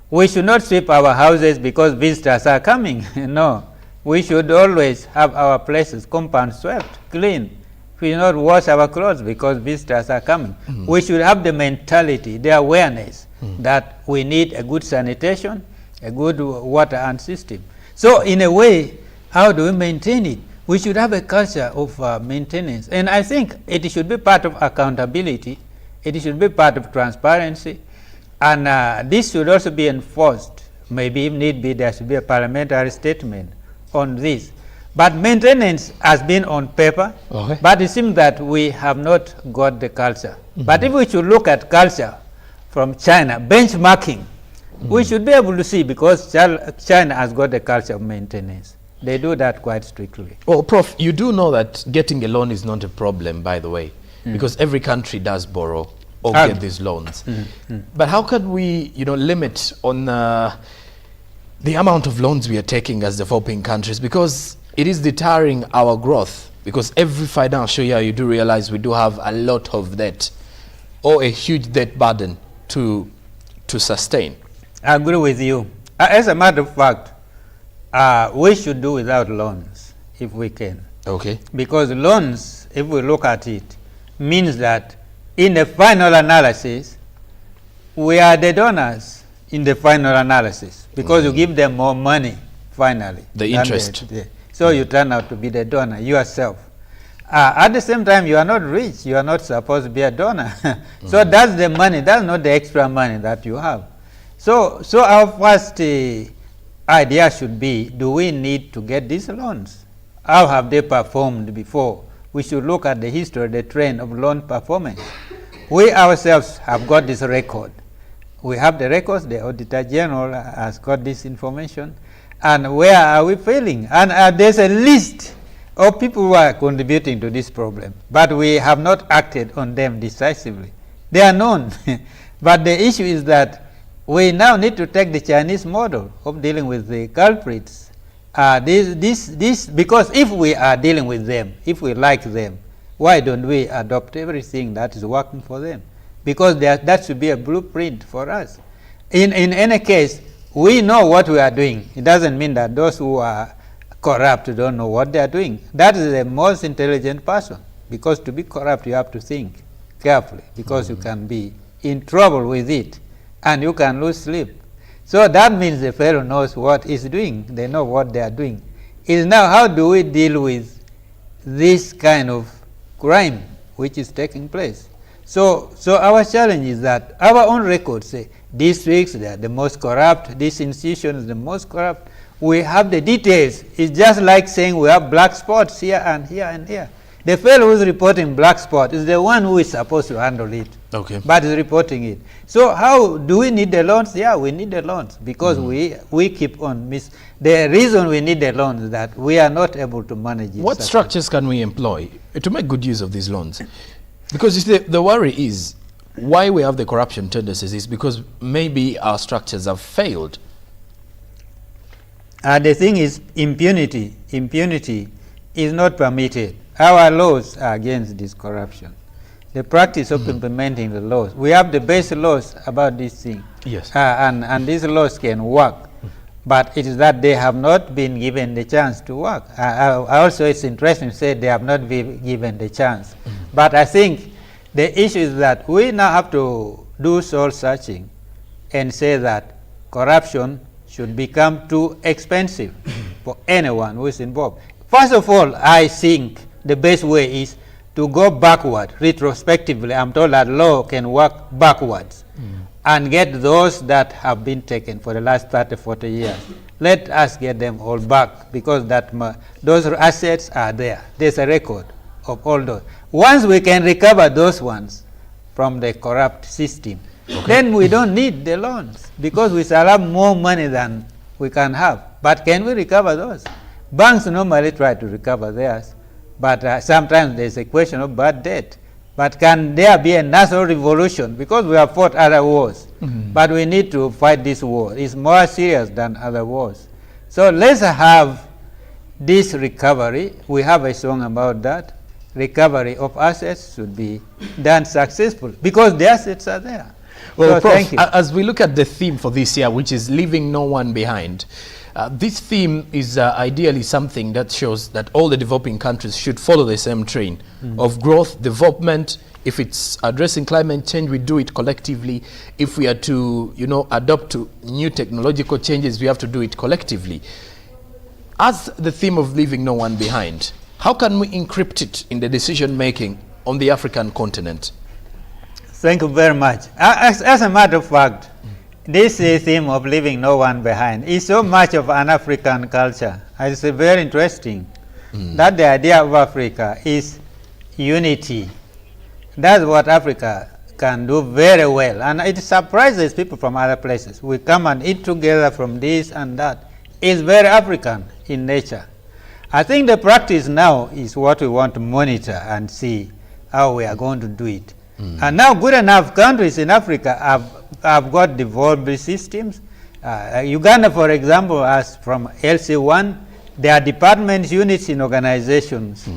We should not sweep our houses because visitors are coming. No. We should always have our places, compound swept, clean. We should not wash our clothes because visitors are coming. We should have the mentality, the awareness that we need a good sanitation, a good water and system. So in a way, how do we maintain it? We should have a culture of maintenance. And I think it should be part of accountability. It should be part of transparency. And this should also be enforced. Maybe if need be, there should be a parliamentary statement on this. But maintenance has been on paper, but it seems that we have not got the culture. But if we should look at culture from China, benchmarking, we should be able to see, because China has got the culture of maintenance. They do that quite strictly. Well, Prof, you do know that getting a loan is not a problem, by the way, because every country does borrow or get these loans. But how can we, limit on the amount of loans we are taking as developing countries? Because it is deterring our growth. Because every financial year, you do realize we do have a lot of debt or a huge debt burden to sustain. I agree with you. As a matter of fact, we should do without loans if we can. Okay. Because loans, if we look at it, means that in the final analysis, we are the donors in the final analysis, because you give them more money finally. The interest. So you turn out to be the donor yourself. At the same time, you are not rich. You are not supposed to be a donor. So that's the money. That's not the extra money that you have. So our first idea should be, do we need to get these loans? How have they performed before? We should look at the history, the trend of loan performance. We ourselves have got this record. We have the records, the Auditor General has got this information. And where are we failing? And there's a list of people who are contributing to this problem, but we have not acted on them decisively. They are known. But the issue is that we now need to take the Chinese model of dealing with the culprits. Because if we are dealing with them, if we like them, why don't we adopt everything that is working for them? Because that should be a blueprint for us. In any case, we know what we are doing. It doesn't mean that those who are corrupt don't know what they are doing. That is the most intelligent person. Because to be corrupt, you have to think carefully, because you can be in trouble with it and you can lose sleep. So that means the fellow knows what he's doing. They know what they are doing. Is now, how do we deal with this kind of crime which is taking place? So our challenge is that our own records say districts, they are the most corrupt, this institution is the most corrupt. We have the details. It's just like saying we have black spots here and here and here. The fellow who is reporting black spot is the one who is supposed to handle it. Okay. But is reporting it. So how do we need the loans? Yeah, we need the loans because we keep on the reason we need the loans is that we are not able to manage it. What structures can we employ to make good use of these loans? Because you see, the worry is why we have the corruption tendencies is because maybe our structures have failed. The thing is impunity. Impunity is not permitted. Our laws are against this corruption. The practice of implementing the laws. We have the best laws about this thing. Yes. And these laws can work. But it is that they have not been given the chance to work. Also, it's interesting to say they have not been given the chance. But I think the issue is that we now have to do soul searching and say that corruption should become too expensive for anyone who is involved. First of all, I think the best way is to go backward, retrospectively. I'm told that law can work backwards and get those that have been taken for the last 30, 40 years. Let us get them all back because those assets are there. There's a record. of all those. Once we can recover those ones from the corrupt system, then we don't need the loans because we shall have more money than we can have. But can we recover those? Banks normally try to recover theirs, but sometimes there's a question of bad debt. But can there be a national revolution? Because we have fought other wars, but we need to fight this war. It's more serious than other wars. So let's have this recovery. We have a song about that. Recovery of assets should be done successfully because the assets are there. Well, so Prof, thank you. As we look at the theme for this year, which is leaving no one behind, this theme is ideally something that shows that all the developing countries should follow the same train of growth, development. If it's addressing climate change, we do it collectively. If we are to, adopt to new technological changes, we have to do it collectively. As the theme of leaving no one behind, how can we encrypt it in the decision making on the African continent? Thank you very much. As a matter of fact, this theme of leaving no one behind is so much of an African culture. It's very interesting that the idea of Africa is unity. That's what Africa can do very well, and it surprises people from other places. We come and eat together from this and that. It's very African in nature. I think the practice now is what we want to monitor and see how we are going to do it. And now good enough countries in Africa have got devolved systems. Uganda, for example, has from LC1, there are departments, units in organizations.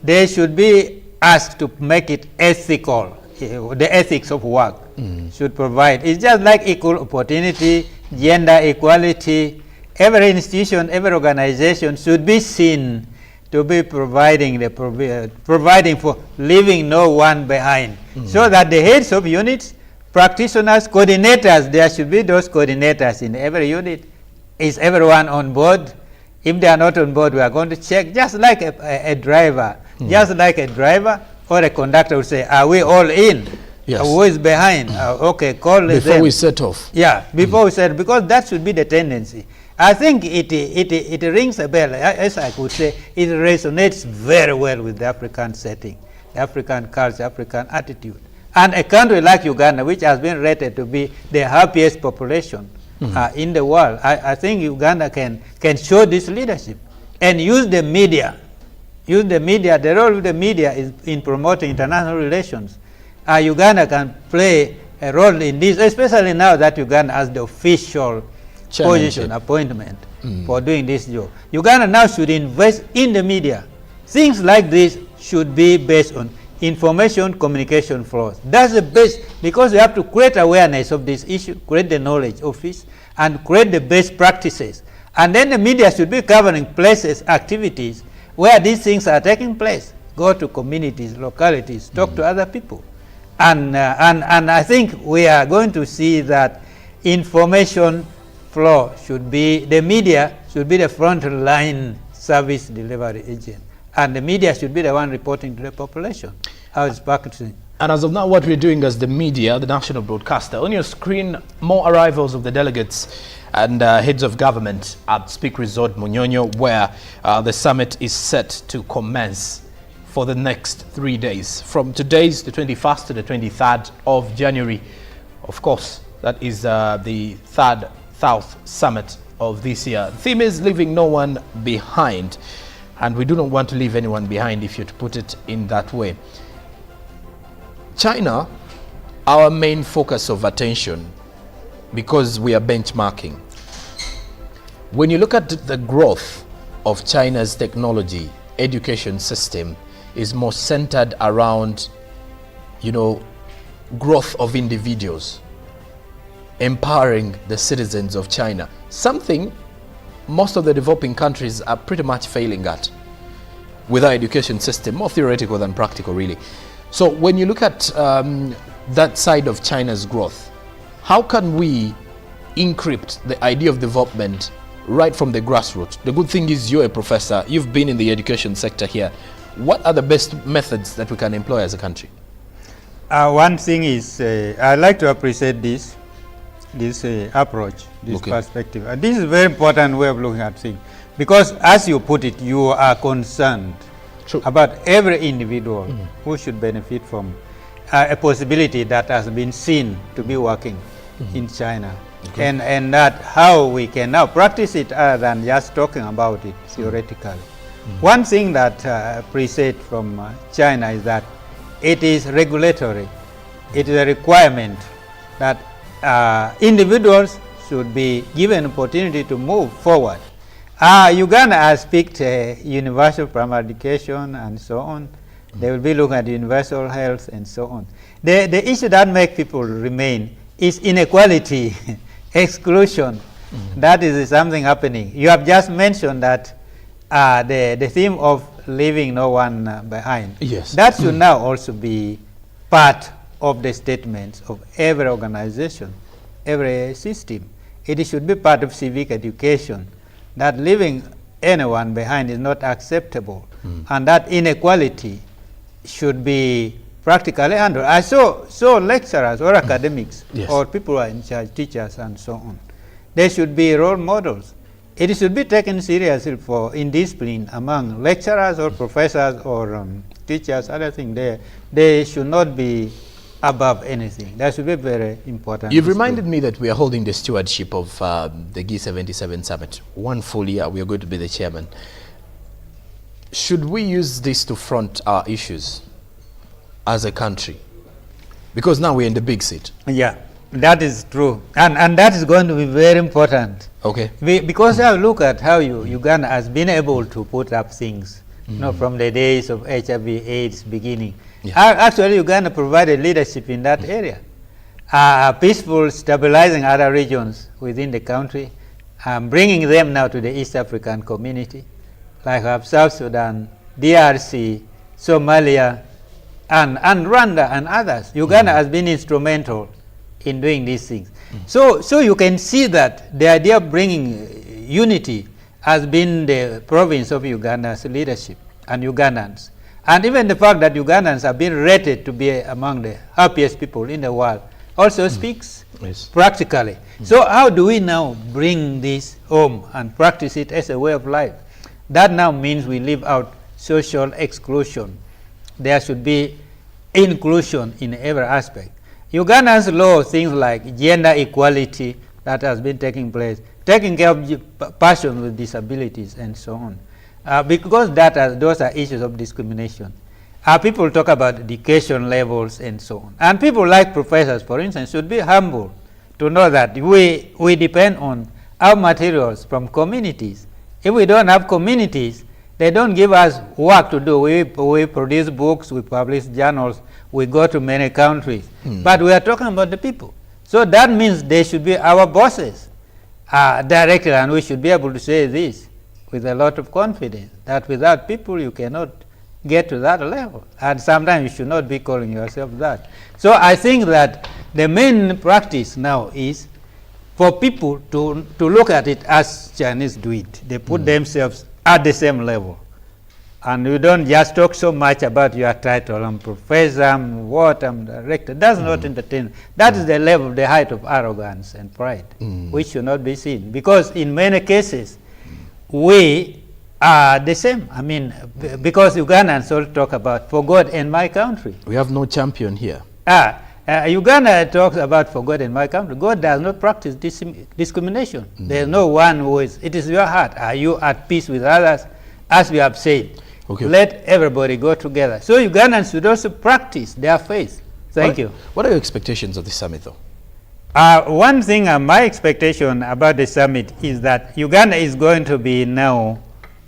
They should be asked to make it ethical. The ethics of work should provide. It's just like equal opportunity, gender equality. Every institution, every organization should be seen to be providing for leaving no one behind, so that the heads of units, practitioners, coordinators, there should be those coordinators in every unit. Is everyone on board? If they are not on board, we are going to check, just like a driver. Just like a driver or a conductor would say, are we all in? Yes. Who is behind? Okay, call them. Before we set off. Yeah, before we set, because that should be the tendency. I think it rings a bell, as I could say, it resonates very well with the African setting, the African culture, African attitude. And a country like Uganda, which has been rated to be the happiest population in the world, I think Uganda can show this leadership and use the media. Use the media. The role of the media is in promoting international relations. Uganda can play a role in this, especially now that Uganda has the official position, appointment for doing this job. Uganda now should invest in the media. Things like this should be based on information communication flows. That's the best, because you have to create awareness of this issue, create the knowledge of this, and create the best practices. And then the media should be covering places, activities where these things are taking place. Go to communities, localities, talk to other people. And I think we are going to see that information flow should be, the media should be the front line service delivery agent. And the media should be the one reporting to the population how it's practicing. And as of now, what we're doing as the media, the national broadcaster, on your screen, more arrivals of the delegates and heads of government at Speak Resort Munyonyo, where the summit is set to commence for the next 3 days. From today's the 21st to the 23rd of January. Of course, that is the third South Summit of this year. The theme is leaving no one behind. And we do not want to leave anyone behind, if you're to put it in that way. China, our main focus of attention, because we are benchmarking. When you look at the growth of China's technology, education system is more centered around, growth of individuals, empowering the citizens of China. Something most of the developing countries are pretty much failing at with our education system, more theoretical than practical, really. So when you look at that side of China's growth, how can we encrypt the idea of development right from the grassroots? The good thing is you're a professor, you've been in the education sector here. What are the best methods that we can employ as a country? One thing is, I like to appreciate this approach, this perspective. This is a very important way of looking at things. Because as you put it, you are concerned about every individual who should benefit from a possibility that has been seen to be working in China. And that how we can now practice it other than just talking about it theoretically. One thing that appreciate from China is that it is regulatory. It is a requirement that individuals should be given opportunity to move forward. Uganda has picked universal primary education and so on. They will be looking at universal health and so on. The issue that makes people remain is inequality, exclusion. That is something happening. You have just mentioned that the theme of leaving no one behind. Yes. That should now also be part of the statements of every organization, every system. It should be part of civic education that leaving anyone behind is not acceptable, and that inequality should be practically handled. I saw lecturers or academics or people who are in charge, teachers and so on. They should be role models. It should be taken seriously for indiscipline among lecturers or professors or teachers. Other thing, they should not be above anything. That should be very important. You've reminded me that we are holding the stewardship of the G77 summit. 1 full year, we are going to be the chairman. Should we use this to front our issues as a country? Because now we're in the big seat. Yeah, that is true. And that is going to be very important. Okay. Because now look at how Uganda has been able to put up things, you know, from the days of HIV/AIDS beginning. Actually, Uganda provided leadership in that area. Peaceful stabilizing other regions within the country, bringing them now to the East African community, like South Sudan, DRC, Somalia, and Rwanda and others. Uganda has been instrumental in doing these things. So you can see that the idea of bringing unity has been the province of Uganda's leadership and Ugandans. And even the fact that Ugandans have been rated to be among the happiest people in the world also speaks practically. So how do we now bring this home and practice it as a way of life? That now means we leave out social exclusion. There should be inclusion in every aspect. Uganda's law, things like gender equality that has been taking place, taking care of persons with disabilities and so on. Because those are issues of discrimination. People talk about education levels and so on. And people like professors, for instance, should be humble to know that we depend on our materials from communities. If we don't have communities, they don't give us work to do. We produce books, we publish journals, we go to many countries. But we are talking about the people. So that means they should be our bosses directly, and we should be able to say this with a lot of confidence, that without people you cannot get to that level. And sometimes you should not be calling yourself that. So I think that the main practice now is for people to look at it as Chinese do it. They put themselves at the same level. And you don't just talk so much about your title, I'm professor, I'm what, I'm director. That's not entertaining. That is the level, the height of arrogance and pride, which should not be seen. Because in many cases, we are the same. I mean, because Ugandans all talk about for God and my country. We have no champion here. Uganda talks about for God and my country. God does not practice discrimination. There is no one who is. It is your heart. Are you at peace with others? As we have said, let everybody go together. So Ugandans should also practice their faith. Thank you. What are your expectations of the summit, though? One thing, my expectation about the summit is that Uganda is going to be now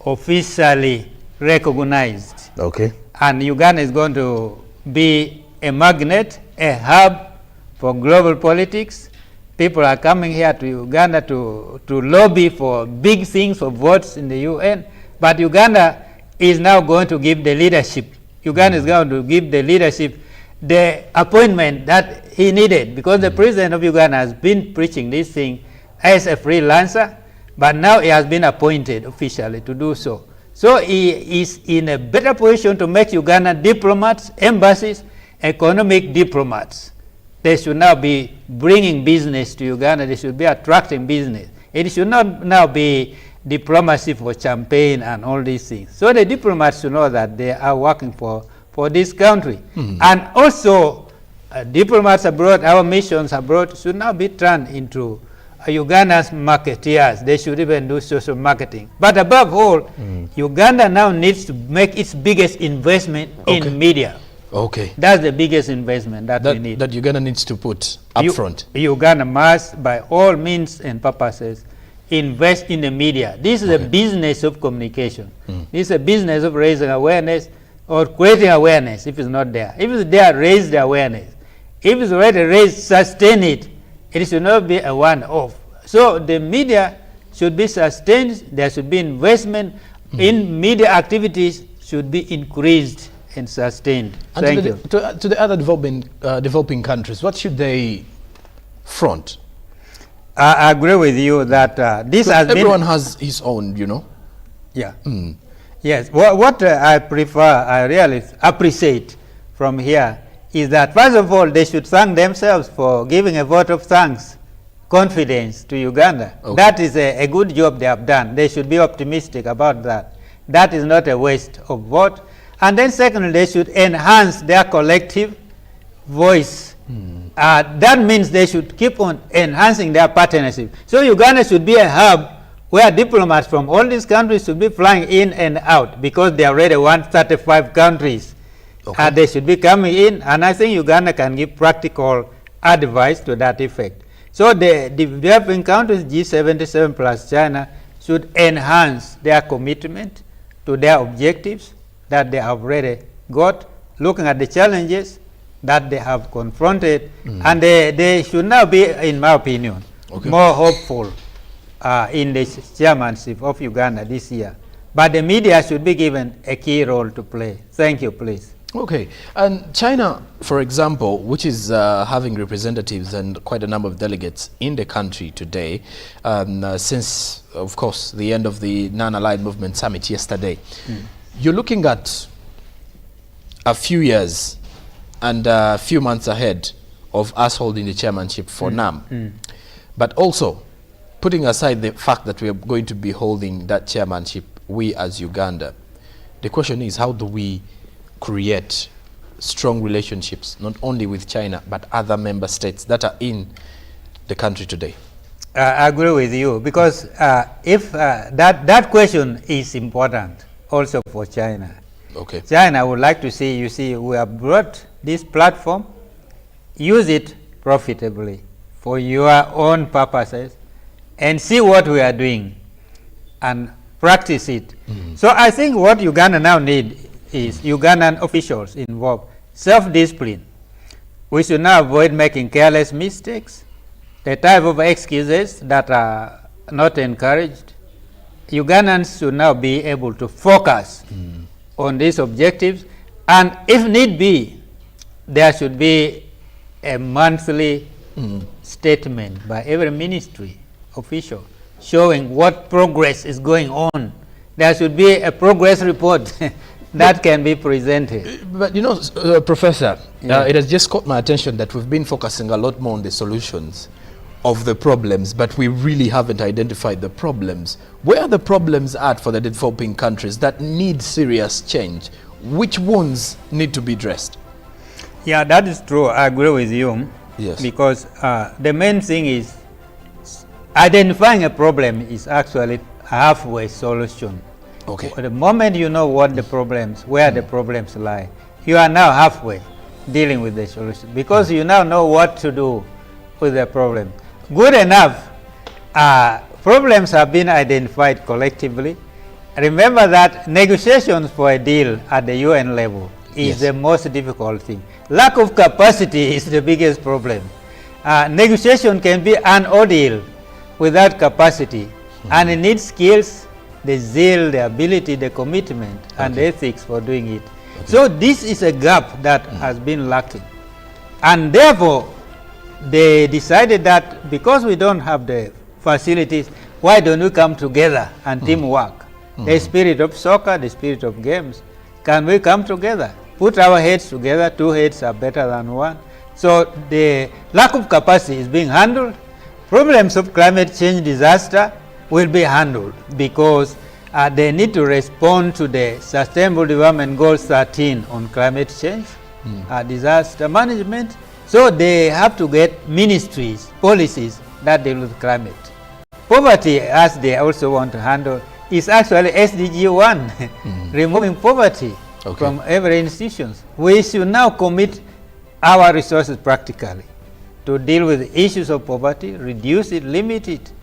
officially recognized. Okay. And Uganda is going to be a magnet, a hub for global politics. People are coming here to Uganda to lobby for big things, for votes in the UN. But Uganda is now going to give the leadership. Uganda is going to give the leadership the appointment that he needed, because the president of Uganda has been preaching this thing as a freelancer, but now he has been appointed officially to do so. So he is in a better position to make Uganda diplomats, embassies, economic diplomats. They should now be bringing business to Uganda. They should be attracting business. It should not now be diplomacy for champagne and all these things. So the diplomats should know that they are working for this country. And also, diplomats abroad, our missions abroad should now be turned into Uganda's marketeers. They should even do social marketing. But above all, Uganda now needs to make its biggest investment in media. Okay. That's the biggest investment that we need. That Uganda needs to put up front. Uganda must, by all means and purposes, invest in the media. This is a business of communication. This is a business of raising awareness or creating awareness if it's not there. If it's there, raise the awareness. If it's already raised, sustain it. It should not be a one-off. So the media should be sustained. There should be investment in media activities should be increased and sustained. And Thank you. To the other developing countries, what should they front? I agree with you that this has everyone has his own, you know. Yeah. Yes. What I prefer, I really appreciate from here is that first of all they should thank themselves for giving a vote of thanks, confidence to Uganda. That is a good job they have done. They should be optimistic about that. That is not a waste of vote. And then secondly, they should enhance their collective voice. That means they should keep on enhancing their partnership. So Uganda should be a hub where diplomats from all these countries should be flying in and out because they are already 135 countries. They should be coming in, and I think Uganda can give practical advice to that effect. So the developing countries, G77 plus China, should enhance their commitment to their objectives that they have already got, looking at the challenges that they have confronted, and they should now be, in my opinion, more hopeful in the chairmanship of Uganda this year. But the media should be given a key role to play. Thank you, please. Okay, and China, for example, which is having representatives and quite a number of delegates in the country today, since, of course, the end of the Non-Aligned Movement Summit yesterday. You're looking at a few years and a few months ahead of us holding the chairmanship for NAM. But also, putting aside the fact that we are going to be holding that chairmanship, we as Uganda, the question is, how do we create strong relationships, not only with China, but other member states that are in the country today? I agree with you, because if that question is important also for China. Okay. China would like to see, you see, we have brought this platform, use it profitably for your own purposes, and see what we are doing and practice it. So I think what Uganda now need is Ugandan officials involved, self-discipline. We should now avoid making careless mistakes, the type of excuses that are not encouraged. Ugandans should now be able to focus on these objectives, and if need be, there should be a monthly statement by every ministry official showing what progress is going on. There should be a progress report that can be presented. But you know, Professor, it has just caught my attention that we've been focusing a lot more on the solutions of the problems, but we really haven't identified the problems. Where are the problems at for the developing countries that need serious change? Which ones need to be addressed? Yeah, that is true. I agree with you. Yes. Because the main thing is identifying a problem is actually a halfway solution. Okay. The moment you know what the problems, where the problems lie, you are now halfway dealing with the solution, because you now know what to do with the problem. Good enough, problems have been identified collectively. Remember that negotiations for a deal at the UN level is the most difficult thing. Lack of capacity is the biggest problem. Negotiation can be an ordeal without capacity, and it needs skills, the zeal, the ability, the commitment, and the ethics for doing it. So this is a gap that has been lacking, and therefore they decided that because we don't have the facilities, why don't we come together and teamwork? The spirit of soccer, the spirit of games. Can we come together? Put our heads together. Two heads are better than one. So the lack of capacity is being handled. Problems of climate change disaster will be handled because they need to respond to the Sustainable Development Goals 13 on climate change, disaster management. So they have to get ministries, policies that deal with climate. Poverty, as they also want to handle, is actually SDG 1, removing poverty from every institution. We should now commit our resources practically to deal with issues of poverty, reduce it, limit it.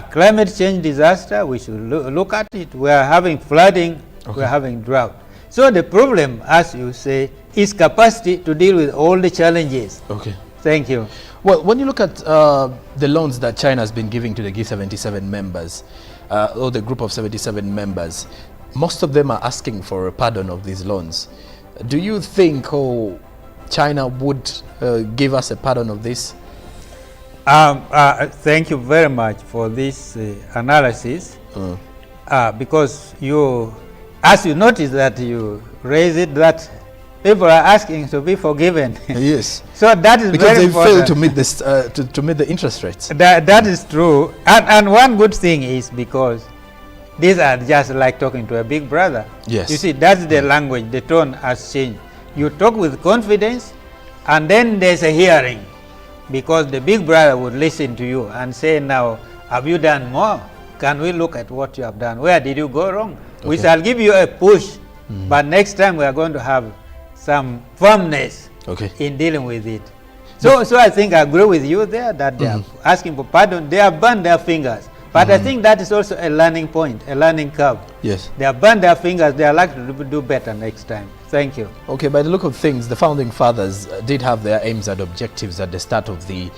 Climate change disaster, we should look at it. We are having flooding, we are having drought. So the problem, as you say, is capacity to deal with all the challenges. Okay. Thank you. Well, when you look at the loans that China has been giving to the G77 members, or the group of 77 members, most of them are asking for a pardon of these loans. Do you think China would give us a pardon of this? Thank you very much for this analysis, because as you notice that you raise it, that people are asking to be forgiven. Yes. So that is because very they important. failed to meet this to meet the interest rates. That is true, and one good thing is because these are just like talking to a big brother. Yes. You see, that's the language, the tone has changed. You talk with confidence, and then there's a hearing, because the big brother would listen to you and say, now, have you done more? Can we look at what you have done? Where did you go wrong? We shall give you a push, but next time we are going to have some firmness in dealing with it. So I think I agree with you there that they are asking for pardon. They have burned their fingers. But I think that is also a learning point, a learning curve. Yes. They have burned their fingers. They are likely to do better next time. Thank you. Okay, by the look of things, the founding fathers did have their aims and objectives at the start of the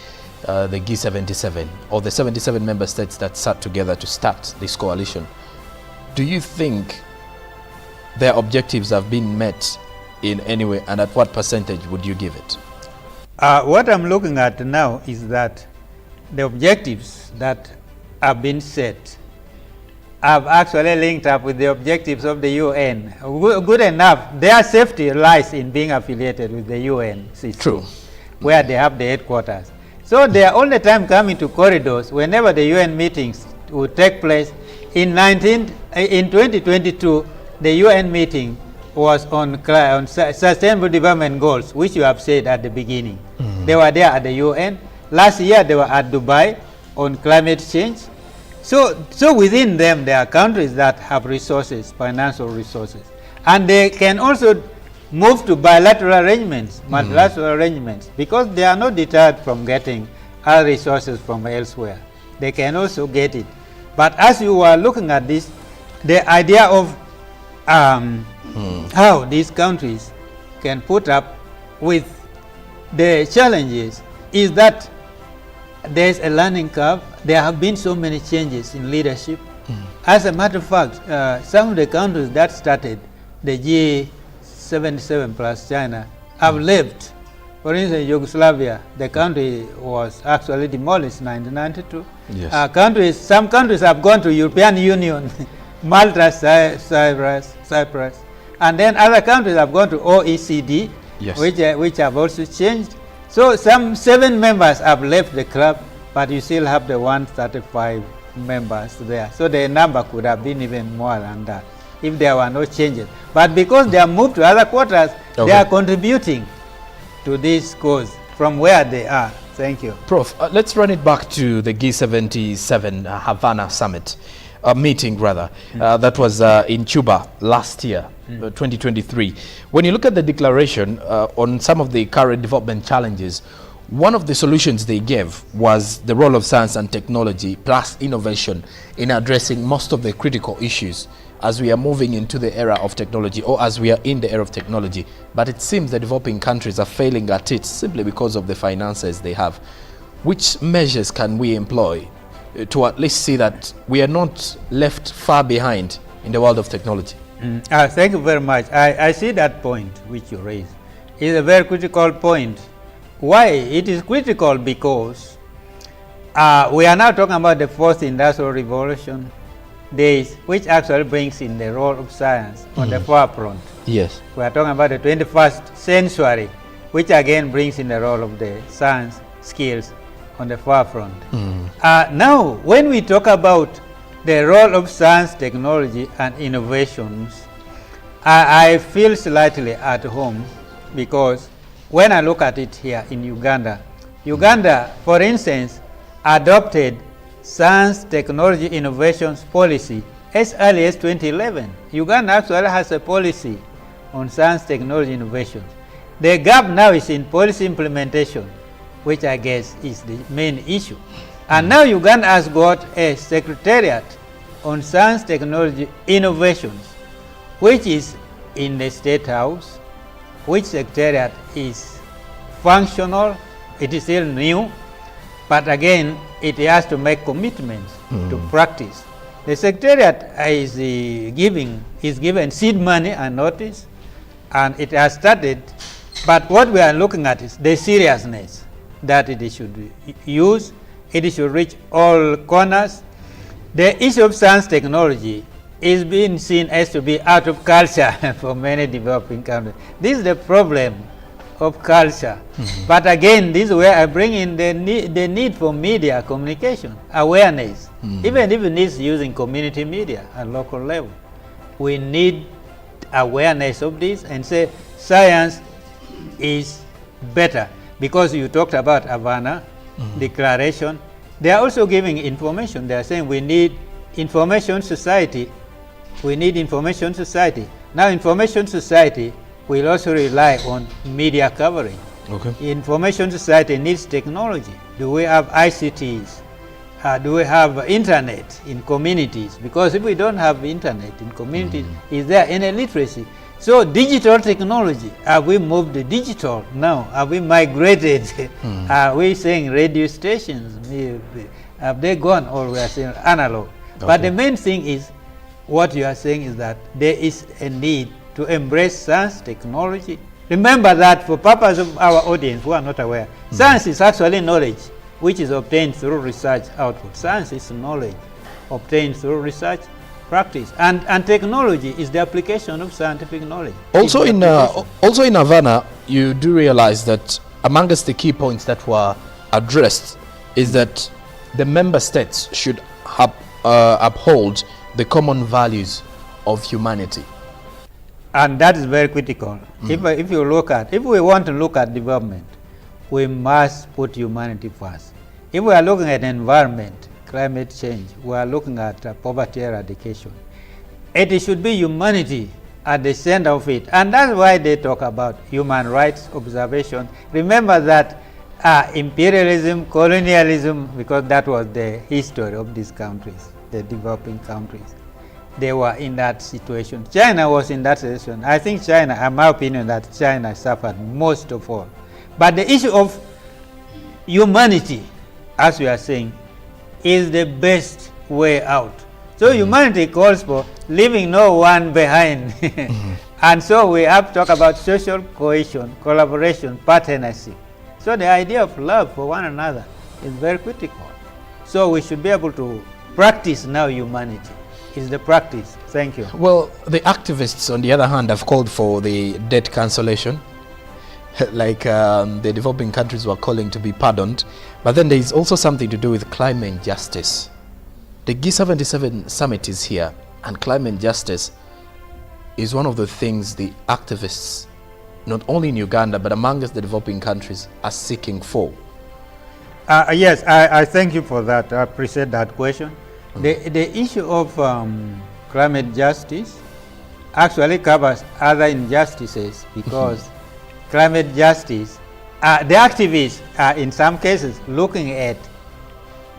G77, or the 77 member states that sat together to start this coalition. Do you think their objectives have been met in any way, and at what percentage would you give it? What I'm looking at now is that the objectives that have been set have actually linked up with the objectives of the UN. Good enough. Their safety lies in being affiliated with the UN system. True. Where they have the headquarters. So they are all the time coming to corridors whenever the UN meetings would take place. In 2022, the UN meeting was on Sustainable Development Goals, which you have said at the beginning. They were there at the UN. Last year they were at Dubai on climate change. So within them there are countries that have resources, financial resources. And they can also move to bilateral arrangements, multilateral arrangements, because they are not deterred from getting other resources from elsewhere. They can also get it. But as you are looking at this, the idea of how these countries can put up with the challenges is that there's a learning curve. There have been so many changes in leadership. As a matter of fact, some of the countries that started the G77 plus China have left. For instance, Yugoslavia, the country was actually demolished in 1992. Yes. Some countries have gone to European Union, Malta, Cyprus, and then other countries have gone to OECD, yes, which have also changed. So some 7 members have left the club, but you still have the 135 members there. So the number could have been even more than that if there were no changes. But because they have moved to other quarters, they are contributing to this cause from where they are. Thank you. Prof, let's run it back to the G77 Havana summit, meeting rather, that was in Cuba last year, 2023. When you look at the declaration on some of the current development challenges, one of the solutions they gave was the role of science and technology plus innovation in addressing most of the critical issues as we are moving into the era of technology, or as we are in the era of technology. But it seems the developing countries are failing at it simply because of the finances they have. Which measures can we employ to at least see that we are not left far behind in the world of technology? Thank you very much. I see that point which you raised. It's a very critical point. Why? It is critical because we are now talking about the 4th Industrial Revolution days, which actually brings in the role of science on the forefront. Yes. We are talking about the 21st century, which again brings in the role of the science skills on the forefront. Now, when we talk about the role of science, technology, and innovations, I feel slightly at home because when I look at it here in Uganda, for instance, adopted science, technology, innovations policy as early as 2011. Uganda actually has a policy on science, technology, innovations. The gap now is in policy implementation, which I guess is the main issue. And now Uganda has got a secretariat on science, technology, innovations, which is in the State House, which secretariat is functional, it is still new, but again, it has to make commitments to practice. The secretariat is given seed money and notice, and it has started, but what we are looking at is the seriousness that it should use, it should reach all corners. The issue of science technology is being seen as to be out of culture for many developing countries. This is the problem of culture. But again, this is where I bring in the need for media communication, awareness. Even if it is using community media at local level, we need awareness of this and say science is better. Because you talked about Havana Declaration, they are also giving information. They are saying we need information society. We need information society. Now information society will also rely on media coverage. Information society needs technology. Do we have ICTs? Do we have internet in communities? Because if we don't have internet in communities, is there any literacy? So digital technology, have we moved to digital now? Have we migrated? Are we saying radio stations? Have they gone, or we are saying analog? But the main thing is, what you are saying is that there is a need to embrace science, technology. Remember that for purpose of our audience who are not aware, science is actually knowledge which is obtained through research output. Science is knowledge obtained through research, practice, and technology is the application of scientific knowledge. Also in Havana, you do realize that amongst the key points that were addressed is that the member states should uphold the common values of humanity. And that is very critical. If we want to look at development, we must put humanity first. If we are looking at environment, climate change, we are looking at poverty eradication. It should be humanity at the center of it. And that's why they talk about human rights observation. Remember that imperialism, colonialism, because that was the history of these countries, the developing countries. They were in that situation. China was in that situation. I think China, in my opinion, that China suffered most of all. But the issue of humanity, as we are saying, is the best way out. So humanity calls for leaving no one behind. And so we have to talk about social cohesion, collaboration, partnership. So the idea of love for one another is very critical. So we should be able to practice now humanity. Is the practice. Thank you. Well, the activists, on the other hand, have called for the debt cancellation, like the developing countries were calling to be pardoned. But then there is also something to do with climate justice. The G77 summit is here, and climate justice is one of the things the activists, not only in Uganda, but amongst the developing countries, are seeking for. Yes, I thank you for that. I appreciate that question. The issue of climate justice actually covers other injustices, because climate justice, the activists are in some cases looking at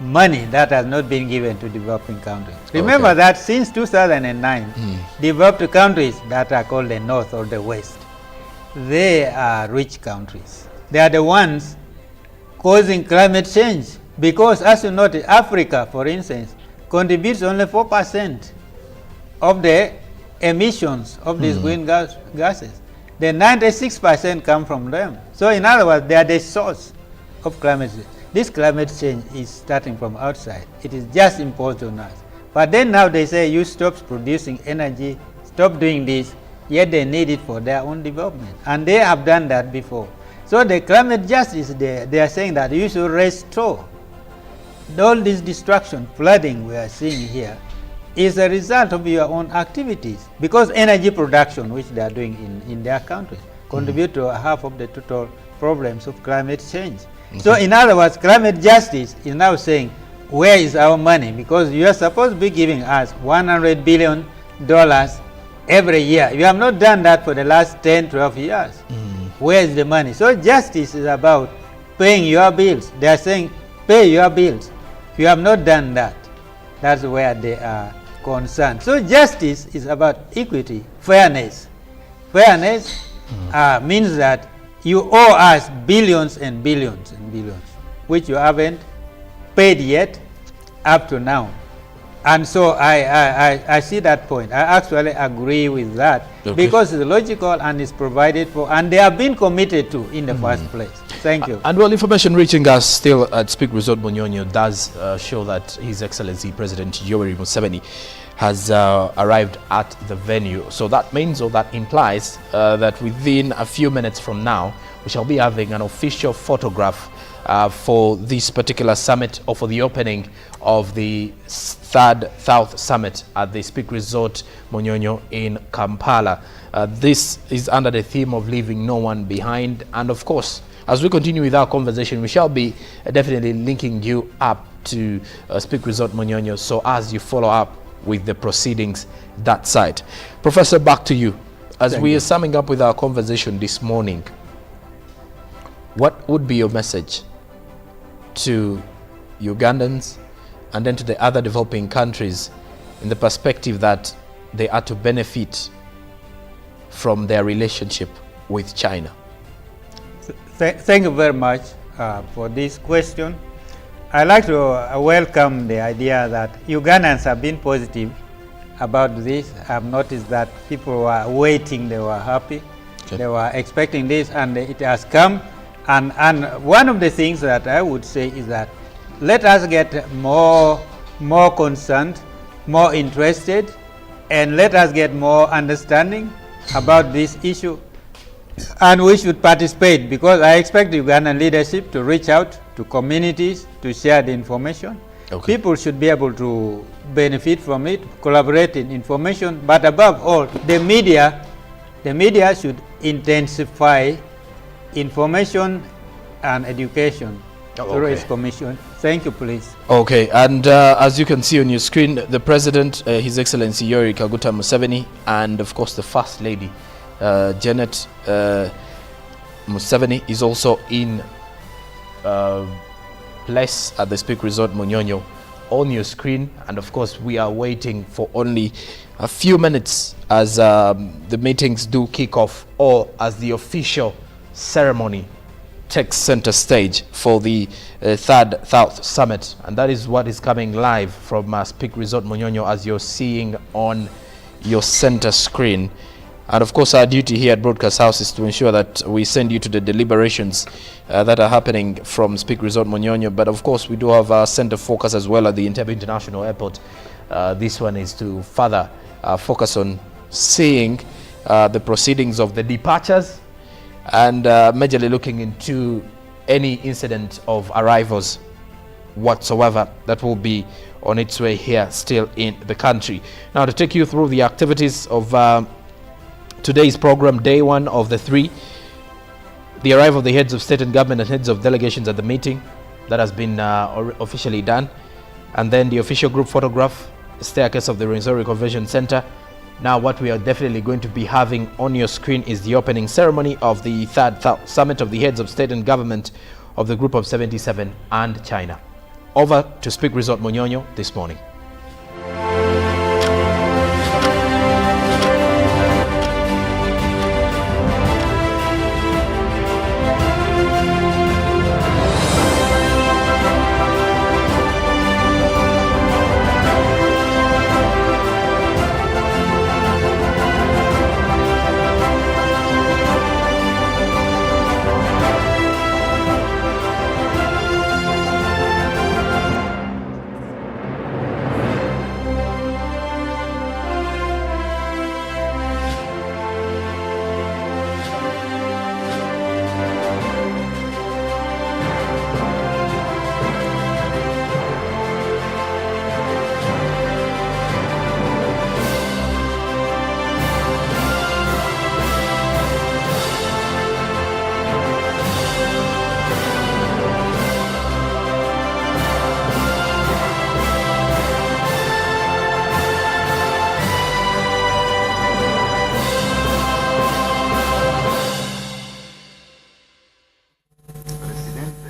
money that has not been given to developing countries. Remember that since 2009, developed countries that are called the North or the West, they are rich countries. They are the ones causing climate change, because as you noted, Africa, for instance, contributes only 4% of the emissions of these green gases. The 96% come from them. So in other words, they are the source of climate change. This climate change is starting from outside. It is just imposed on us. But then now they say you stop producing energy, stop doing this, yet they need it for their own development. And they have done that before. So the climate justice, they are saying that you should restore all this destruction, flooding we are seeing here, is a result of your own activities, because energy production, which they are doing in their country, contribute to half of the total problems of climate change. So in other words, climate justice is now saying, where is our money? Because you are supposed to be giving us $100 billion every year. You have not done that for the last 10, 12 years. Where is the money? So justice is about paying your bills. They are saying, pay your bills. If you have not done that, that's where they are concerned. So justice is about equity, fairness. Fairness means that you owe us billions and billions and billions, which you haven't paid yet up to now. And so I see that point. I actually agree with that, because it's logical and it's provided for, and they have been committed to in the first place. Thank you. And well, information reaching us still at Speak Resort Munyonyo does show that His Excellency President Yoweri Museveni has arrived at the venue. So that means, or that implies, that within a few minutes from now, we shall be having an official photograph for this particular summit, or for the opening of the third South Summit at the Speak Resort Munyonyo in Kampala. This is under the theme of leaving no one behind. And of course, as we continue with our conversation, we shall be definitely linking you up to Speak Resort Munyonyo, so as you follow up with the proceedings that side. Professor, back to you. As we are summing up with our conversation this morning, what would be your message to Ugandans and then to the other developing countries, in the perspective that they are to benefit from their relationship with China? Thank you very much for this question. I'd like to welcome the idea that Ugandans have been positive about this. I've noticed that people were waiting, they were happy, they were expecting this, and it has come. And one of the things that I would say is that let us get more concerned, more interested, and let us get more understanding about this issue. And we should participate, because I expect the Ugandan leadership to reach out to communities to share the information. People should be able to benefit from it, collaborate in information, but above all, the media should intensify information and education through its commission. Thank you, please. Okay, and as you can see on your screen, the President, His Excellency Yoweri Kaguta Museveni, and of course the First Lady, Janet Museveni, is also in place at the Speak Resort Munyonyo on your screen. And of course, we are waiting for only a few minutes as the meetings do kick off, or as the official ceremony takes center stage for the third South Summit. And that is what is coming live from Speak Resort Munyonyo, as you're seeing on your center screen. And of course, our duty here at Broadcast House is to ensure that we send you to the deliberations that are happening from Speak Resort Munyonyo. But of course, we do have our center focus as well at the Entebbe International Airport. This one is to further focus on seeing the proceedings of the departures, and majorly looking into any incident of arrivals whatsoever that will be on its way here still in the country. Now, to take you through the activities of today's program, day one of the 3, the arrival of the heads of state and government and heads of delegations at the meeting that has been officially done, and then the official group photograph, staircase of the Rwenzori Convention Center. Now, what we are definitely going to be having on your screen is the opening ceremony of the third Summit of the Heads of State and Government of the Group of 77 and China. Over to Speak Resort Munyonyo this morning.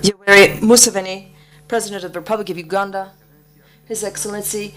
Yoweri Museveni, President of the Republic of Uganda, His Excellency